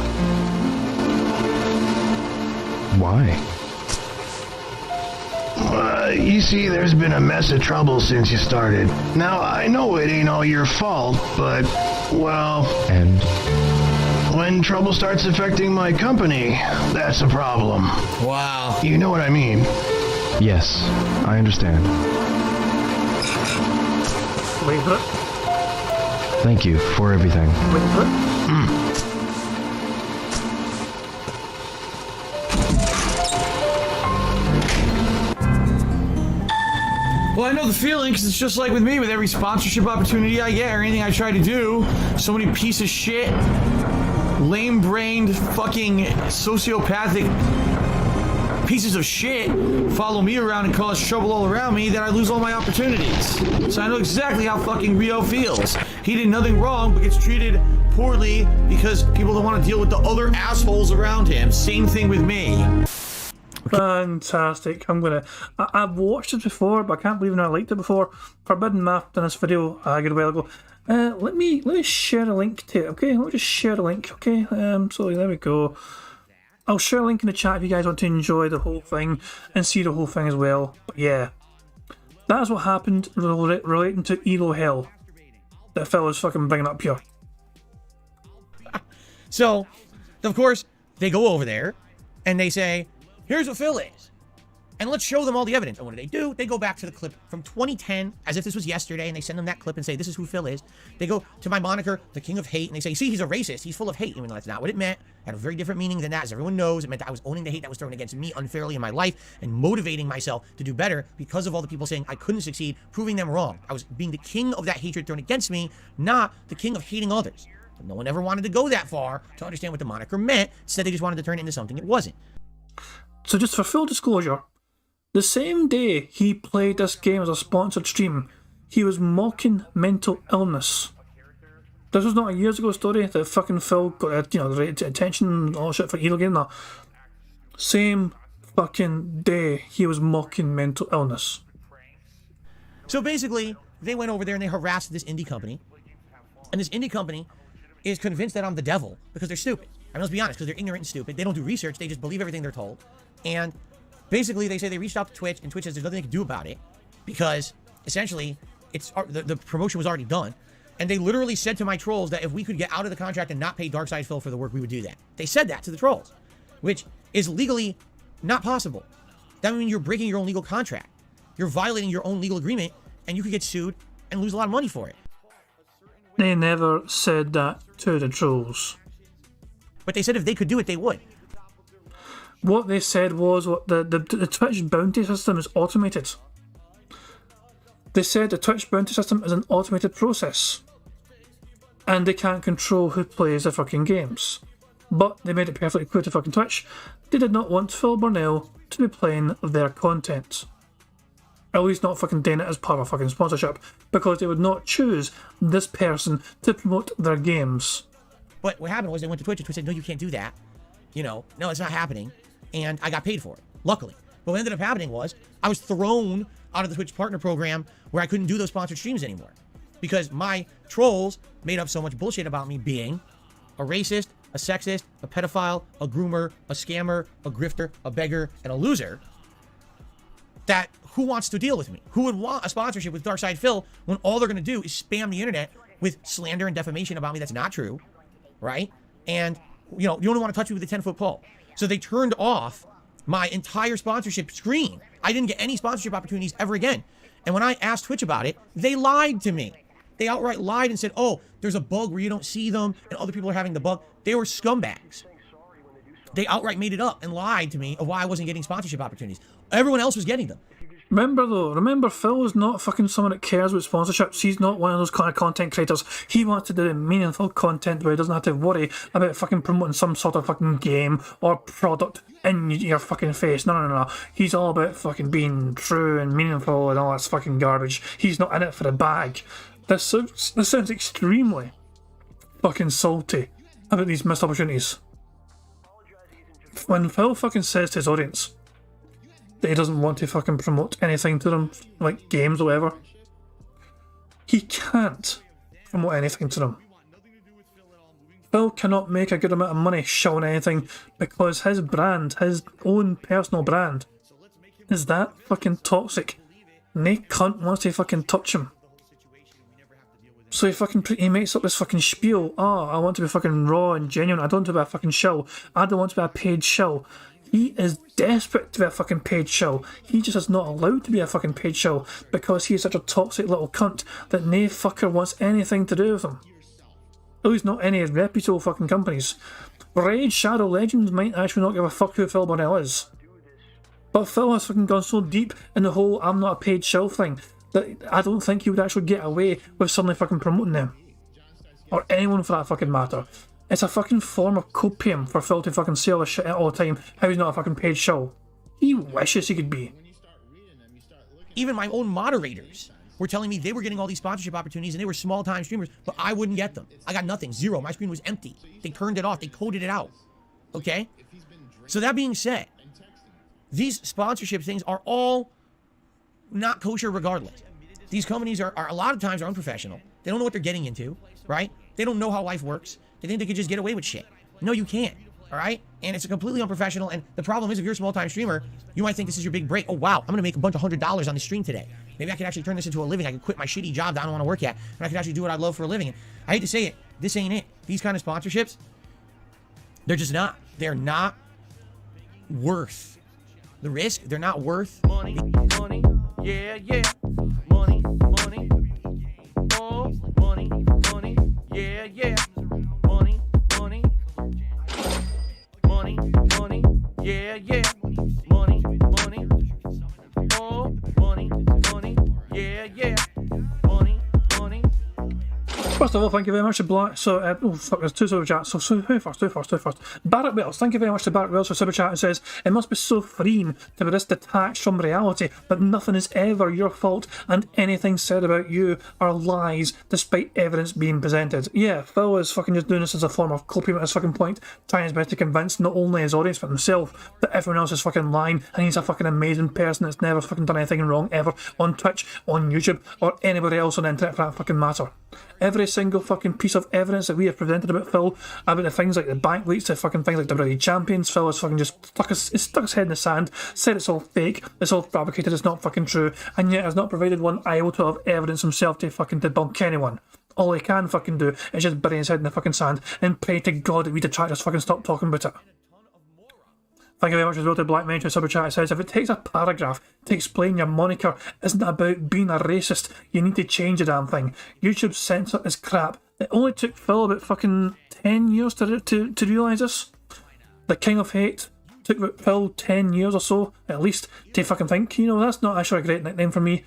Speaker 9: Why? You see, there's been a mess of trouble since you started. Now, I know it ain't all your fault, but, well... And? When trouble starts affecting my company, that's a problem.
Speaker 2: Wow.
Speaker 9: You know what I mean? Yes, I understand.
Speaker 1: Wait for it.
Speaker 9: Thank you for everything.
Speaker 1: Wait for it.
Speaker 2: Well, I know the feeling, because it's just like with me, with every sponsorship opportunity I get or anything I try to do, so many piece of shit, lame-brained, fucking sociopathic pieces of shit follow me around and cause trouble all around me that I lose all my opportunities. So I know exactly how fucking Rio feels. He did nothing wrong, but gets treated poorly because people don't want to deal with the other assholes around him. Same thing with me.
Speaker 1: Fantastic. I've watched it before, but I can't believe I liked it before. Forbidden Math done this video a good while ago. Let me share a link to it, okay? Let me just share a link, okay? So there we go. I'll share a link in the chat if you guys want to enjoy the whole thing and see the whole thing as well. But yeah, that's what happened relating to Elo Hill that fella's fucking bringing up here.
Speaker 6: So, of course, they go over there and they say, here's what Phil is. And let's show them all the evidence. And what do? They go back to the clip from 2010, as if this was yesterday, and they send them that clip and say, this is who Phil is. They go to my moniker, the King of Hate, and they say, see, he's a racist. He's full of hate. Even though that's not what it meant. It had a very different meaning than that, as everyone knows. It meant that I was owning the hate that was thrown against me unfairly in my life and motivating myself to do better because of all the people saying I couldn't succeed, proving them wrong. I was being the king of that hatred thrown against me, not the king of hating others. But no one ever wanted to go that far to understand what the moniker meant. Instead, they just wanted to turn it into something it wasn't.
Speaker 1: So just for full disclosure, the same day he played this game as a sponsored stream, he was mocking mental illness. This was not a years ago story that fucking Phil got, the right attention and all shit for Elo game. No. Same fucking day he was mocking mental illness.
Speaker 6: So basically, they went over there and they harassed this indie company. And this indie company is convinced that I'm the devil because they're stupid. I mean, let's be honest, because they're ignorant and stupid. They don't do research. They just believe everything they're told. And basically, they say they reached out to Twitch, and Twitch says there's nothing they can do about it because essentially the promotion was already done. And they literally said to my trolls that if we could get out of the contract and not pay Darkside Phil for the work, we would do that. They said that to the trolls, which is legally not possible. That means you're breaking your own legal contract. You're violating your own legal agreement, and you could get sued and lose a lot of money for it.
Speaker 1: They never said that to the trolls.
Speaker 6: But they said if they could do it, they would.
Speaker 1: What they said was the Twitch bounty system is automated. They said the Twitch bounty system is an automated process. And they can't control who plays the fucking games. But they made it perfectly clear to fucking Twitch, they did not want Phil Burnell to be playing their content. At least not fucking doing it as part of a fucking sponsorship. Because they would not choose this person to promote their games.
Speaker 6: But what happened was they went to Twitch and Twitch said, no, you can't do that. No, it's not happening. And I got paid for it, luckily. But what ended up happening was I was thrown out of the Twitch partner program where I couldn't do those sponsored streams anymore. Because my trolls made up so much bullshit about me being a racist, a sexist, a pedophile, a groomer, a scammer, a grifter, a beggar, and a loser. That who wants to deal with me? Who would want a sponsorship with Darkside Phil when all they're going to do is spam the internet with slander and defamation about me that's not true, right? And, you only want to touch me with a 10-foot pole. So they turned off my entire sponsorship screen. I didn't get any sponsorship opportunities ever again. And when I asked Twitch about it, they lied to me. They outright lied and said, oh, there's a bug where you don't see them and other people are having the bug. They were scumbags. They outright made it up and lied to me of why I wasn't getting sponsorship opportunities. Everyone else was getting them.
Speaker 1: Remember Phil is not fucking someone that cares about sponsorships. He's not one of those kind of content creators. He wants to do meaningful content where he doesn't have to worry about fucking promoting some sort of fucking game or product in your fucking face. No. He's all about fucking being true and meaningful and all that fucking garbage. He's not in it for the bag. This sounds extremely fucking salty about these missed opportunities. When Phil fucking says to his audience that he doesn't want to fucking promote anything to them, like games or whatever, he can't promote anything to them. Phil cannot make a good amount of money showing anything because his brand, his own personal brand, is that fucking toxic. No cunt wants to fucking touch him. So he makes up this fucking spiel. Oh, I want to be fucking raw and genuine. I don't want to be a fucking show. I don't want to be a paid show. He is desperate to be a fucking paid show. He just is not allowed to be a fucking paid show because he is such a toxic little cunt that no fucker wants anything to do with him. At least not any reputable fucking companies. Raid Shadow Legends might actually not give a fuck who Phil Bonnell is. But Phil has fucking gone so deep in the whole I'm not a paid show thing that I don't think he would actually get away with suddenly fucking promoting them. Or anyone for that fucking matter. It's a fucking form of copium for Phil to fucking say all this shit all the time, how he's not a fucking paid show. He wishes he could be.
Speaker 6: Even my own moderators were telling me they were getting all these sponsorship opportunities and they were small-time streamers, but I wouldn't get them. I got nothing. Zero. My screen was empty. They turned it off. They coded it out. Okay? So that being said, these sponsorship things are all not kosher regardless. These companies are a lot of times are unprofessional. They don't know what they're getting into, right? They don't know how life works. They think they could just get away with shit. No, you can't, all right? And it's completely unprofessional, and the problem is if you're a small-time streamer, you might think this is your big break. Oh, wow, I'm going to make a bunch of $100 on the stream today. Maybe I could actually turn this into a living. I could quit my shitty job that I don't want to work at, and I could actually do what I love for a living. And I hate to say it, this ain't it. These kind of sponsorships, they're just not. They're not worth the risk. They're not worth
Speaker 3: Money, yeah, money, oh, money, yeah, money, yeah, money, oh, money, yeah, money.
Speaker 1: First of all, thank you very much to Black. So, oh fuck, there's two super chats. So who first? Barrett Wells, thank you very much to Barrett Wells for super chat and says, it must be so freeing to be this detached from reality, but nothing is ever your fault and anything said about you are lies despite evidence being presented. Yeah, Phil is fucking just doing this as a form of copium at his fucking point, trying his best to convince not only his audience but himself that everyone else is fucking lying and he's a fucking amazing person that's never fucking done anything wrong ever on Twitch, on YouTube, or anybody else on the internet for that fucking matter. Every single fucking piece of evidence that we have presented about Phil, about the things like the bank leaks, the fucking things like WWE Champions, Phil has fucking just stuck his head in the sand, said it's all fake, it's all fabricated, it's not fucking true, and yet has not provided one iota of evidence himself to fucking debunk anyone. All he can fucking do is just bury his head in the fucking sand and pray to God that we detractors fucking stop talking about it. Thank you very much as well to Black Mention Super Chat. It says, if it takes a paragraph to explain your moniker isn't about being a racist, you need to change the damn thing. YouTube's censor is crap. It only took Phil about fucking 10 years to realise this. The King of Hate took about Phil 10 years or so, at least, to fucking think, you know, that's not actually a great nickname for me.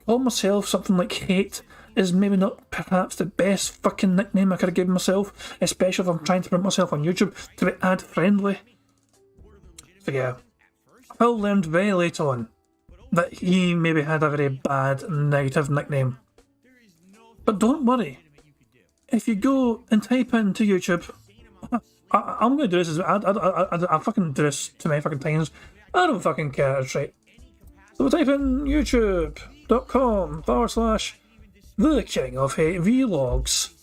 Speaker 1: Call myself something like Hate is maybe not perhaps the best fucking nickname I could have given myself, especially if I'm trying to promote myself on YouTube to be ad friendly. So yeah, Phil learned very late on that he maybe had a very bad negative nickname. But don't worry, if you go and type into YouTube, I'm going to do this, I fucking do this too many fucking times, I don't fucking care, it's right. So we'll type in youtube.com/The King of Hate Vlogs.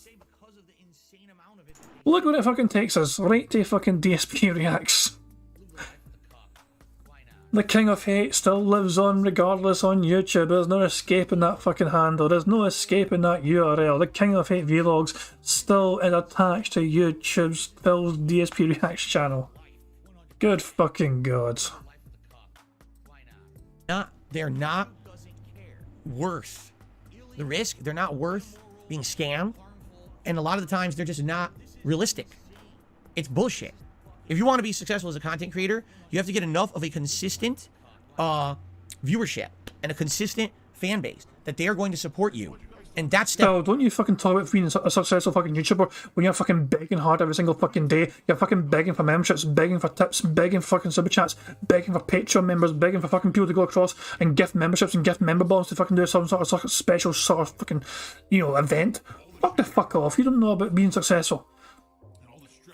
Speaker 1: Look what it fucking takes us, right to fucking DSP Reacts. The King of Hate still lives on regardless on YouTube. There's no escaping that fucking handle. There's no escaping that URL. The King of Hate Vlogs still is attached to YouTube's Phil's DSP Reacts channel. Good fucking God.
Speaker 6: They're not worth the risk. They're not worth being scammed. And a lot of the times they're just not realistic. It's bullshit. If you want to be successful as a content creator, you have to get enough of a consistent viewership and a consistent fan base that they are going to support you. And that's step.
Speaker 1: Phil, don't you fucking talk about being a successful fucking YouTuber when you're fucking begging hard every single fucking day. You're fucking begging for memberships, begging for tips, begging for fucking super chats, begging for Patreon members, begging for fucking people to go across and gift memberships and gift member balls to fucking do some sort of special sort of fucking, you know, event. Fuck the fuck off. You don't know about being successful.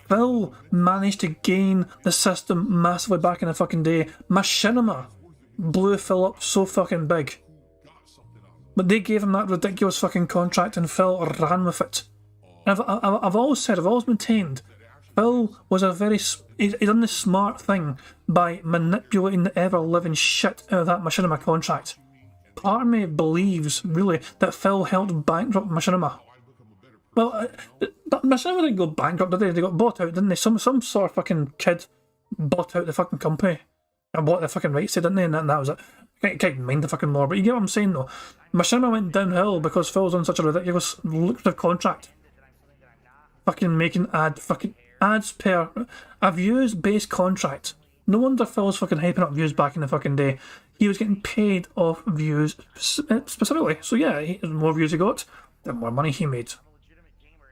Speaker 1: Phil managed to gain the system massively back in the fucking day. Machinima blew Phil up so fucking big. But they gave him that ridiculous fucking contract and Phil ran with it. And I've always said, I've always maintained, Phil was he done the smart thing by manipulating the ever-living shit out of that Machinima contract. Part of me believes, really, that Phil helped bankrupt Machinima. Well, Machinima didn't go bankrupt, did they? They got bought out, didn't they? Some sort of fucking kid bought out the fucking company and bought the fucking rights to it, didn't they? And that was it. I can't mind the fucking law, but you get what I'm saying though. Machinima went downhill because Phil's on such a ridiculous lucrative contract. Fucking making ads per a views based contract. No wonder Phil's fucking hyping up views back in the fucking day. He was getting paid off views specifically. So yeah, the more views he got, the more money he made.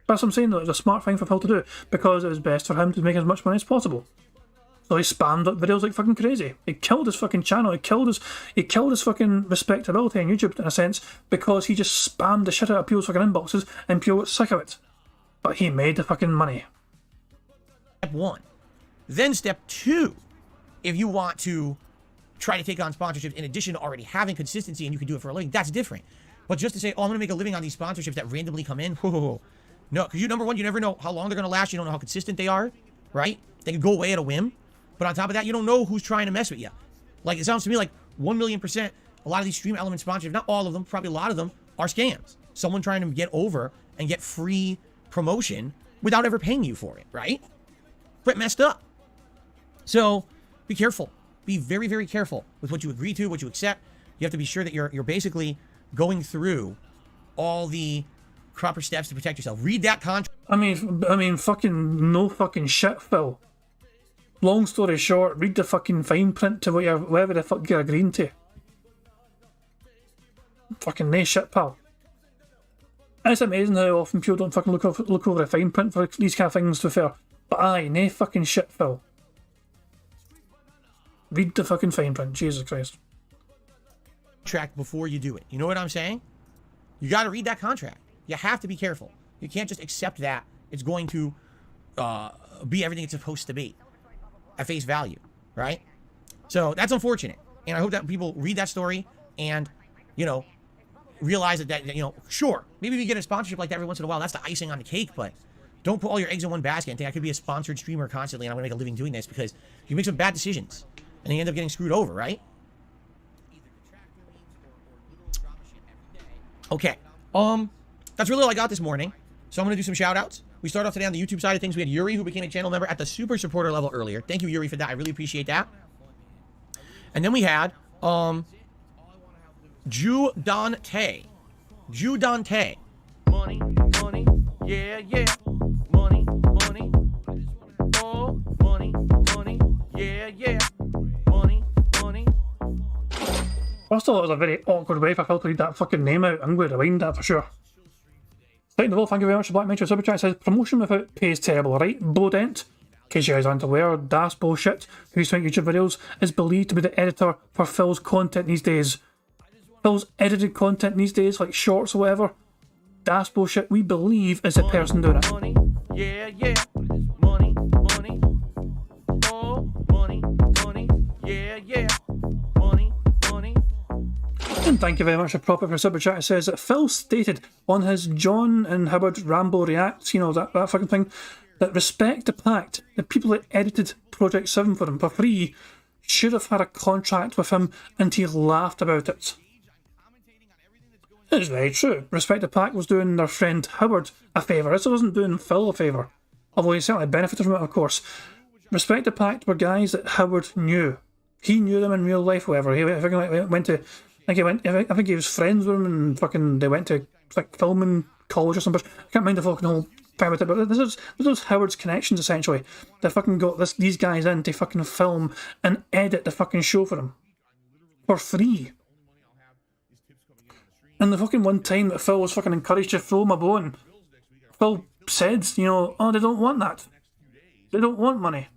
Speaker 1: That's what I'm saying though, it was a smart thing for Phil to do because it was best for him to make as much money as possible. So he spammed up videos like fucking crazy. He killed his fucking channel. He killed his fucking respectability on YouTube in a sense because he just spammed the shit out of people's fucking inboxes and people got sick of it. But he made the fucking money.
Speaker 6: Step 1. Then step 2, if you want to try to take on sponsorships in addition to already having consistency and you can do it for a living, that's different. But just to say, oh, I'm going to make a living on these sponsorships that randomly come in, whoa. No, because number one, you never know how long they're going to last. You don't know how consistent they are, right? They could go away at a whim. But on top of that, you don't know who's trying to mess with you. Like, it sounds to me like 1,000,000%, a lot of these Stream Element sponsorships, not all of them, probably a lot of them, are scams. Someone trying to get over and get free promotion without ever paying you for it, right? But messed up. So, be careful. Be very, very careful with what you agree to, what you accept. You have to be sure that you're basically going through all the proper steps to protect yourself. Read that contract.
Speaker 1: I mean, fucking no fucking shit, Phil. Long story short, read the fucking fine print to whatever the fuck you're agreeing to. Fucking nae shit, pal. It's amazing how often people don't fucking look over the fine print for these kind of things, to be fair. But aye, nae fucking shit, Phil. Read the fucking fine print, Jesus Christ.
Speaker 6: Contract before you do it. You know what I'm saying? You got to read that contract. You have to be careful. You can't just accept that it's going to be everything it's supposed to be at face value, right? So that's unfortunate. And I hope that people read that story and, you know, realize that, you know, sure, maybe we get a sponsorship like that every once in a while. That's the icing on the cake, but don't put all your eggs in one basket and think I could be a sponsored streamer constantly and I'm going to make a living doing this, because you make some bad decisions and you end up getting screwed over, right? Okay. That's really all I got this morning. So I'm going to do some shout outs. We start off today on the YouTube side of things. We had Yuri, who became a channel member at the super supporter level earlier. Thank you, Yuri, for that. I really appreciate that. And then we had Ju Dante. Ju Dante.
Speaker 3: Money, money, yeah, yeah. Money, money. Oh, money, money, yeah, yeah. Money, money.
Speaker 1: First of all, it was a very awkward way for Phil to read that fucking name out. I'm going to rewind that for sure. Second of all, thank you very much for Black Mentor Super Chat. It says, promotion without pay is terrible, right? Bodent, in case you guys aren't aware, Das Bullshit, who used to make YouTube videos, is believed to be the editor for Phil's content these days. Phil's edited content these days, like shorts or whatever. Das Bullshit, we believe, is the person doing it.
Speaker 3: Money, yeah, yeah. Money, money. Oh, money, money, yeah, yeah. Money, money.
Speaker 1: And thank you very much for Proper for Super Chat. It says that Phil stated on his John and Howard Rambo Reacts, you know, that fucking thing, that respect the pact, the people that edited Project 7 for him for free should have had a contract with him, and he laughed about it. It's very true. Respect the Pact was doing their friend Howard a favour. It wasn't doing Phil a favour. Although he certainly benefited from it, of course. Respect the Pact were guys that Howard knew. He knew them in real life, however. I think he was friends with them and fucking they went to like filming college or something. I can't mind the fucking whole thing about it, but this is Howard's connections, essentially. They fucking got these guys in to fucking film and edit the fucking show for him. For free. And the fucking one time that Phil was fucking encouraged to throw him a bone, Phil said, you know, oh, they don't want that. They don't want money.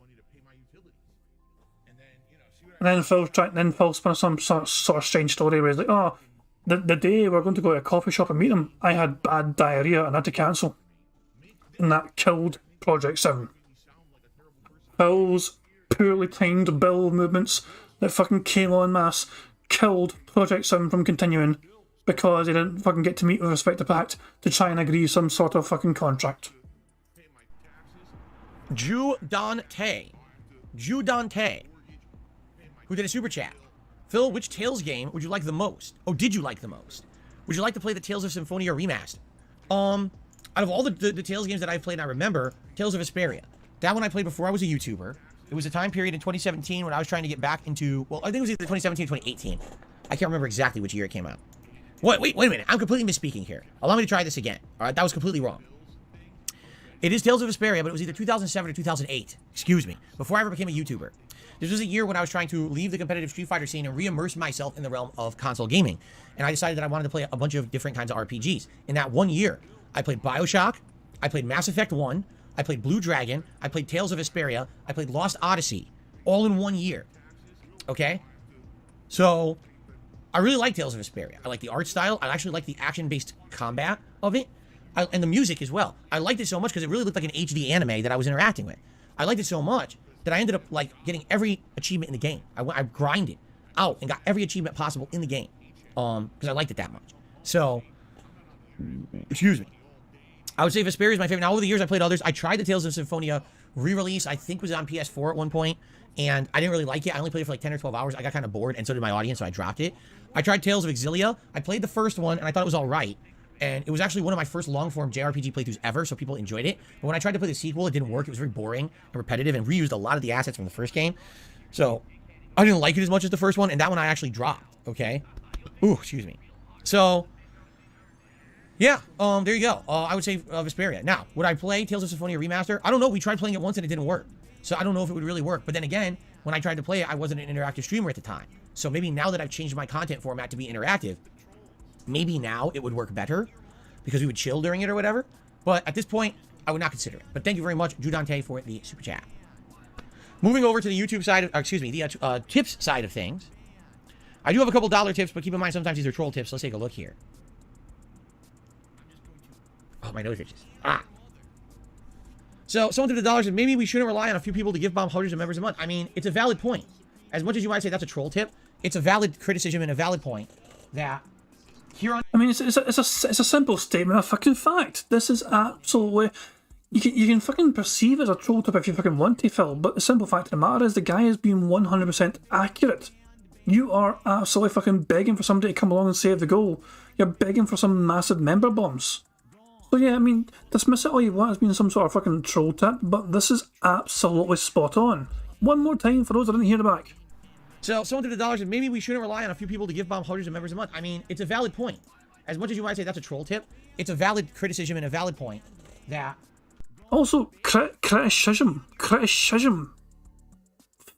Speaker 1: And then Phil spun some sort of strange story where he's like, oh, the day we're going to go to a coffee shop and meet him, I had bad diarrhea and had to cancel. And that killed Project 7. Phil's poorly timed bill movements that fucking came en masse killed Project 7 from continuing because he didn't fucking get to meet with respect to Pact to try and agree some sort of fucking contract.
Speaker 6: Ju Dante, who did a super chat. Phil, which Tales game would you like the most? Oh, did you like the most? Would you like to play the Tales of Symphonia remastered? Out of all the Tales games that I've played, I remember Tales of Vesperia. That one I played before I was a YouTuber. It was a time period in 2017 when I was trying to get back into, well, I think it was either 2017 or 2018. I can't remember exactly which year it came out. Wait a minute. I'm completely misspeaking here. Allow me to try this again. All right, that was completely wrong. It is Tales of Vesperia, but it was either 2007 or 2008. Excuse me. Before I ever became a YouTuber. This was a year when I was trying to leave the competitive Street Fighter scene and re-immerse myself in the realm of console gaming. And I decided that I wanted to play a bunch of different kinds of RPGs. In that one year, I played BioShock, I played Mass Effect 1, I played Blue Dragon, I played Tales of Vesperia, I played Lost Odyssey, all in 1 year. Okay? So, I really like Tales of Vesperia. I like the art style. I actually like the action-based combat of it. And the music as well. I liked it so much because it really looked like an HD anime that I was interacting with. I liked it so much that I ended up like getting every achievement in the game. I grinded out and got every achievement possible in the game because I liked it that much. So, excuse me. I would say Vesperia is my favorite. Now, over the years, I played others. I tried the Tales of Symphonia re-release. I think it was on PS4 at one point, and I didn't really like it. I only played it for like 10 or 12 hours. I got kind of bored, and so did my audience, so I dropped it. I tried Tales of Exilia. I played the first one, and I thought it was all right. And it was actually one of my first long-form JRPG playthroughs ever, so people enjoyed it. But when I tried to play the sequel, it didn't work. It was very boring and repetitive and reused a lot of the assets from the first game. So I didn't like it as much as the first one, and that one I actually dropped, okay? Ooh, excuse me. So, yeah, there you go. I would say Vesperia. Now, would I play Tales of Symphonia Remaster? I don't know. We tried playing it once and it didn't work. So I don't know if it would really work. But then again, when I tried to play it, I wasn't an interactive streamer at the time. So maybe now that I've changed my content format to be interactive, maybe now it would work better because we would chill during it or whatever. But at this point, I would not consider it. But thank you very much, Judante, for the super chat. Moving over to the YouTube side, the tips side of things. I do have a couple dollar tips, but keep in mind sometimes these are troll tips. Let's take a look here. Oh, my nose itches. So someone threw the dollars and maybe we shouldn't rely on a few people to give bomb hundreds of members a month. I mean, it's a valid point. As much as you might say that's a troll tip, it's a valid criticism and a valid point that here on...
Speaker 1: I mean, it's a simple statement of fucking fact. This is absolutely... You can fucking perceive it as a troll tip if you fucking want to, Phil, but the simple fact of the matter is the guy is being 100% accurate. You are absolutely fucking begging for somebody to come along and save the goal. You're begging for some massive member bombs. So yeah, I mean, dismiss it all you want as being some sort of fucking troll tip, but this is absolutely spot on. One more time for those that didn't hear the back.
Speaker 6: So someone threw the dollars and maybe we shouldn't rely on a few people to give bomb hundreds of members a month. I mean, it's a valid point. As much as you might say that's a troll tip, it's a valid criticism and a valid point that...
Speaker 1: Also, criticism.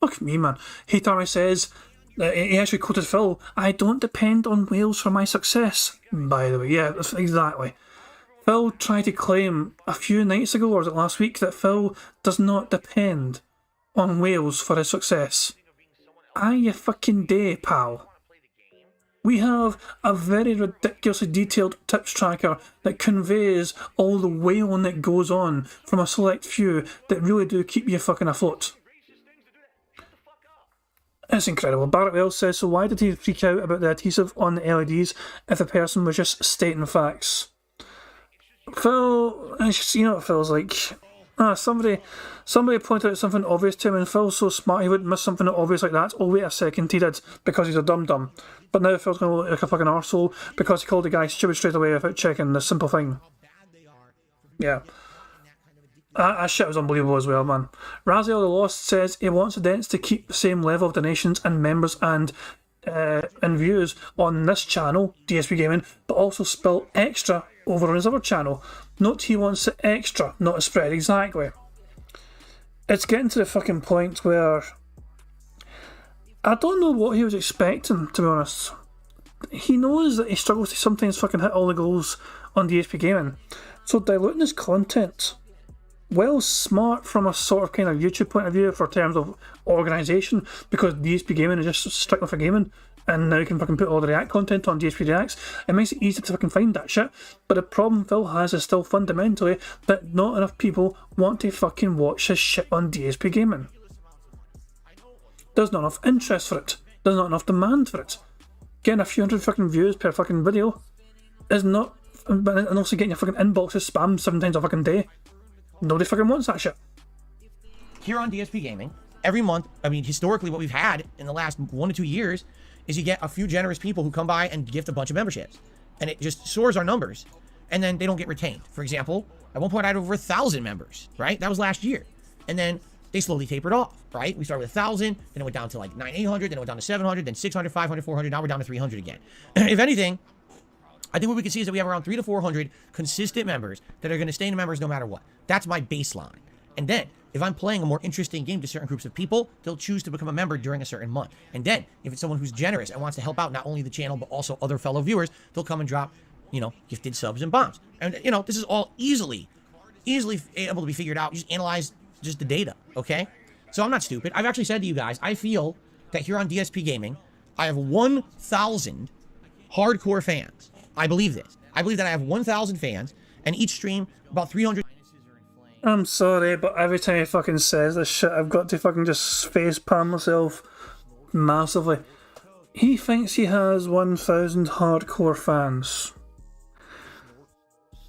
Speaker 1: Fuck me, man. Hater says, he actually quoted Phil, I don't depend on whales for my success. By the way, yeah, exactly. Phil tried to claim a few nights ago, or was it last week, that Phil does not depend on whales for his success. Aye, you fucking day, pal. We have a very ridiculously detailed tips tracker that conveys all the whaling that goes on from a select few that really do keep you fucking afloat. It's incredible. Barrett Wells says, so why did he freak out about the adhesive on the LEDs if the person was just stating facts? Phil, you know what Phil's like. Somebody pointed out something obvious to him, and Phil's so smart he wouldn't miss something obvious like that. Oh, wait a second, he did, because he's a dum-dum. But now Phil's going to look like a fucking arsehole because he called the guy stupid straight away without checking the simple thing. Yeah. That shit was unbelievable as well, man. Raziel the Lost says he wants the Dents to keep the same level of donations and members and views on this channel, DSP Gaming, but also spill extra over on his other channel. Note he wants it extra, not a spread, exactly. It's getting to the fucking point where I don't know what he was expecting, to be honest. He knows that he struggles to sometimes fucking hit all the goals on DSP Gaming. So diluting his content, well, smart from a sort of kind of YouTube point of view for terms of organisation, because DSP Gaming is just strictly for gaming, and now you can fucking put all the React content on DSP Reacts. It makes it easy to fucking find that shit. But the problem Phil has is still fundamentally that not enough people want to fucking watch his shit on DSP Gaming. There's not enough interest for it. There's not enough demand for it. Getting a few hundred fucking views per fucking video is not, and also getting your fucking inboxes spammed 7 times a fucking day. Nobody fucking wants that shit.
Speaker 6: Here on DSP Gaming, every month, I mean, historically, what we've had in the last 1 to 2 years is you get a few generous people who come by and gift a bunch of memberships. And it just soars our numbers. And then they don't get retained. For example, at one point I had over 1,000 members, right? That was last year. And then they slowly tapered off, right? We started with 1,000, then it went down to like 800, then it went down to 700, then 600, 500, 400, now we're down to 300 again. If anything, I think what we can see is that we have around 300 to 400 consistent members that are going to stay in members no matter what. That's my baseline. And then, if I'm playing a more interesting game to certain groups of people, they'll choose to become a member during a certain month. And then, if it's someone who's generous and wants to help out not only the channel, but also other fellow viewers, they'll come and drop, you know, gifted subs and bombs. And, you know, this is all easily able to be figured out. You just analyze just the data, okay? So I'm not stupid. I've actually said to you guys, I feel that here on DSP Gaming, I have 1,000 hardcore fans. I believe this. I believe that I have 1,000 fans, and each stream about 300.
Speaker 1: I'm sorry, but every time he fucking says this shit, I've got to fucking just face palm myself massively. He thinks he has 1,000 hardcore fans.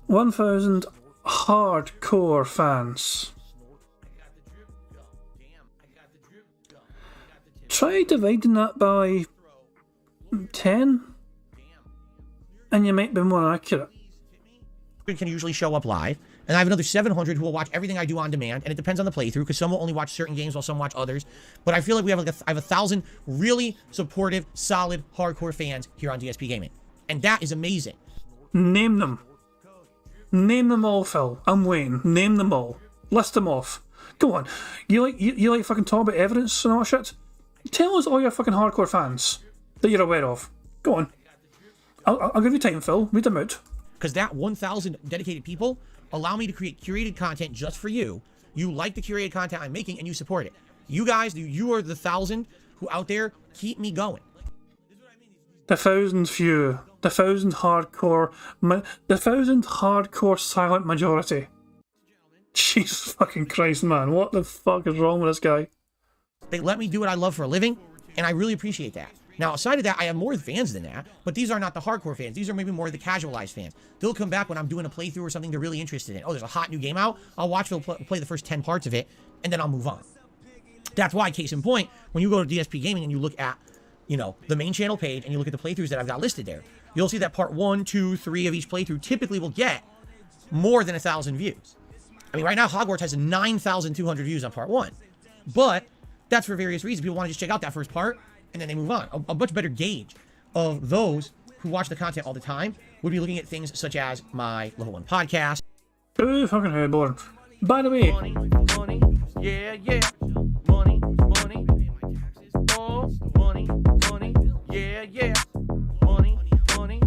Speaker 1: 1,000 hardcore fans. Try dividing that by 10, and you might be more accurate.
Speaker 6: Can usually show up live, and I have another 700 who will watch everything I do on demand, and it depends on the playthrough, because some will only watch certain games while some watch others. But I feel like we have I have 1,000 really supportive, solid, hardcore fans here on DSP Gaming, and that is amazing.
Speaker 1: Name them. Name them all, Phil. I'm waiting. Name them all. List them off. Go on. You like fucking talk about evidence and all that shit? Tell us all your fucking hardcore fans that you're aware of. Go on. I'll give you time, Phil. Read them out.
Speaker 6: Because that 1,000 dedicated people allow me to create curated content just for you. You like the curated content I'm making, and you support it. You guys, you are the 1,000 who out there keep me going.
Speaker 1: The 1,000 few. The 1,000 hardcore. The 1,000 hardcore silent majority. Jesus fucking Christ, man. What the fuck is wrong with this guy?
Speaker 6: They let me do what I love for a living, and I really appreciate that. Now, aside of that, I have more fans than that, but these are not the hardcore fans. These are maybe more the casualized fans. They'll come back when I'm doing a playthrough or something they're really interested in. Oh, there's a hot new game out? I'll watch Phil play the first 10 parts of it, and then I'll move on. That's why, case in point, when you go to DSP Gaming and you look at, you know, the main channel page and you look at the playthroughs that I've got listed there, you'll see that part 1, 2, 3 of each playthrough typically will get more than 1,000 views. I mean, right now, Hogwarts has 9,200 views on part 1, but that's for various reasons. People want to just check out that first part, and then they move on. A much better gauge of those who watch the content all the time would be looking at things such as my Level 1 podcast.
Speaker 1: Ooh, fucking hell, boring. By the way,
Speaker 3: Money, money, yeah, yeah. Money, money, oh, money, money, yeah, yeah. Money, money.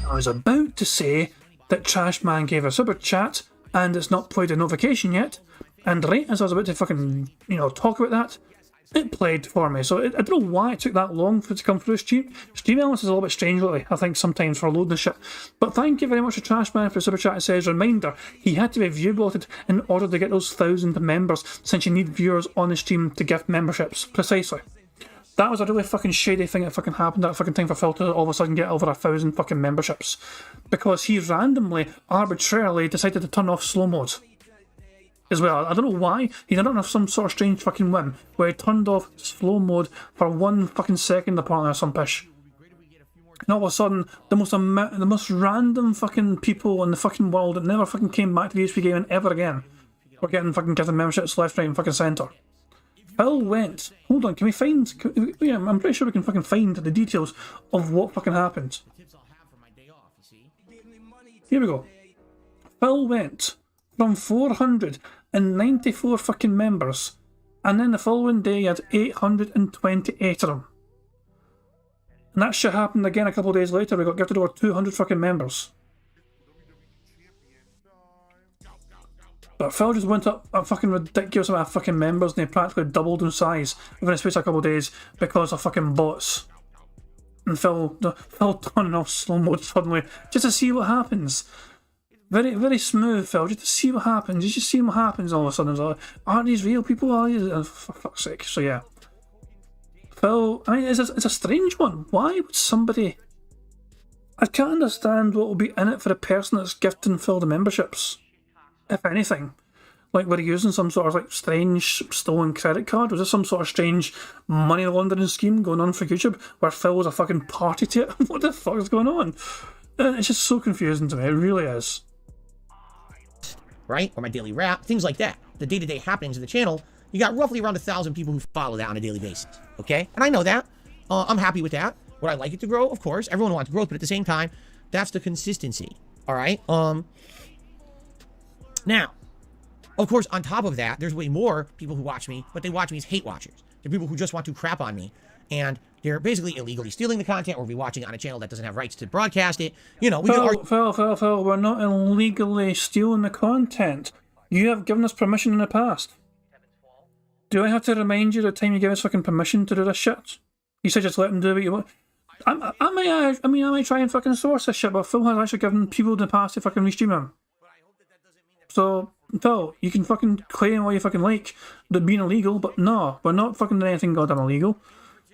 Speaker 1: I was about to say that Trash Man gave a super chat and it's not played a notification yet. And right as I was about to fucking, you know, talk about that, it played for me. So I don't know why it took that long for it to come through Stream Elements is a little bit strange lately, I think, sometimes for loading the shit. But thank you very much to Trashman for the super chat. It says, reminder, he had to be view blotted in order to get those 1,000 members, since you need viewers on the stream to gift memberships. Precisely. That was a really fucking shady thing that fucking happened, that fucking thing for Phil to all of a sudden get over 1,000 fucking memberships. Because he randomly, arbitrarily decided to turn off slow mode as well. I don't know why. He did it on some sort of strange fucking whim where he turned off slow mode for 1 fucking second apparently or some pish. And all of a sudden, the most random fucking people in the fucking world that never fucking came back to the DSP Gaming ever again were getting fucking given memberships left, right and fucking centre. Phil went, hold on, can we find, yeah, I'm pretty sure we can fucking find the details of what fucking happened. Here we go. Phil went from 494 fucking members, and then the following day he had 828 of them. And that shit happened again a couple of days later. We got gifted over 200 fucking members. But Phil just went up a fucking ridiculous amount of fucking members, and they practically doubled in size within a space of a couple of days because of fucking bots. And Phil turning off slow mode suddenly just to see what happens. Very, very smooth, Phil, just to see what happens. You just see what happens all of a sudden. It's like, aren't these real people? Are these? For fuck's sake. So yeah. Phil, I mean, it's a strange one. Why would somebody... I can't understand what will be in it for the person that's gifting Phil the memberships. If anything. Like, were they using some sort of like strange stolen credit card? Was there some sort of strange money laundering scheme going on for YouTube where Phil was a fucking party to it? What the fuck is going on? It's just so confusing to me. It really is.
Speaker 6: Right? Or my daily rap, things like that. The day-to-day happenings of the channel, you got roughly around 1,000 people who follow that on a daily basis. Okay? And I know that. I'm happy with that. Would I like it to grow? Of course. Everyone wants growth, but at the same time, that's the consistency. All right? Now, of course, on top of that, there's way more people who watch me, but they watch me as hate watchers. They're people who just want to crap on me, and they're basically illegally stealing the content or watching it on a channel that doesn't have rights to broadcast it. You know,
Speaker 1: Phil, we're not illegally stealing the content. You have given us permission in the past. Do I have to remind you the time you gave us fucking permission to do this shit? You said just let them do what you want. I might try and fucking source this shit, but Phil has actually given people in the past to fucking restream them. So, Phil, you can fucking claim all you fucking like that being illegal, but no, we're not fucking doing anything goddamn illegal.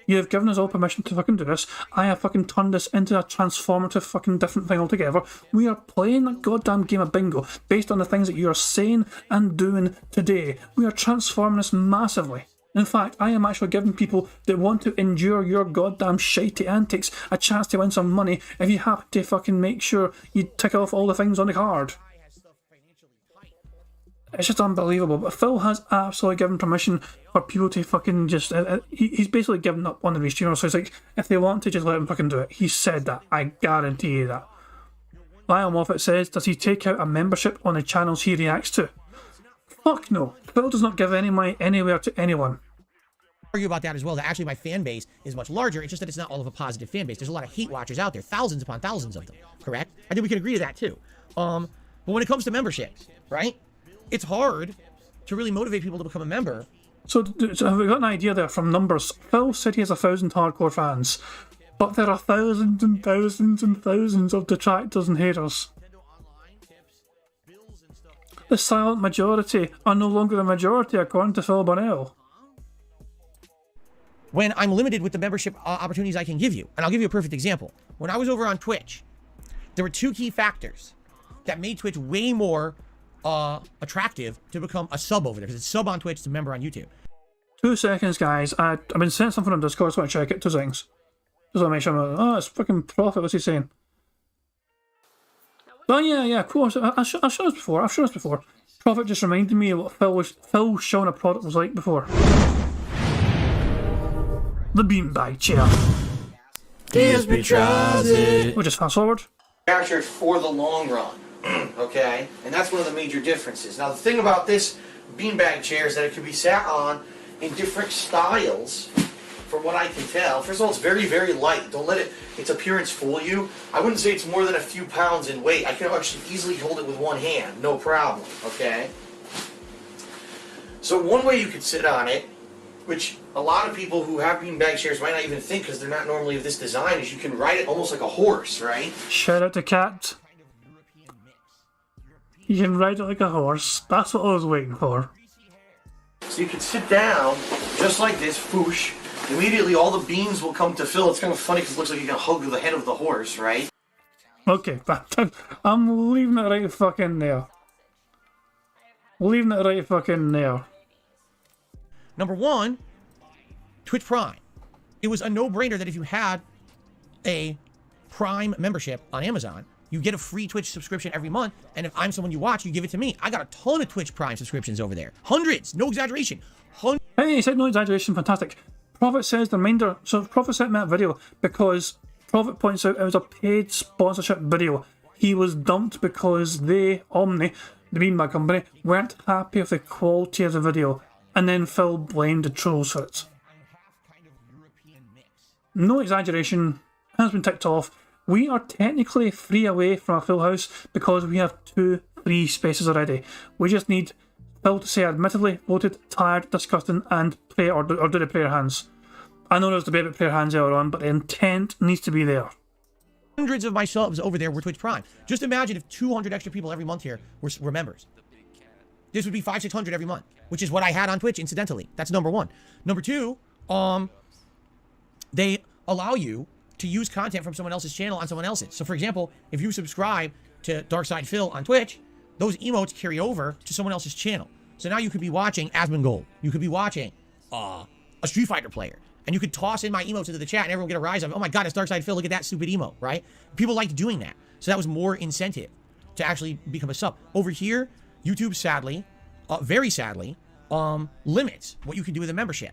Speaker 1: You have given us all permission to fucking do this. I have fucking turned this into a transformative fucking different thing altogether. We are playing a goddamn game of bingo based on the things that you are saying and doing today. We are transforming this massively. In fact, I am actually giving people that want to endure your goddamn shitey antics a chance to win some money if you happen to fucking make sure you tick off all the things on the card. It's just unbelievable, but Phil has absolutely given permission for people to fucking just... he's basically given up on the restreamer, so it's like, if they want to, just let him fucking do it. He said that. I guarantee you that. Lyle Moffat says, does he take out a membership on the channels he reacts to? Fuck no. Phil does not give any money anywhere to anyone.
Speaker 6: Argue about that as well, that actually my fan base is much larger. It's just that it's not all of a positive fan base. There's a lot of hate watchers out there, thousands upon thousands of them, correct? I think we can agree to that too. But when it comes to membership, right? It's hard to really motivate people to become a member.
Speaker 1: So have we got an idea there from numbers? Phil said he has 1,000 hardcore fans, but there are thousands and thousands and thousands of detractors and haters. The silent majority are no longer the majority, according to Phil Bonnell.
Speaker 6: When I'm limited with the membership opportunities I can give you, and I'll give you a perfect example. When I was over on Twitch, there were two key factors that made Twitch way more attractive to become a sub over there, because it's sub on Twitch, it's a member on YouTube.
Speaker 1: 2 seconds, guys. I've been sent something on Discord, so I want to check it. 2 seconds. Just want to make sure I'm like, oh, it's fucking Prophet. What's he saying? Oh yeah, of course. I've shown this before. Prophet just reminded me of what Phil showing a product was like before. The beanbag chair.
Speaker 10: DSP tries it.
Speaker 1: We'll just fast forward.
Speaker 2: Captured for the long run. Okay, and that's one of the major differences. Now the thing about this beanbag chair is that it can be sat on in different styles, from what I can tell. First of all, it's very, very light. Don't let its appearance fool you. I wouldn't say it's more than a few pounds in weight. I can actually easily hold it with one hand, no problem, okay? So one way you could sit on it, which a lot of people who have beanbag chairs might not even think because they're not normally of this design, is you can ride it almost like a horse, right?
Speaker 1: Shout out to Cat. You can ride it like a horse. That's what I was waiting for.
Speaker 2: So you can sit down, just like this, foosh. Immediately all the beans will come to fill. It's kind of funny because it looks like you can hug the head of the horse, right?
Speaker 1: Okay, I'm leaving it right fucking there. Leaving it right fucking there.
Speaker 6: Number one, Twitch Prime. It was a no-brainer that if you had a Prime membership on Amazon, you get a free Twitch subscription every month, and if I'm someone you watch, you give it to me. I got a ton of Twitch Prime subscriptions over there. Hundreds, no exaggeration.
Speaker 1: Hey, he said no exaggeration, fantastic. Prophet says the reminder, so Prophet sent me that video because Prophet points out it was a paid sponsorship video. he was dumped because they, Omni, the Beanbag company, weren't happy with the quality of the video, and then Phil blamed the trolls for it. No exaggeration, has been ticked off. We are technically 3 away from a full house because we have 2 free spaces already. We just need Phil to say admittedly, voted, tired, disgusting, and play or do the prayer hands. I know there's debate about prayer hands earlier on, but the intent needs to be there.
Speaker 6: Hundreds of my subs over there were Twitch Prime. Just imagine if 200 extra people every month here were members. This would be 500-600 every month, which is what I had on Twitch, incidentally. That's number 1. Number 2, they allow you to use content from someone else's channel on someone else's. So, for example, if you subscribe to Darkside Phil on Twitch, those emotes carry over to someone else's channel. So now you could be watching Asmongold. You could be watching a Street Fighter player. And you could toss in my emotes into the chat and everyone get a rise of, oh my god, it's Darkside Phil, look at that stupid emote, right? People liked doing that. So that was more incentive to actually become a sub. Over here, YouTube, sadly, very sadly, limits what you can do with a membership.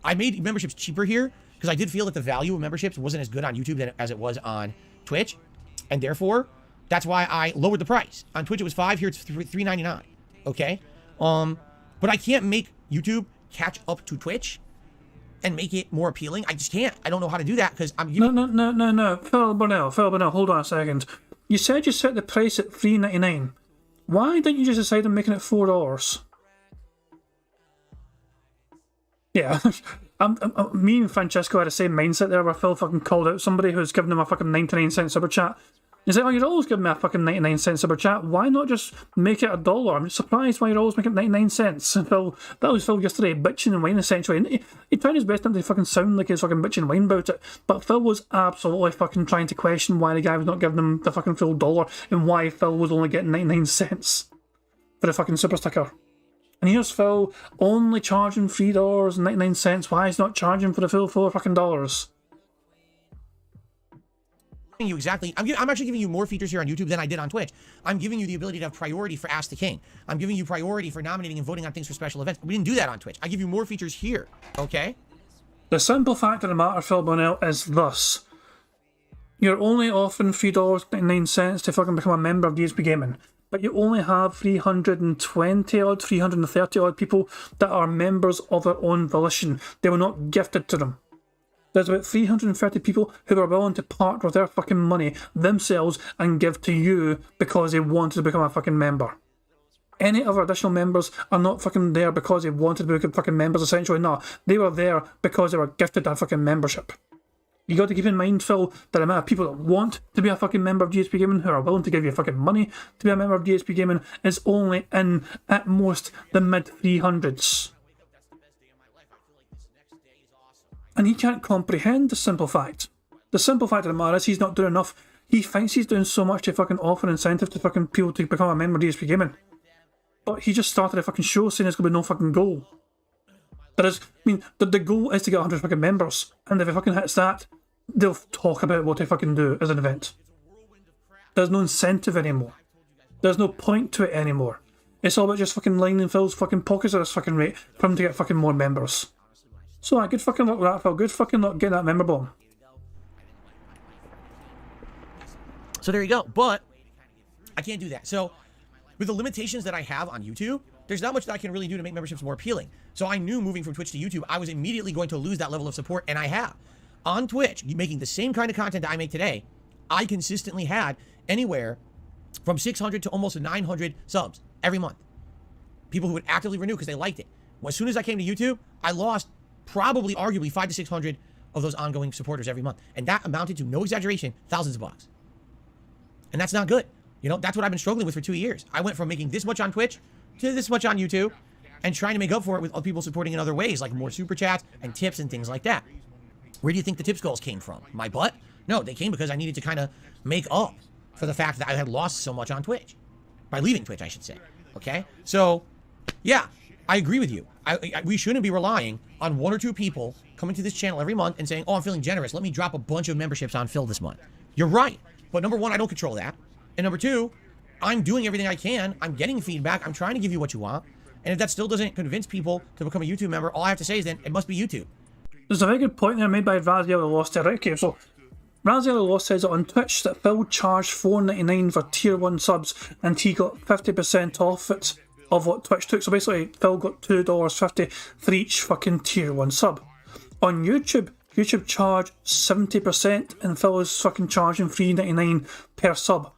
Speaker 6: I made memberships cheaper here because I did feel that the value of memberships wasn't as good on YouTube as it was on Twitch. And therefore, that's why I lowered the price. On Twitch, it was $5, here it's $3.99, okay? But I can't make YouTube catch up to Twitch and make it more appealing. I just can't. I don't know how to do that because I'm...
Speaker 1: No. Phil Burnell, hold on a second. You said you set the price at $3.99. Why didn't you just decide on making it $4? Yeah, me and Francesco had the same mindset there where Phil fucking called out somebody who's giving him a fucking 99-cent super chat. He's like, oh, you're always giving me a fucking 99-cent super chat. Why not just make it $1? I'm surprised why you're always making it 99 cents. And Phil, that was Phil yesterday, bitching and whining essentially. And he tried his best not to fucking sound like he's fucking bitching and whining about it. But Phil was absolutely fucking trying to question why the guy was not giving him the fucking full $1 and why Phil was only getting 99 cents for the fucking super sticker. And here's Phil only charging $3.99. Why is he not charging for the full $4 fucking dollars?
Speaker 6: You exactly. I'm actually giving you more features here on YouTube than I did on Twitch. I'm giving you the ability to have priority for Ask the King. I'm giving you priority for nominating and voting on things for special events. We didn't do that on Twitch. I give you more features here, okay?
Speaker 1: The simple fact of the matter, Phil Bonnell, is this. You're only offering $3.99 to fucking become a member of DSP Gaming. But you only have 320 odd, 330 odd people that are members of their own volition. They were not gifted to them. There's about 330 people who are willing to part with their fucking money themselves and give to you because they wanted to become a fucking member. Any other additional members are not fucking there because they wanted to become fucking members, essentially. No, they were there because they were gifted a fucking membership. You got to keep in mind, Phil, that the amount of people that want to be a fucking member of DSP Gaming, who are willing to give you fucking money to be a member of DSP Gaming, is only in, at most, the mid-300s. And he can't comprehend the simple fact. The simple fact of the matter is he's not doing enough. He thinks he's doing so much to fucking offer incentive to fucking people to become a member of DSP Gaming. But he just started a fucking show saying there's going to be no fucking goal. There is, the goal is to get 100 fucking members. And if it fucking hits that, they'll talk about what they fucking do as an event. There's no incentive anymore. There's no point to it anymore. It's all about just fucking lining Phil's fucking pockets at this fucking rate for him to get fucking more members. So, good fucking luck with that, Phil. Good fucking luck getting that member bomb.
Speaker 6: So there you go. But I can't do that. So with the limitations that I have on YouTube, there's not much that I can really do to make memberships more appealing. So I knew moving from Twitch to YouTube, I was immediately going to lose that level of support, and I have. On Twitch, making the same kind of content that I make today, I consistently had anywhere from 600 to almost 900 subs every month. People who would actively renew because they liked it. Well, as soon as I came to YouTube, I lost probably, arguably, 500 to 600 of those ongoing supporters every month. And that amounted to, no exaggeration, thousands of bucks. And that's not good. You know, that's what I've been struggling with for 2 years. I went from making this much on Twitch to this much on YouTube and trying to make up for it with other people supporting in other ways, like more super chats and tips and things like that. Where do you think the tips goals came from? My butt? No, they came because I needed to kind of make up for the fact that I had lost so much on Twitch. By leaving Twitch, I should say. Okay? So, yeah, I agree with you. We shouldn't be relying on 1 or 2 people coming to this channel every month and saying, oh, I'm feeling generous. Let me drop a bunch of memberships on Phil this month. You're right. But number 1, I don't control that. And number 2, I'm doing everything I can. I'm getting feedback. I'm trying to give you what you want. And if that still doesn't convince people to become a YouTube member, all I have to say is then it must be YouTube.
Speaker 1: There's a very good point there made by Raziel the Lost Terror. Okay, so Raziel Law says that on Twitch that Phil charged $4.99 for tier 1 subs and he got 50% off it of what Twitch took. So basically Phil got $2.50 for each fucking tier 1 sub. On YouTube charged 70% and Phil is fucking charging $3.99 per sub.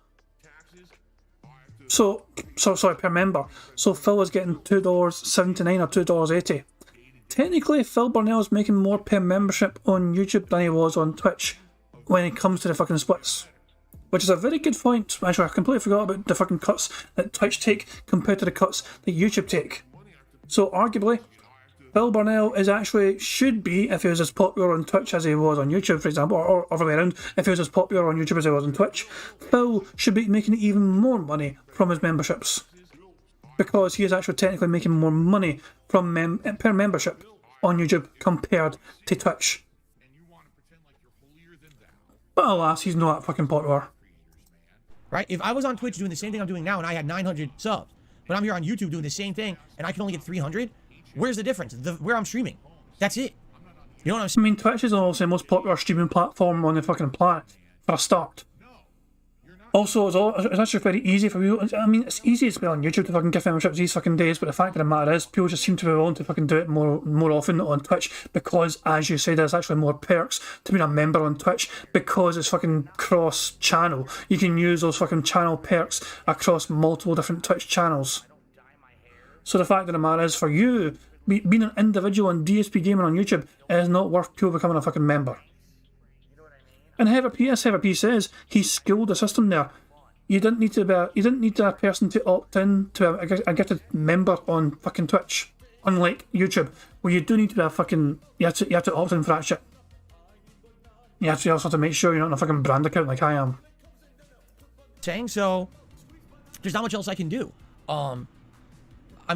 Speaker 1: So sorry, per member. So Phil is getting $2.79 or $2.80. Technically, Phil Burnell's making more per membership on YouTube than he was on Twitch when it comes to the fucking splits. Which is a very good point. Actually, I completely forgot about the fucking cuts that Twitch take compared to the cuts that YouTube take. So arguably, Phil Burnell should be, if he was as popular on Twitch as he was on YouTube, for example, or other way around, if he was as popular on YouTube as he was on Twitch, Phil should be making even more money from his memberships. Because he is actually technically making more money from per membership on YouTube compared to Twitch. But alas, he's not fucking popular.
Speaker 6: Right? If I was on Twitch doing the same thing I'm doing now and I had 900 subs, but I'm here on YouTube doing the same thing and I can only get 300, where's the difference? Where I'm streaming. That's it. You know what I'm saying?
Speaker 1: I mean, Twitch is also the most popular streaming platform on the fucking planet, for a start. Also, it's actually very easy for people. I mean, it's easy to be on YouTube to fucking give memberships these fucking days, but the fact of the matter is, people just seem to be willing to fucking do it more often on Twitch because, as you say, there's actually more perks to being a member on Twitch because it's fucking cross-channel. You can use those fucking channel perks across multiple different Twitch channels. So the fact of the matter is, for you, being an individual on DSP Gaming on YouTube is not worth people becoming a fucking member. And Heather P says he schooled the system there. You didn't need a person to opt in to a gifted member on fucking Twitch, unlike YouTube, where you do need to be a fucking you have to opt in for that shit. You also have to make sure you're not on a fucking brand account like I am.
Speaker 6: So there's not much else I can do. I'm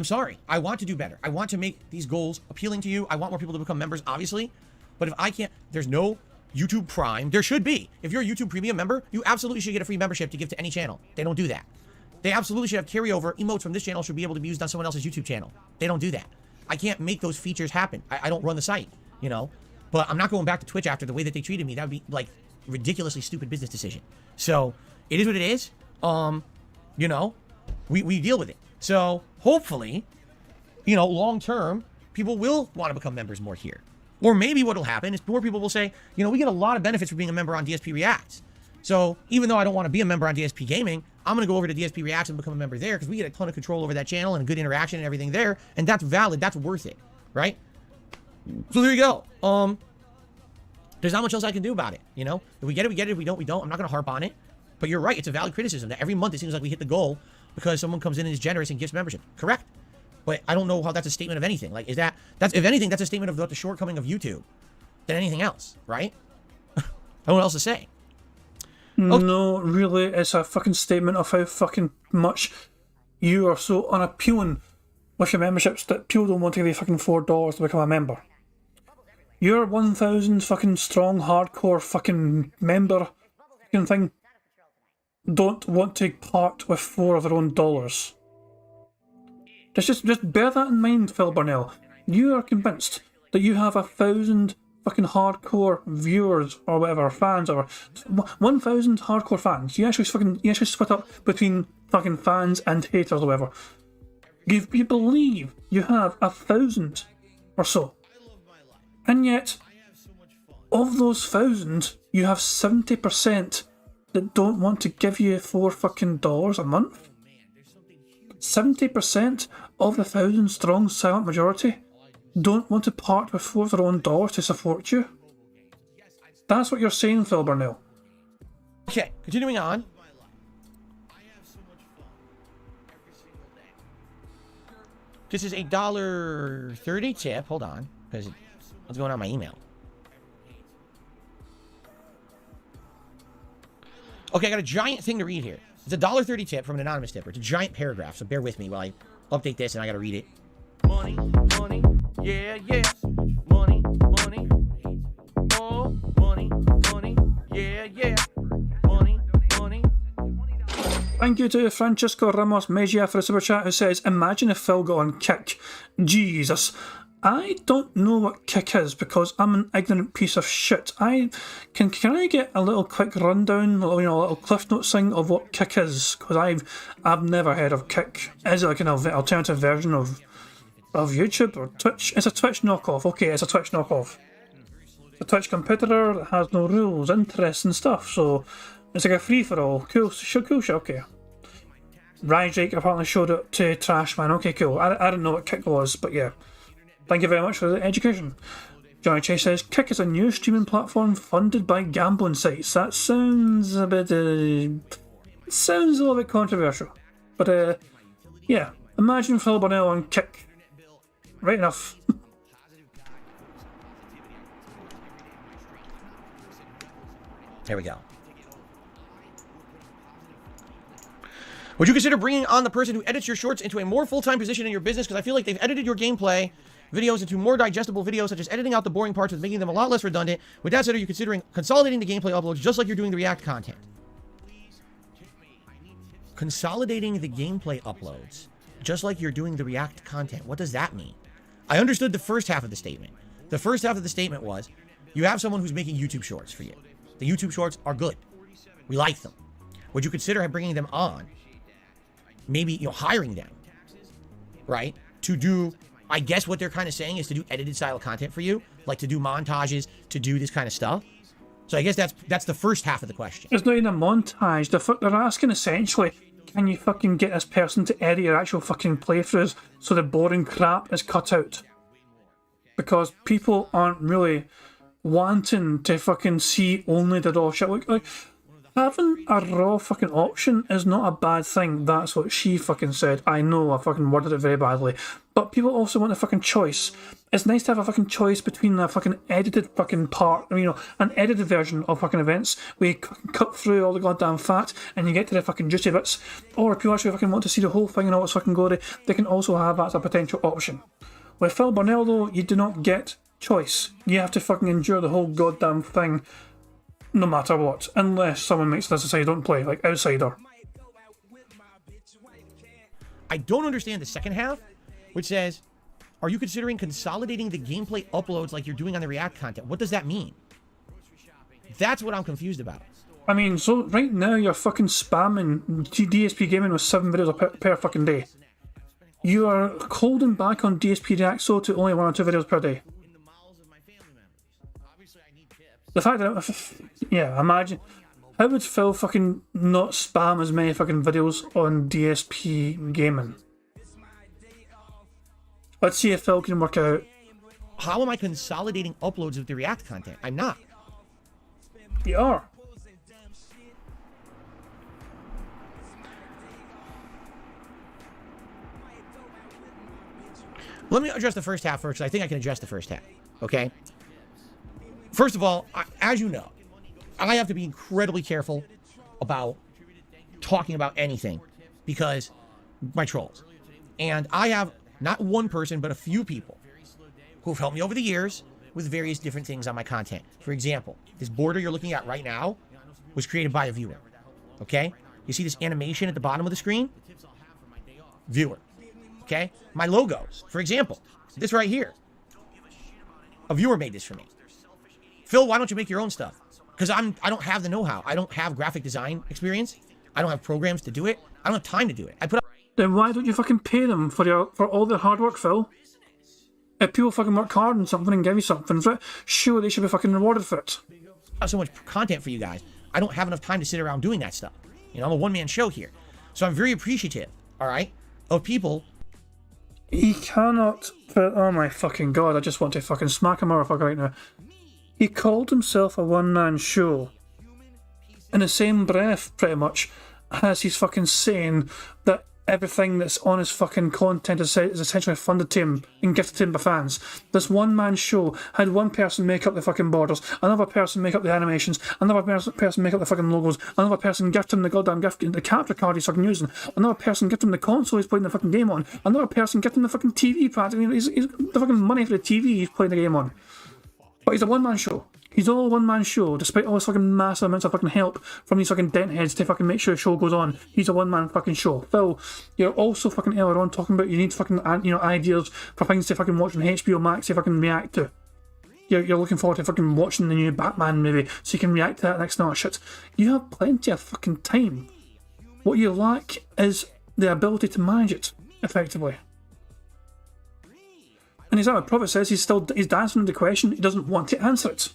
Speaker 6: sorry. I want to do better. I want to make these goals appealing to you. I want more people to become members, obviously. But if I can't, there's no YouTube Prime. There should be. If you're a YouTube Premium member, you absolutely should get a free membership to give to any channel. They don't do that. They absolutely should have carryover. Emotes from this channel should be able to be used on someone else's YouTube channel. They don't do that. I can't make those features happen. I don't run the site, you know. But I'm not going back to Twitch after the way that they treated me. That would be like ridiculously stupid business decision. So it is what it is. You know, we deal with it. So hopefully, you know, long term, people will want to become members more here. Or maybe what will happen is more people will say, you know, we get a lot of benefits for being a member on DSP Reacts. So even though I don't want to be a member on DSP Gaming, I'm going to go over to DSP Reacts and become a member there because we get a ton of control over that channel and good interaction and everything there. And that's valid. That's worth it. Right? So there you go. There's not much else I can do about it. You know, if we get it, we get it. If we don't, we don't. I'm not going to harp on it. But you're right. It's a valid criticism that every month it seems like we hit the goal because someone comes in and is generous and gives membership. Correct. But I don't know how that's a statement of anything. Like, that's if anything, that's a statement of the shortcoming of YouTube than anything else, right? I don't know what else to say.
Speaker 1: Okay. No, really, it's a fucking statement of how fucking much you are so unappealing with your memberships that people don't want to give you fucking $4 to become a member. Your 1,000 fucking strong, hardcore fucking member fucking thing don't want to part with 4 of their own dollars. Just bear that in mind, Phil Burnell. You are convinced that you have 1,000 fucking hardcore viewers or whatever, fans, or 1,000 hardcore fans. You actually split up between fucking fans and haters or whatever. You believe you have 1,000 or so. And yet, of those 1,000, you have 70% that don't want to give you $4 fucking dollars a month. 70% of the 1,000 strong silent majority don't want to part with 4 of their own dollars to support you. That's what you're saying, Phil Burnell.
Speaker 6: Okay, continuing on. This is a $1.30 tip. Hold on, because what's going on my email? Okay, I got a giant thing to read here. It's a $1.30 tip from an anonymous tipper. It's a giant paragraph, so bear with me while I update this and I gotta read it. Money, money, yeah, yeah. Money, money. Oh, money, money, yeah, yeah. Money, money.
Speaker 1: Thank you to Francisco Ramos Mejia for a super chat who says, imagine if Phil got on Kick. Jesus. I don't know what kick is because I'm an ignorant piece of shit. Can I get a little quick rundown, a little cliff notes thing of what kick is? Because I've never heard of kick. Is it like an alternative version of YouTube or Twitch? It's a Twitch knockoff. Okay, it's a Twitch knockoff. It's a Twitch competitor that has no rules, interests and stuff. So it's like a free for all. Cool shit. Okay. Ryjake apparently showed it to Trashman. Okay, cool. I didn't know what kick was, but yeah. Thank you very much for the education. Johnny Chase says, Kick is a new streaming platform funded by gambling sites. That sounds a bit... sounds a little bit controversial. But, yeah. Imagine Phil Bonnell on Kick. Right enough.
Speaker 6: There we go. Would you consider bringing on the person who edits your shorts into a more full-time position in your business? Because I feel like they've edited your gameplay videos into more digestible videos, such as editing out the boring parts with making them a lot less redundant. With that said, are you considering consolidating the gameplay uploads just like you're doing the React content? Consolidating the gameplay uploads just like you're doing the React content. What does that mean? I understood the first half of the statement. The first half of the statement was, you have someone who's making YouTube shorts for you. The YouTube shorts are good. We like them. Would you consider bringing them on? Maybe, hiring them, right? To do, I guess what they're kind of saying is to do edited style content for you, like to do montages, to do this kind of stuff. So I guess that's the first half of the question.
Speaker 1: It's not even a montage. They're asking essentially, can you fucking get this person to edit your actual fucking playthroughs so the boring crap is cut out? Because people aren't really wanting to fucking see only the raw shit. Like having a raw fucking option is not a bad thing. That's what she fucking said. I know I fucking worded it very badly. But people also want a fucking choice. It's nice to have a fucking choice between a fucking edited fucking part, an edited version of fucking events where you cut through all the goddamn fat and you get to the fucking juicy bits. Or if people actually fucking want to see the whole thing and all its fucking glory, they can also have that as a potential option. With Phil Bonnell though, you do not get choice. You have to fucking endure the whole goddamn thing no matter what, unless someone makes this decide don't play, like Outsider.
Speaker 6: I don't understand the second half, which says, are you considering consolidating the gameplay uploads like you're doing on the React content? What does that mean? That's what I'm confused about.
Speaker 1: I mean, so right now you're fucking spamming DSP Gaming with 7 videos per fucking day. You are holding back on DSP React to only 1 or 2 videos per day. The fact that, yeah, imagine, how would Phil fucking not spam as many fucking videos on DSP Gaming? Let's see if Phil can work out.
Speaker 6: How am I consolidating uploads of the React content? I'm not.
Speaker 1: You are.
Speaker 6: Let me address the first half first, because I think I can address the first half, okay? First of all, as you know, I have to be incredibly careful about talking about anything because my trolls. And I have not one person, but a few people who've helped me over the years with various different things on my content. For example, this border you're looking at right now was created by a viewer, okay? You see this animation at the bottom of the screen? Viewer, okay? My logos, for example, this right here, a viewer made this for me. Phil, why don't you make your own stuff? Because I don't have the know-how. I don't have graphic design experience. I don't have programs to do it. I don't have time to do it.
Speaker 1: Then why don't you fucking pay them for all their hard work, Phil? If people fucking work hard on something and give you something for it, sure, they should be fucking rewarded for it.
Speaker 6: I have so much content for you guys. I don't have enough time to sit around doing that stuff. I'm a one-man show here. So I'm very appreciative, all right, of people.
Speaker 1: He cannot... Oh my fucking god, I just want to fucking smack a motherfucker right now. He called himself a one-man show. In the same breath, pretty much, as he's fucking saying that everything that's on his fucking content is essentially funded to him and gifted to him by fans. This one-man show had one person make up the fucking borders, another person make up the animations, another person make up the fucking logos, another person gift him the goddamn the capture card he's fucking using, another person gift him the console he's playing the fucking game on, another person gift him the fucking TV pad. He's the fucking money for the TV he's playing the game on. But he's a one-man show. He's all a one-man show, despite all this fucking massive amounts of fucking help from these fucking dent heads to fucking make sure the show goes on. He's a one-man fucking show. Phil, you're also fucking earlier on talking about you need fucking, you know, ideas for things to fucking watch on HBO Max to fucking react to. You're looking forward to fucking watching the new Batman movie so you can react to that next night. Shit. You have plenty of fucking time. What you lack is the ability to manage it effectively. And as our prophet says, he's dancing the question, he doesn't want to answer it.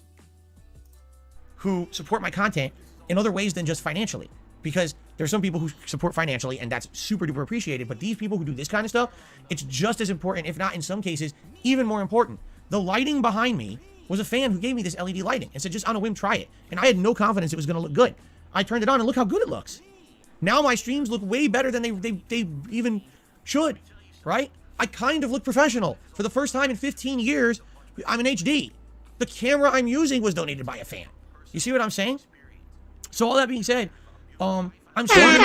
Speaker 6: Who support my content in other ways than just financially. Because there's some people who support financially, and that's super duper appreciated, but these people who do this kind of stuff, it's just as important, if not in some cases, even more important. The lighting behind me was a fan who gave me this LED lighting and said, just on a whim, try it. And I had no confidence it was going to look good. I turned it on and look how good it looks. Now my streams look way better than they even should, right? I kind of look professional. For the first time in 15 years, I'm in HD. The camera I'm using was donated by a fan. You see what I'm saying? So all that being said, I'm sorry.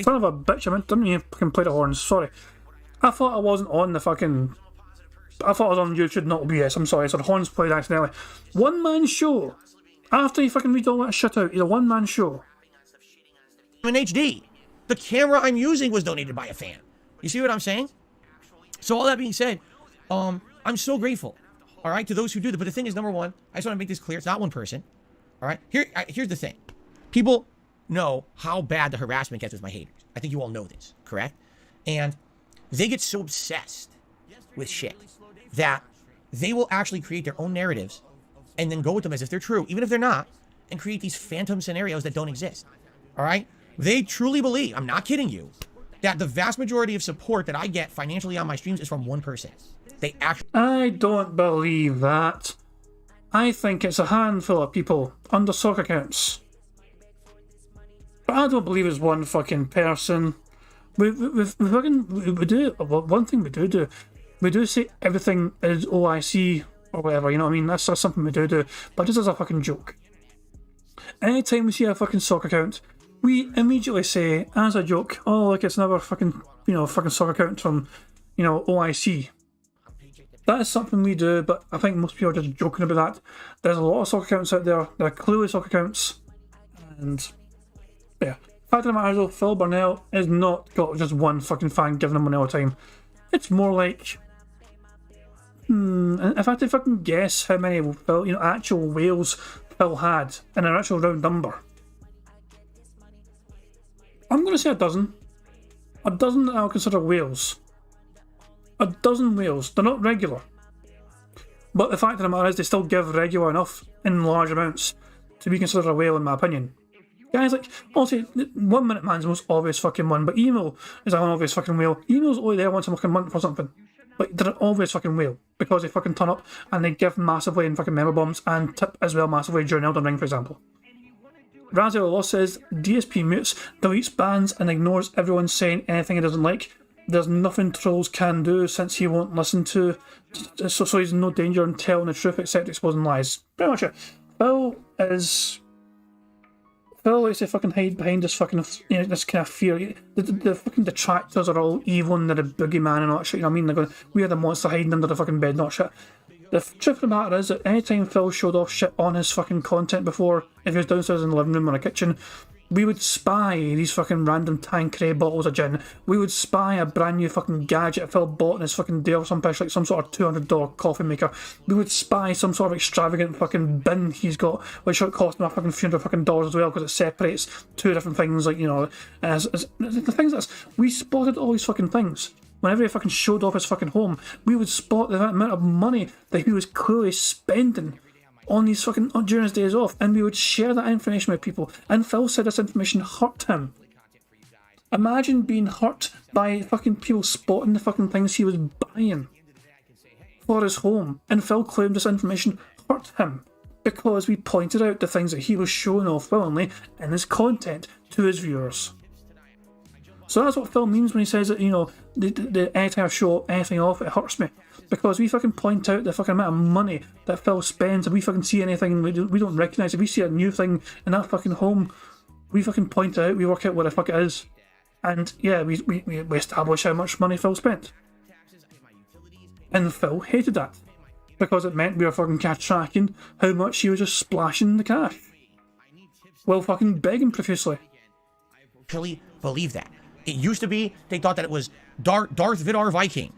Speaker 1: Son of a bitch, I didn't even fucking play the horns, sorry. I thought I wasn't on the fucking... I thought I was on YouTube, not OBS, I'm sorry, so the horns played accidentally. One-man show. After you fucking read all that shit out, you're a one-man show.
Speaker 6: I'm in HD. The camera I'm using was donated by a fan. You see what I'm saying? So all that being said, I'm so grateful, all right, to those who do that. But the thing is, number one, I just want to make this clear. It's not one person, all right? Here's the thing. People know how bad the harassment gets with my haters. I think you all know this, correct? And they get so obsessed with shit that they will actually create their own narratives and then go with them as if they're true, even if they're not, and create these phantom scenarios that don't exist, all right? They truly believe, I'm not kidding you, that the vast majority of support that I get financially on my streams is from one person. They actually...
Speaker 1: I don't believe that. I think it's a handful of people under sock accounts. But I don't believe it's one fucking person. We do, one thing we do say everything is OIC or whatever, you know what I mean? That's something we do, but this is a fucking joke. Anytime we see a fucking sock account, we immediately say, as a joke, oh look, it's another fucking, you know, fucking sock account from, you know, OIC. That is something we do, but I think most people are just joking about that. There's a lot of sock accounts out there, they're clearly sock accounts, and yeah. Fact of the matter is though, Phil Burnell is not got just one fucking fan giving him money all the time. It's more like, if I had to fucking guess how many Phil, you know, actual whales Phil had in an actual round number, I'm going to say a dozen. A dozen that I'll consider whales. A dozen whales. They're not regular. But the fact of the matter is they still give regular enough in large amounts to be considered a whale in my opinion. Guys like, honestly, 1 Minute Man's the most obvious fucking one, but Emo is an obvious fucking whale. Emo's only there once a fucking month or something. Like, they're an obvious fucking whale because they fucking turn up and they give massively in fucking member bombs and tip as well massively during Elden Ring, for example. Raziel Law says DSP mutes, deletes bans, and ignores everyone saying anything he doesn't like. There's nothing trolls can do since he won't listen to, so he's in no danger in telling the truth except exposing lies. Pretty much it. Phil likes to fucking hide behind this fucking, you know, this kind of fear. The fucking detractors are all evil and they're the boogeyman and all that shit, you know what I mean? They're going, we are the monster hiding under the fucking bed and all that shit. The truth of the matter is that anytime Phil showed off shit on his fucking content before, if he was downstairs in the living room or a kitchen, we would spy these fucking random Tanqueray bottles of gin. We would spy a brand new fucking gadget Phil bought in his fucking day or some pish, like some sort of $200 coffee maker. We would spy some sort of extravagant fucking bin he's got, which would cost him a fucking few $100 fucking as well, because it separates two different things, like, you know, as the things that's, we spotted all these fucking things. Whenever he fucking showed off his fucking home, we would spot the amount of money that he was clearly spending on these fucking, during his days off, and we would share that information with people. And Phil said this information hurt him. Imagine being hurt by fucking people spotting the fucking things he was buying for his home, and Phil claimed this information hurt him because we pointed out the things that he was showing off willingly in his content to his viewers. So that's what Phil means when he says that, you know, the anytime I show anything off, it hurts me. Because we fucking point out the fucking amount of money that Phil spends, and we fucking see anything we don't recognise. If we see a new thing in that fucking home, we fucking point it out, we work out what the fuck it is. And yeah, we establish how much money Phil spent. And Phil hated that. because it meant we were fucking cash tracking how much he was just splashing the cash. Well, fucking begging profusely.
Speaker 6: Actually believe that. It used to be, they thought that it was Darth Vidar Viking,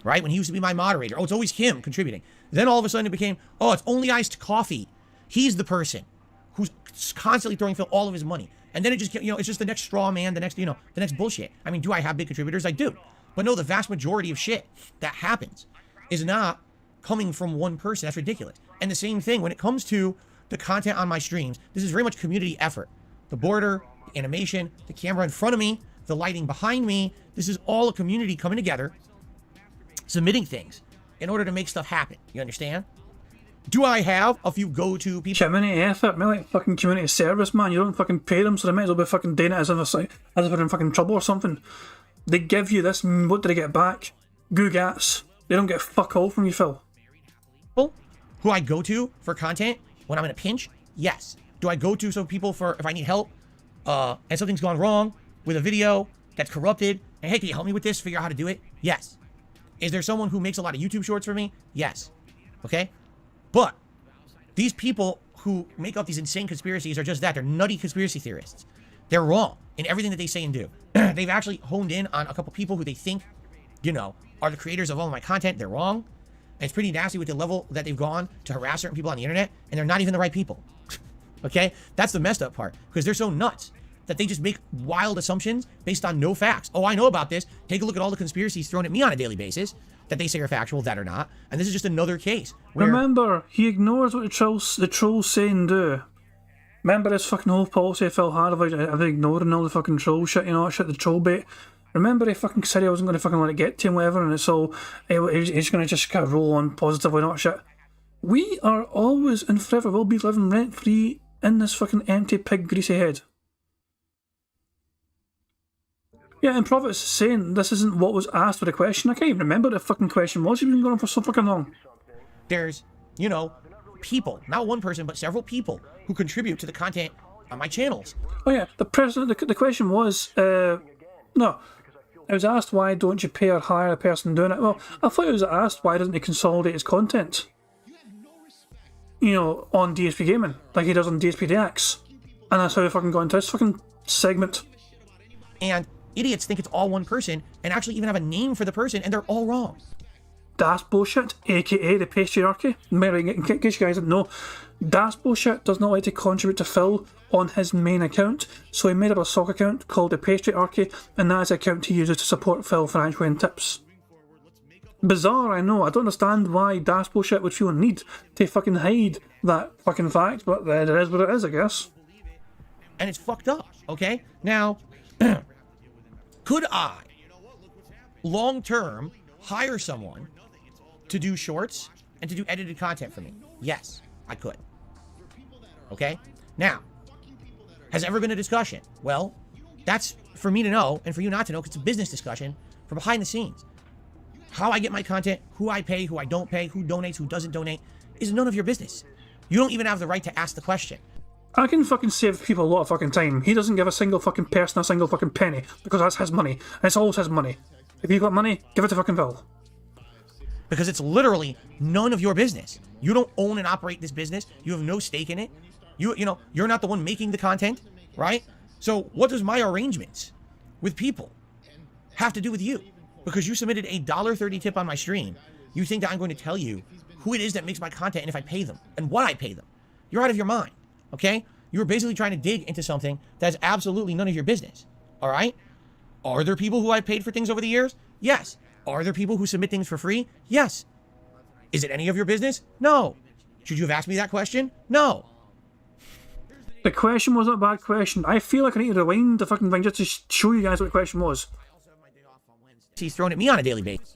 Speaker 6: right? When he used to be my moderator. Oh, it's always him contributing. Then all of a sudden it became, oh, it's only iced coffee. He's the person who's constantly throwing Phil all of his money. And then it just, it's just the next straw man, the next bullshit. I mean, do I have big contributors? I do. But no, the vast majority of shit that happens is not coming from one person. That's ridiculous. And the same thing when it comes to the content on my streams, this is very much community effort. The border, the animation, the camera in front of me, the lighting behind me, this is all a community coming together, submitting things in order to make stuff happen. You understand? Do I have a few go-to people?
Speaker 1: Community effort, man, like fucking community service, man. You don't fucking pay them, so they might as well be fucking doing it as if they're in fucking trouble or something. They give you this, what do they get back? Googats. They don't get fuck all from you, Phil.
Speaker 6: People who I go to for content when I'm in a pinch? Yes. Do I go to some people for if I need help and something's gone wrong with a video that's corrupted, and hey, can you help me with this, figure out how to do it? Yes. Is there someone who makes a lot of YouTube shorts for me? Yes. Okay? But these people who make up these insane conspiracies are just that. They're nutty conspiracy theorists. They're wrong in everything that they say and do. They've actually honed in on a couple people who they think, are the creators of all of my content. They're wrong. And it's pretty nasty with the level that they've gone to harass certain people on the internet, and they're not even the right people. Okay? That's the messed up part, because they're so nuts that they just make wild assumptions based on no facts. Oh, I know about this. Take a look at all the conspiracies thrown at me on a daily basis that they say are factual, that are not. And this is just another case.
Speaker 1: Remember, he ignores what the trolls say and do. Remember this fucking whole policy Phil had of ignoring all the fucking troll shit, shit, the troll bait. Remember he fucking said he wasn't going to fucking let it get to him, whatever, and it's all, he's going to just kind of roll on positively, not shit. We are always and forever will be living rent-free in this fucking empty pig greasy head. Yeah, and Prophet's saying this isn't what was asked for the question. I can't even remember what the fucking question was. You've been going on for so fucking long.
Speaker 6: There's, people, not one person, but several people who contribute to the content on my channels.
Speaker 1: Oh yeah, the question was, no. It was asked, why don't you pay or hire a person doing it? Well, I thought it was asked, why doesn't he consolidate his content? On DSP Gaming, like he does on DSP DX. And that's how he fucking got into this fucking segment.
Speaker 6: And idiots think it's all one person, and actually even have a name for the person, and they're all wrong.
Speaker 1: Das Bullshit, aka the patriarchy. In case you guys didn't know, Das Bullshit does not like to contribute to Phil on his main account, so he made up a sock account called the Patriarchy, and that is the account he uses to support Phil financially and tips. Bizarre, I know. I don't understand why Das Bullshit would feel a need to fucking hide that fucking fact, but it is what it is, I guess.
Speaker 6: And it's fucked up, okay? Now, could I, long-term, hire someone to do shorts and to do edited content for me? Yes, I could. Okay? Now, has there ever been a discussion? Well, that's for me to know and for you not to know, because it's a business discussion from behind the scenes. How I get my content, who I pay, who I don't pay, who donates, who doesn't donate, is none of your business. You don't even have the right to ask the question.
Speaker 1: I can fucking save people a lot of fucking time. He doesn't give a single fucking person a single fucking penny, because that's his money. And it's always his money. If you've got money, give it to fucking Phil.
Speaker 6: Because it's literally none of your business. You don't own and operate this business. You have no stake in it. You're not the one making the content, right? So what does my arrangements with people have to do with you? Because you submitted a $1.30 tip on my stream, you think that I'm going to tell you who it is that makes my content and if I pay them and what I pay them. You're out of your mind, okay? You're basically trying to dig into something that's absolutely none of your business, all right? Are there people who I've paid for things over the years? Yes. Are there people who submit things for free? Yes. Is it any of your business? No. Should you have asked me that question? No.
Speaker 1: The question wasn't a bad question. I feel like I need to rewind the fucking thing just to show you guys what the question was.
Speaker 6: He's thrown at me on a daily basis.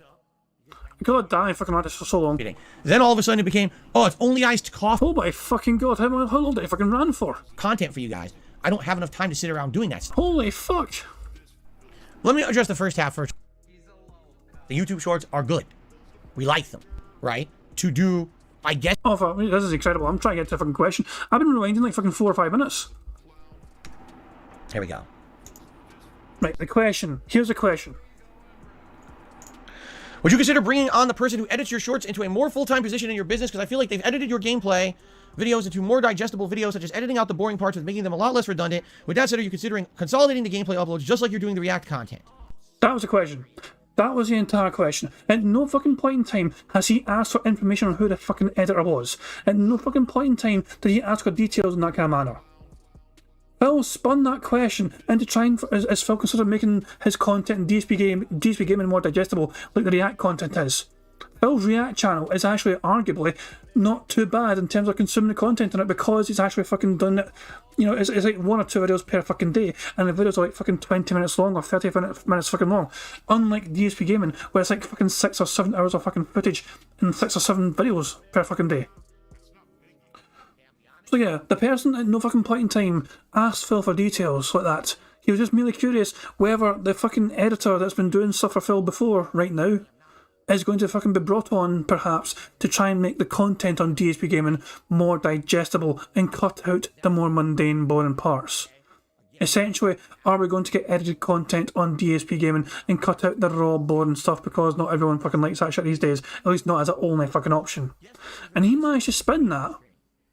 Speaker 1: God damn, I fucking had this for so long.
Speaker 6: Then all of a sudden it became, oh, it's only iced coffee.
Speaker 1: Oh my fucking god, how long did I fucking run for?
Speaker 6: Content for you guys. I don't have enough time to sit around doing that stuff.
Speaker 1: Holy fuck.
Speaker 6: Let me address the first half first. The YouTube shorts are good. We like them, right? To do, I guess.
Speaker 1: Oh, fuck, this is incredible. I'm trying to get to the fucking question. I've been rewinding like fucking 4 or 5 minutes.
Speaker 6: Here we go.
Speaker 1: Right, the question. Here's the question.
Speaker 6: Would you consider bringing on the person who edits your shorts into a more full-time position in your business? Because I feel like they've edited your gameplay videos into more digestible videos, such as editing out the boring parts with making them a lot less redundant. With that said, are you considering consolidating the gameplay uploads just like you're doing the React content?
Speaker 1: That was the question. That was the entire question. At no fucking point in time has he asked for information on who the fucking editor was. At no fucking point in time did he ask for details in that kind of manner. Phil spun that question into trying, as Phil considered making his content in DSP Gaming more digestible, like the React content is. Phil's React channel is actually arguably not too bad in terms of consuming the content on it, because he's actually fucking done it. You know, it's like 1 or 2 videos per fucking day, and the videos are like fucking 20 minutes long or 30 minutes fucking long. Unlike DSP Gaming, where it's like fucking 6 or 7 hours of fucking footage and 6 or 7 videos per fucking day. So yeah, the person at no fucking point in time asked Phil for details like that. He was just merely curious whether the fucking editor that's been doing stuff for Phil before, right now, is going to fucking be brought on, perhaps, to try and make the content on DSP Gaming more digestible and cut out the more mundane, boring parts. Essentially, are we going to get edited content on DSP Gaming and cut out the raw, boring stuff, because not everyone fucking likes that shit these days, at least not as an only fucking option. And he managed to spin that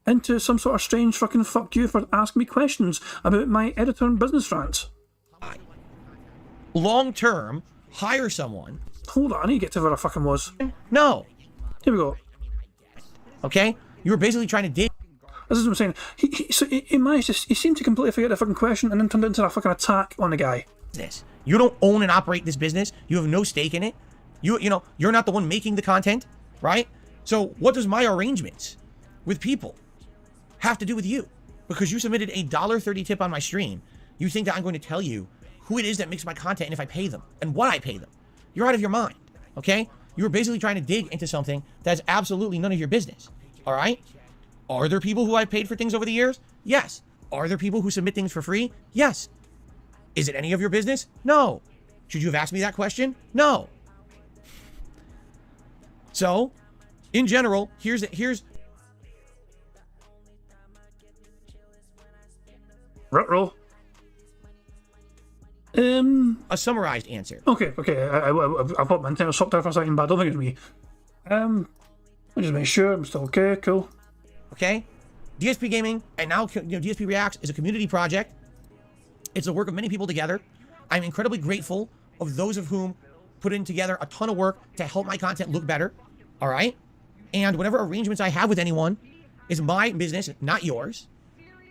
Speaker 1: into some sort of strange fucking fuck you for asking me questions about my editor and business rants.
Speaker 6: Long term, hire someone.
Speaker 1: Hold on, I need to get to where I fucking was.
Speaker 6: No.
Speaker 1: Here we go.
Speaker 6: Okay? You were basically trying to dig.
Speaker 1: This is what I'm saying. He managed to, he seemed to completely forget the fucking question and then turned it into a fucking attack on the guy.
Speaker 6: You don't own and operate this business. You have no stake in it. You know, you're not the one making the content, right? So what does my arrangements with people have to do with you? Because you submitted a $1.30 tip on my stream, you think that I'm going to tell you who it is that makes my content and if I pay them and what I pay them. You're out of your mind, okay? You were basically trying to dig into something that's absolutely none of your business, all right? Are there people who I've paid for things over the years? Yes. Are there people who submit things for free? Yes. Is it any of your business? No. Should you have asked me that question? No. So, in general, here's
Speaker 1: Roll.
Speaker 6: a summarized answer.
Speaker 1: Okay. I thought my internet stopped there for a second, but I don't think it's me. I'll just make sure I'm still okay. Cool.
Speaker 6: Okay, DSP Gaming and now DSP Reacts is a community project. It's the work of many people together. I'm incredibly grateful of those of whom put in together a ton of work to help my content look better. All right, and whatever arrangements I have with anyone is my business, not yours.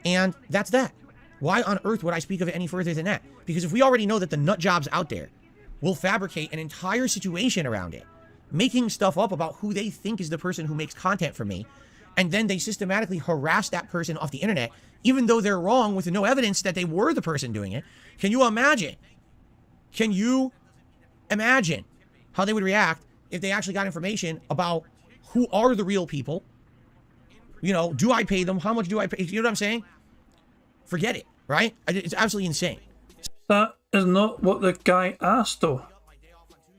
Speaker 6: And that's that. Why on earth would I speak of it any further than that? Because if we already know that the nut jobs out there will fabricate an entire situation around it, making stuff up about who they think is the person who makes content for me, and then they systematically harass that person off the internet, even though they're wrong with no evidence that they were the person doing it. Can you imagine? Can you imagine how they would react if they actually got information about who are the real people? You know, do I pay them? How much do I pay? You know what I'm saying? Forget it, right? It's absolutely insane.
Speaker 1: That is not what the guy asked, though.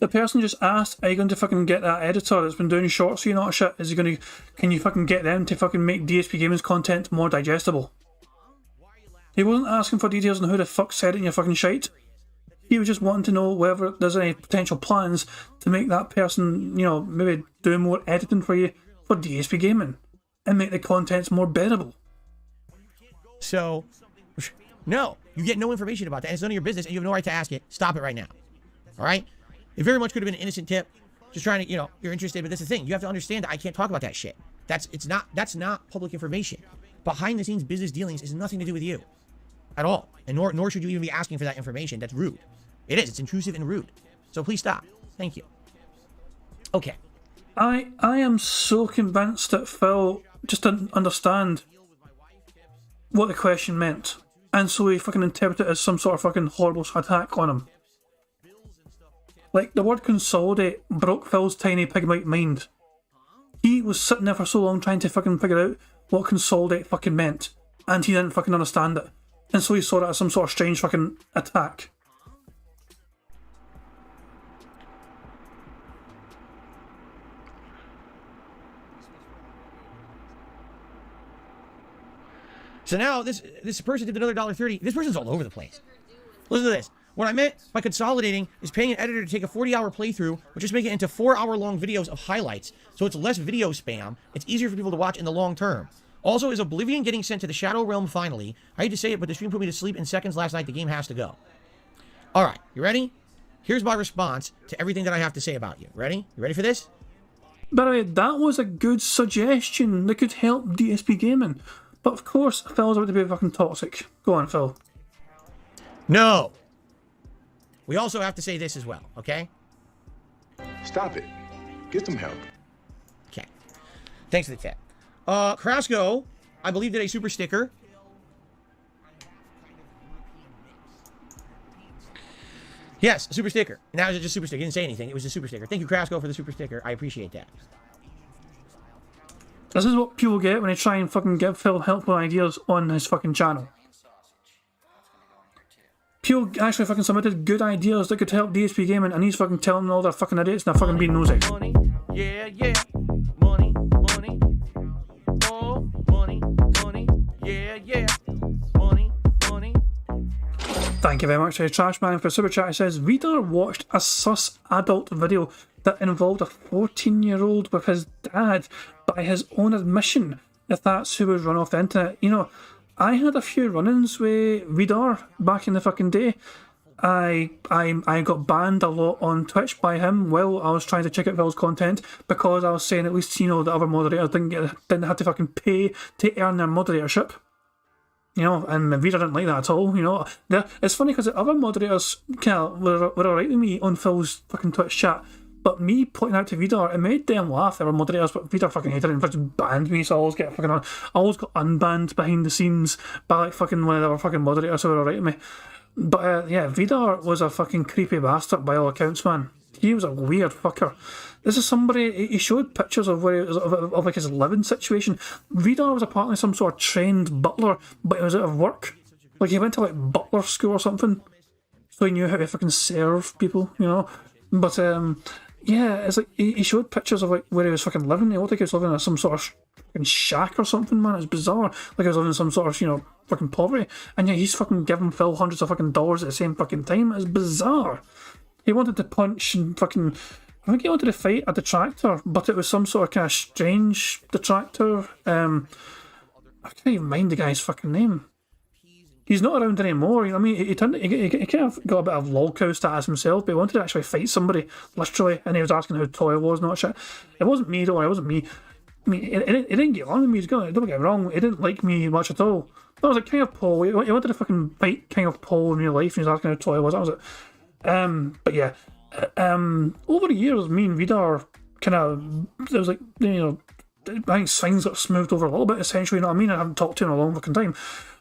Speaker 1: The person just asked, are you going to fucking get that editor that's been doing shorts for you, not shit? Is he going to, can you fucking get them to fucking make DSP Gaming's content more digestible? He wasn't asking for details on who the fuck said it in your fucking shite. He was just wanting to know whether there's any potential plans to make that person, you know, maybe do more editing for you for DSP Gaming and make the contents more bearable.
Speaker 6: So, no, you get no information about that. It's none of your business and you have no right to ask it. Stop it right now. All right? It very much could have been an innocent tip. Just trying to, you know, you're interested, but that's the thing. You have to understand that I can't talk about that shit. That's not public information. Behind the scenes business dealings is nothing to do with you. At all. And nor should you even be asking for that information. That's rude. It is. It's intrusive and rude. So please stop. Thank you. Okay.
Speaker 1: I am so convinced that Phil just didn't understand what the question meant. And so he fucking interpreted it as some sort of fucking horrible attack on him. Like, the word consolidate broke Phil's tiny pig-like mind. He was sitting there for so long trying to fucking figure out what consolidate fucking meant. And he didn't fucking understand it. And so he saw it as some sort of strange fucking attack.
Speaker 6: So now this person did another $1.30. This person's all over the place. Listen to this. What I meant by consolidating is paying an editor to take a 40-hour playthrough, but just make it into 4-hour-long videos of highlights, so it's less video spam, it's easier for people to watch in the long term. Also, is Oblivion getting sent to the Shadow Realm finally? I hate to say it, but the stream put me to sleep in seconds last night. The game has to go. Alright, you ready? Here's my response to everything that I have to say about you. Ready? You ready for this?
Speaker 1: By the way, that was a good suggestion that could help DSP Gaming. But of course, Phil's about to be fucking toxic. Go on, Phil.
Speaker 6: No! We also have to say this as well, okay?
Speaker 4: Stop it. Get some help.
Speaker 6: Okay. Thanks for the tip. Crasco, I believe, did a super sticker. Yes, a super sticker. Now it's just super sticker. He didn't say anything. It was a super sticker. Thank you, Crasco, for the super sticker. I appreciate that.
Speaker 1: This is what people get when they try and fucking give Phil helpful ideas on his fucking channel. People actually fucking submitted good ideas that could help DSP Gaming, and he's fucking telling them all they're fucking idiots and they're fucking being nosy.
Speaker 2: Money, yeah, yeah. Money, money. Oh, money, money. Yeah, yeah. Money, money.
Speaker 1: Thank you very much to Trashman for super chat. It says, Reader watched a sus adult video that involved a 14-year-old with his dad by his own admission, if that's who was run off the internet. You know, I had a few run-ins with Reader back in the fucking day. I got banned a lot on Twitch by him while I was trying to check out Phil's content because I was saying at least, you know, the other moderators didn't have to fucking pay to earn their moderatorship. You know, and Reader didn't like that at all, you know. It's funny because the other moderators kind of were alright with me on Phil's fucking Twitch chat, but me pointing out to Reader, it made them laugh. They were moderators, but Reader fucking hated it and just banned me, so I always got unbanned behind the scenes by like fucking one of the other fucking moderators who were alright with me. But yeah, Reader was a fucking creepy bastard by all accounts, man. He was a weird fucker. This is somebody, he showed pictures of where of like his living situation. Reader was apparently some sort of trained butler, but he was out of work. Like he went to like butler school or something, so he knew how to fucking serve people, you know. But yeah, it's like he showed pictures of like where he was fucking living. He looked like he was living in some sort of fucking shack or something, man. It's bizarre. Like he was living in some sort of, you know, fucking poverty. And yeah, he's fucking giving Phil hundreds of fucking dollars at the same fucking time. It's bizarre. He wanted to punch and fucking, I think he wanted to fight a detractor, but it was some sort of kind of strange detractor. I can't even mind the guy's fucking name. He's not around anymore, you know what I mean? He kind of got a bit of lolcow status himself, but he wanted to actually fight somebody, literally, and he was asking who Toy was and all that shit. It wasn't me, don't worry, it wasn't me. I mean, it didn't get along with me, don't get me wrong, he didn't like me much at all. That was like King of Paul, he wanted to fucking fight King of Paul in real life, and he was asking who Toy was, that was it. But yeah, over the years, me and Reader kind of, it was like, you know, I think things got smoothed over a little bit, essentially, you know what I mean? I haven't talked to him in a long fucking time.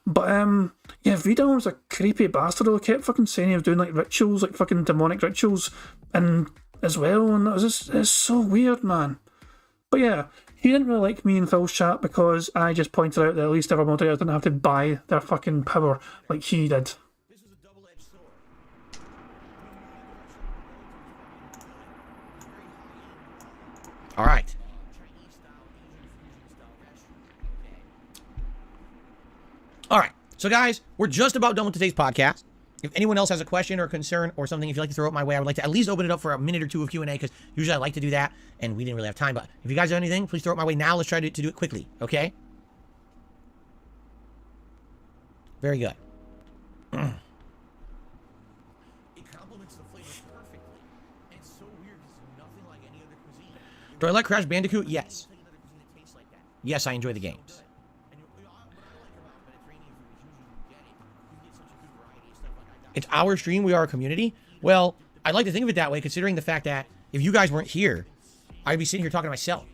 Speaker 1: But, yeah, Reader was a creepy bastard who kept fucking saying he was doing, like, rituals, like, fucking demonic rituals, and as well, and it was just, it's so weird, man. But yeah, he didn't really like me in Phil's chat because I just pointed out that at least other moderators didn't have to buy their fucking power like he did.
Speaker 6: All right. All right. So, guys, we're just about done with today's podcast. If anyone else has a question or a concern or something, if you'd like to throw it my way, I would like to at least open it up for a minute or two of Q&A, because usually I like to do that, and we didn't really have time. But if you guys have anything, please throw it my way now. Let's try to do it quickly, okay? Very good. It complements the flavor perfectly. It's so weird because it's nothing like any other cuisine. Do I like Crash Bandicoot? Yes. Yes, I enjoy the games. It's our stream. We are a community. Well, I'd like to think of it that way, considering the fact that if you guys weren't here, I'd be sitting here talking to myself,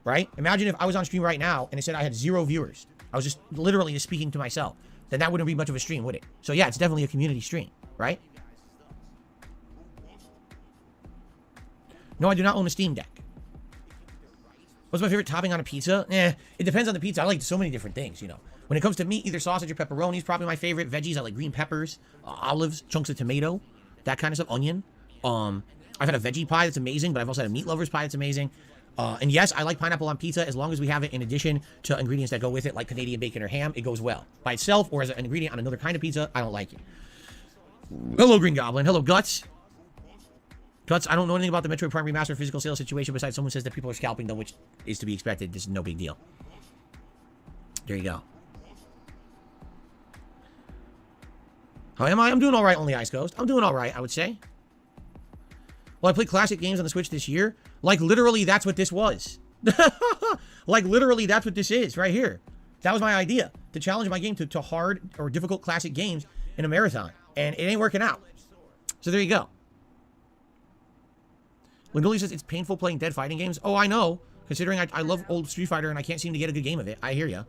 Speaker 6: right? Imagine if I was on stream right now and it said I had 0 viewers. I was just literally just speaking to myself. Then that wouldn't be much of a stream, would it? So yeah, it's definitely a community stream, right? No, I do not own a Steam Deck. What's my favorite topping on a pizza? It depends on the pizza. I like so many different things, you know. When it comes to meat, either sausage or pepperoni is probably my favorite. Veggies, I like green peppers, olives, chunks of tomato, that kind of stuff, onion. I've had a veggie pie that's amazing, but I've also had a meat lover's pie that's amazing. And yes, I like pineapple on pizza as long as we have it in addition to ingredients that go with it, like Canadian bacon or ham. It goes well. By itself or as an ingredient on another kind of pizza, I don't like it. Hello, Green Goblin. Hello, Guts. Guts, I don't know anything about the Metroid Prime Remaster physical sales situation besides someone says that people are scalping them, which is to be expected. This is no big deal. There you go. How am I? I'm doing all right on the Ice Ghost. I'm doing all right, I would say. Well, I played classic games on the Switch this year. Like, literally, that's what this was. Like, literally, that's what this is right here. That was my idea, to challenge my game to hard or difficult classic games in a marathon. And it ain't working out. So there you go. Lindoli says, it's painful playing dead fighting games. Oh, I know. Considering I love old Street Fighter and I can't seem to get a good game of it. I hear ya.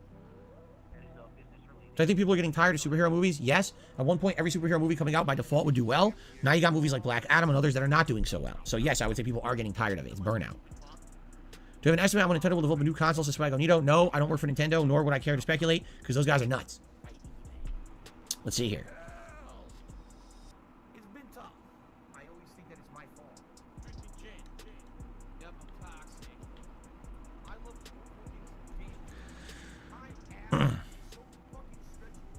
Speaker 6: So I think people are getting tired of superhero movies. Yes. At one point, every superhero movie coming out by default would do well. Now you got movies like Black Adam and others that are not doing so well. So yes, I would say people are getting tired of it. It's burnout. Do you have an estimate on when Nintendo will develop a new console to Spike Onito? No, I don't work for Nintendo, nor would I care to speculate, because those guys are nuts. Let's see here.
Speaker 2: It's been tough. I always think that it's my fault. Yep, I'm toxic. I love I am so fucking stressful.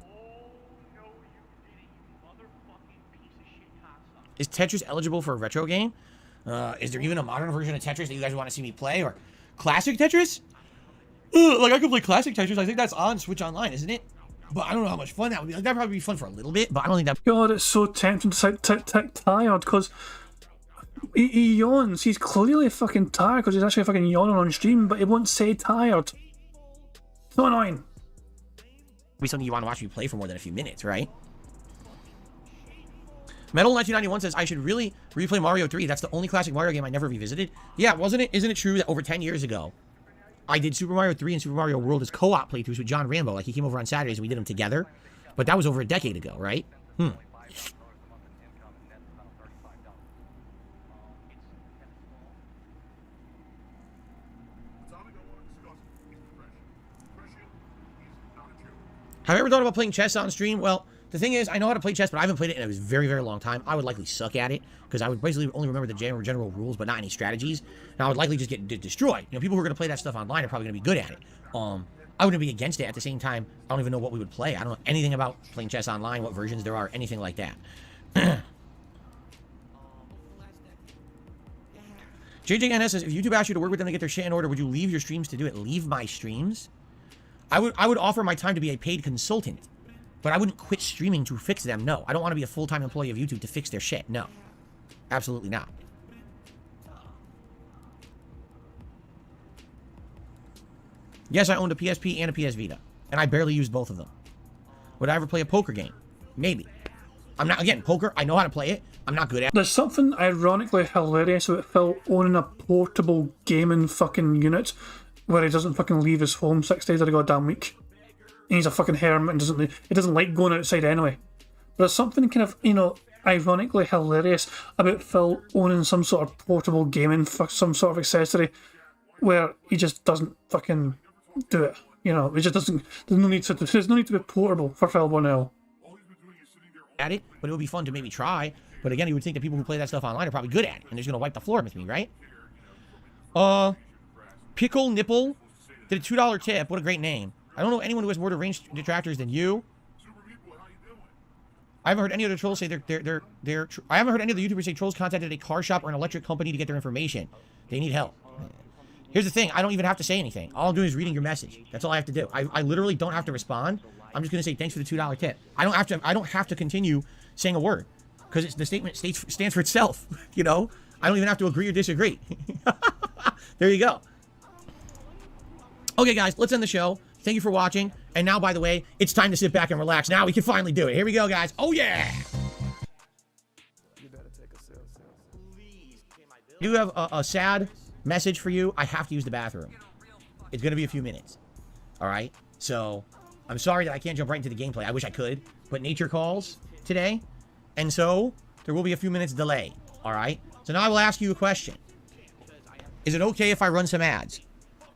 Speaker 2: Oh, no, you didn't, you motherfucking piece of shit cocksucker.
Speaker 6: Is Tetris eligible for a retro game? Is there even a modern version of Tetris that you guys want to see me play? Or classic Tetris? Like, I could play classic Tetris. I think that's on Switch Online, isn't it? But I don't know how much fun that would be. Like, that'd probably be fun for a little bit, but I don't think that...
Speaker 1: God, it's so tempting to say tired, because he yawns. He's clearly fucking tired, because he's actually fucking yawning on stream, but he won't say tired. So annoying.
Speaker 6: Be something you want to watch me play for more than a few minutes, right? Metal1991 says, I should really replay Mario 3. That's the only classic Mario game I never revisited. Yeah, wasn't it? Isn't it true that over 10 years ago, I did Super Mario 3 and Super Mario World as co-op playthroughs with John Rambo? Like, he came over on Saturdays and we did them together. But that was over a decade ago, right? Have you ever thought about playing chess on stream? Well, the thing is, I know how to play chess, but I haven't played it in a very, very long time. I would likely suck at it, because I would basically only remember the general rules, but not any strategies. And I would likely just get destroyed. You know, people who are going to play that stuff online are probably going to be good at it. I wouldn't be against it. At the same time, I don't even know what we would play. I don't know anything about playing chess online, what versions there are, anything like that. JJNS says, if YouTube asked you to work with them to get their shit in order, would you leave your streams to do it? Leave my streams? I would offer my time to be a paid consultant. But I wouldn't quit streaming to fix them. No, I don't want to be a full-time employee of YouTube to fix their shit. No, absolutely not. Yes, I owned a PSP and a PS Vita, and I barely used both of them. Would I ever play a poker game? Maybe. I'm not, again, poker, I know how to play it. I'm not good at it.
Speaker 1: There's something ironically hilarious about Phil owning a portable gaming fucking unit where he doesn't fucking leave his home 6 days of the goddamn week. And he's a fucking hermit and he doesn't like going outside anyway. But there's something kind of, you know, ironically hilarious about Phil owning some sort of portable gaming, some sort of accessory where he just doesn't fucking do it. You know, he just doesn't, there's no need to be portable for Phil Bonnell.
Speaker 6: At it, but it would be fun to maybe try. But again, you would think that people who play that stuff online are probably good at it, and they're just gonna wipe the floor with me, right? Pickle Nipple did a $2 tip. What a great name. I don't know anyone who has more ranged detractors than you. I haven't heard any other trolls say I haven't heard any of the YouTubers say trolls contacted a car shop or an electric company to get their information. They need help. Here's the thing, I don't even have to say anything. All I'm doing is reading your message. That's all I have to do. I literally don't have to respond. I'm just gonna say thanks for the $2 tip. I don't have to continue saying a word, because the statement stands for itself. You know, I don't even have to agree or disagree. There you go. Okay, guys, let's end the show. Thank you for watching. And now, by the way, it's time to sit back and relax. Now we can finally do it. Here we go, guys. Oh yeah! I do have a sad message for you. I have to use the bathroom. It's gonna be a few minutes. All right. So I'm sorry that I can't jump right into the gameplay. I wish I could, but nature calls today, and so there will be a few minutes delay. All right. So now I will ask you a question. Is it okay if I run some ads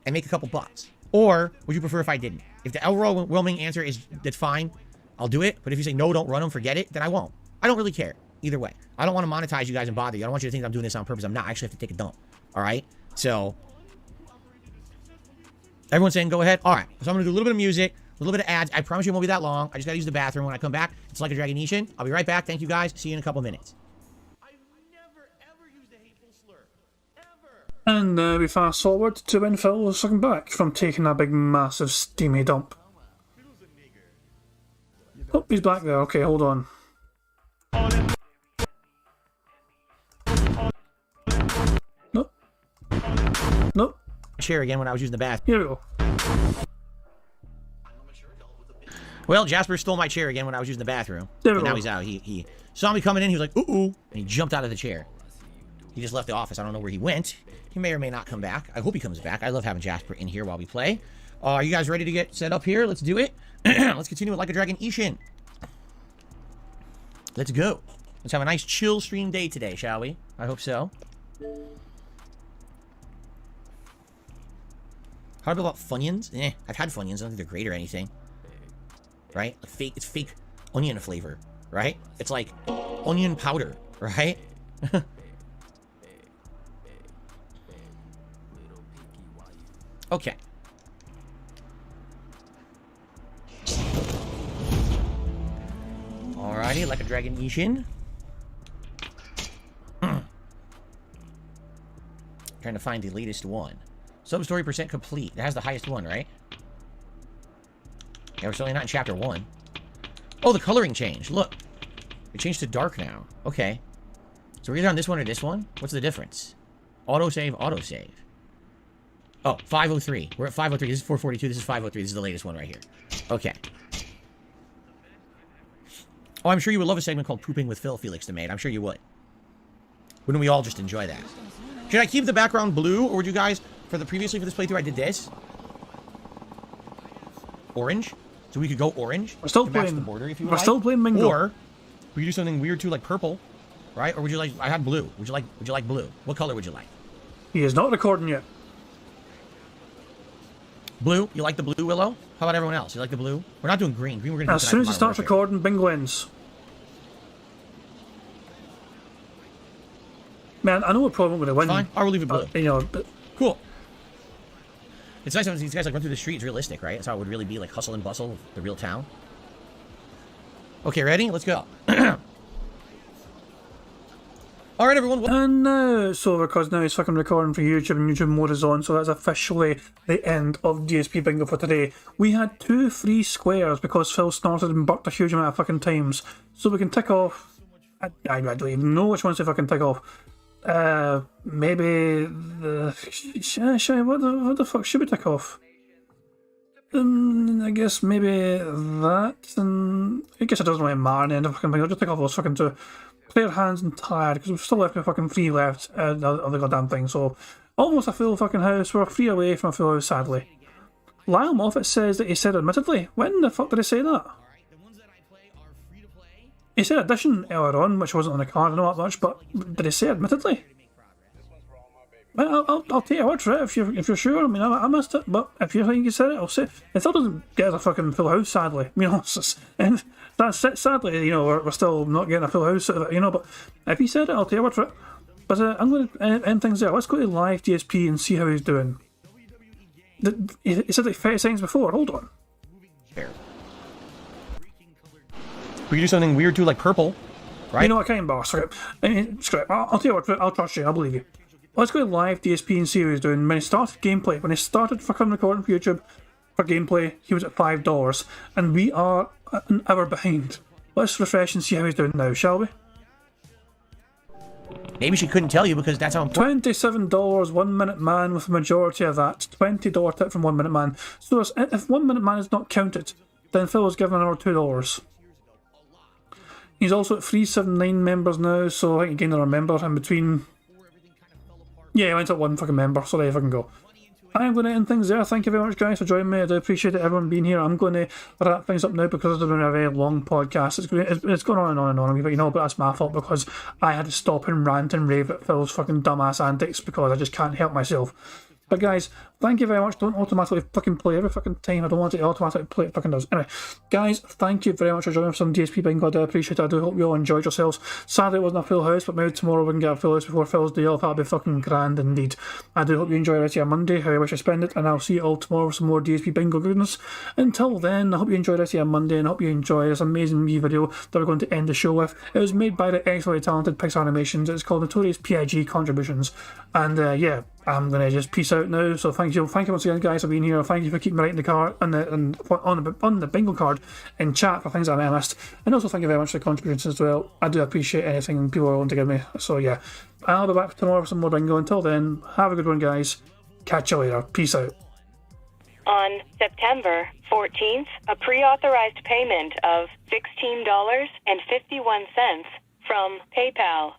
Speaker 6: and make a couple bucks? Or would you prefer if I didn't? If the overwhelming answer is that's fine, I'll do it. But if you say no, don't run them, forget it, then I won't. I don't really care either way. I don't want to monetize you guys and bother you. I don't want you to think I'm doing this on purpose. I'm not. I actually have to take a dump. All right. So everyone's saying go ahead. All right. So I'm gonna do a little bit of music, little bit of ads. I promise you it won't be that long. I just got to use the bathroom. When I come back, it's like a Dragon Nation. I'll be right back. Thank you, guys. See you in a couple minutes.
Speaker 1: And we fast forward to when Phil was looking back from taking a big, massive, steamy dump. Oh, he's back there. Okay, hold on. Nope. Nope.
Speaker 6: Chair again when I was using the bathroom.
Speaker 1: Here we go.
Speaker 6: Well, Jasper stole my chair again when I was using the bathroom.
Speaker 1: There we
Speaker 6: and
Speaker 1: go.
Speaker 6: now he's out. He saw me coming in. He was like, ooh, and he jumped out of the chair. He just left the office. I don't know where he went. He may or may not come back. I hope he comes back. I love having Jasper in here while we play. Are you guys ready to get set up here? Let's do it. Let's continue with Like a Dragon Ishin. Let's go. Let's have a nice chill stream day today, shall we? I hope so. How about Funyuns? I've had Funyuns. I don't think they're great or anything. Right? Fake. It's fake onion flavor, right? It's like onion powder, right? Okay. Alrighty, Like a Dragon Ishin. Trying to find the latest one. Sub-story % complete. It has the highest one, right? Yeah, we're certainly not in chapter 1. Oh, the coloring changed. Look. It changed to dark now. Okay. So we're either on this one or this one? What's the difference? Autosave, autosave. Oh, 503. We're at 503. This is 442. This is 503. This is the latest one right here. Okay. Oh, I'm sure you would love a segment called Pooping with Phil, Felix the Maid. I'm sure you would. Wouldn't we all just enjoy that? Should I keep the background blue, or would you guys, for this playthrough, I did this? Orange? So we could go orange.
Speaker 1: We're still
Speaker 6: to match
Speaker 1: playing.
Speaker 6: The border, if you would
Speaker 1: We're
Speaker 6: like.
Speaker 1: still playing Bingo.
Speaker 6: Or we could do something weird too, like purple, right? Or would you like? I had blue. Would you like blue? What color would you like?
Speaker 1: He is not recording yet.
Speaker 6: Blue? You like the blue, Willow? How about everyone else? You like the blue? We're not doing green. Green we're gonna do
Speaker 1: As soon as he
Speaker 6: tonight for
Speaker 1: starts
Speaker 6: Modern Warfare.
Speaker 1: recording, Bingo ends. Man, I know we're probably going to win.
Speaker 6: Fine. I will leave it blue.
Speaker 1: You know, but
Speaker 6: Cool. It's nice when these guys like run through the street. It's realistic, right? That's how it would really be, like hustle and bustle of the real town. Okay, ready? Let's go. All right, everyone.
Speaker 1: And now, so because now he's fucking recording for YouTube and YouTube mode is on, so that's officially the end of DSP Bingo for today. We had 2 free squares because Phil snorted and burped a huge amount of fucking times. So we can tick off. I don't even know which ones to fucking tick off. Maybe the. What the fuck should we tick off? I guess maybe that, and I guess it doesn't really matter in the end of fucking thing. I'll just tick off those fucking 2. Player hands and tired, because we've still left with fucking 3 left of the goddamn thing, so almost a full fucking house. We're 3 away from a full house, sadly. Lyle Moffat says that he said admittedly. When the fuck did he say that? He said addition earlier on, which wasn't on the card, I know that much, but did he say admittedly? Well, I'll take your word for it if you're sure. I mean, I missed it, but if you think you said it, I'll say it. It still doesn't get us a fucking full house, sadly. You know, it's just, and that's it, sadly, you know, we're still not getting a full house out of it, you know, but if he said it, I'll take your word for it. But I'm going to end things there. Let's go to live DSP and see how he's doing. He said like 30 seconds before, hold on.
Speaker 6: We could do something weird too, like purple, right?
Speaker 1: You know what, kind of bar, screw it. I'll tell you what, I'll trust you, I'll believe you. Let's go to live DSP and see how he's doing. When he started gameplay, when he started fucking recording for YouTube for gameplay, he was at $5, and we are an hour behind. Let's refresh and see how he's doing now, shall we?
Speaker 6: Maybe she couldn't tell you because that's how important.
Speaker 1: $27, 1 Minute Man with a majority of that. $20 tip from 1 Minute Man. So if 1 Minute Man is not counted, then Phil is given another $2. He's also at 379 members now, so I think he gained another member in between. Yeah, he went up 1 fucking member, so there you fucking go. I'm going to end things there. Thank you very much, guys, for joining me. I do appreciate it, everyone being here. I'm going to wrap things up now because it's been a very long podcast. It's going on and on and on, but you know, but that's my fault because I had to stop and rant and rave at Phil's fucking dumbass antics because I just can't help myself. But guys, thank you very much. Don't automatically fucking play every fucking time. I don't want it to automatically play. It fucking does. Anyway, guys, thank you very much for joining us on DSP Bingo. I do appreciate it. I do hope you all enjoyed yourselves. Sadly, it wasn't a full house, but maybe tomorrow we can get a full house before Phil's Day off. That'll be fucking grand indeed. I do hope you enjoy the rest of your Monday, how you wish to spend it, and I'll see you all tomorrow for some more DSP Bingo goodness. Until then, I hope you enjoy the rest of your Monday, and I hope you enjoy this amazing wee video that we're going to end the show with. It was made by the excellently talented Pixar Animations. It's called Notorious PIG Contributions. And yeah, I'm going to just peace out now. So thank you once again, guys, for being here. Thank you for keeping me right in the card on the bingo card in chat for things that I missed. And also thank you very much for the contributions as well. I do appreciate anything people are willing to give me. So yeah, I'll be back tomorrow for some more bingo. Until then, have a good one, guys. Catch you later. Peace out.
Speaker 11: On September 14th, a pre-authorized payment of $16.51 from PayPal.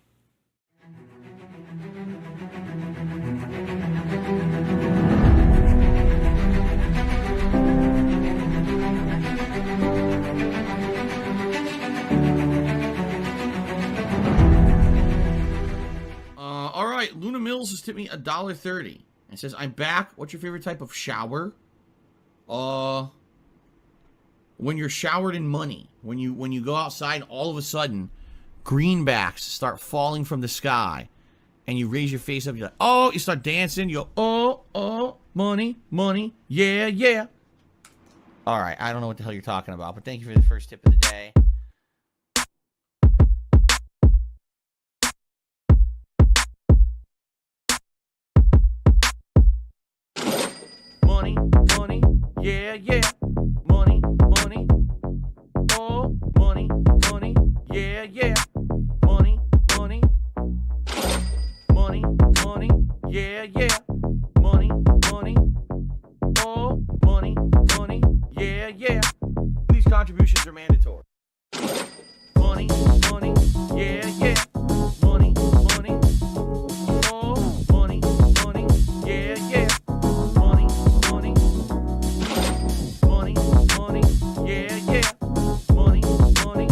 Speaker 6: All right, Luna Mills has tipped me $1.30. It says, I'm back. What's your favorite type of shower? When you're showered in money. When you go outside and all of a sudden greenbacks start falling from the sky and you raise your face up, you're like, oh, you start dancing, you go, oh, money, money, yeah, yeah. All right, I don't know what the hell you're talking about, but thank you for the first tip of the day. Money, money, yeah, yeah. Money, money, oh, money, money, yeah, yeah. Money, money, money, money, yeah, yeah. Money, money, oh, money, money, yeah, yeah. These contributions are mandatory. Money, money, yeah, yeah. Money, money, oh, money, money, yeah, yeah. Money, money, money, money, yeah, yeah. Money, money,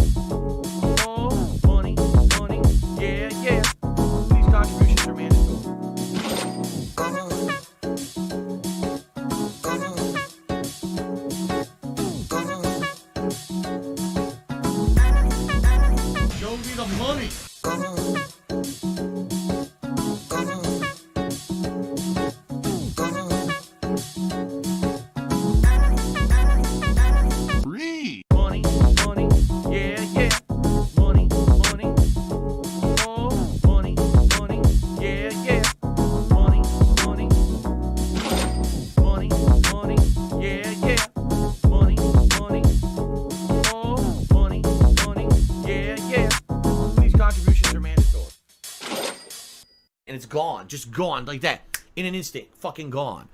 Speaker 6: oh, money, money, yeah, yeah. These contributions are mandatory. Show me the money. Free. Money, money, yeah, yeah. Money, money, oh, money, money, yeah, yeah. Money, money, money, money, yeah, yeah. Money, money, oh, money, money, yeah, yeah. These contributions are mandatory. And it's gone, just gone like that, in an instant, fucking gone.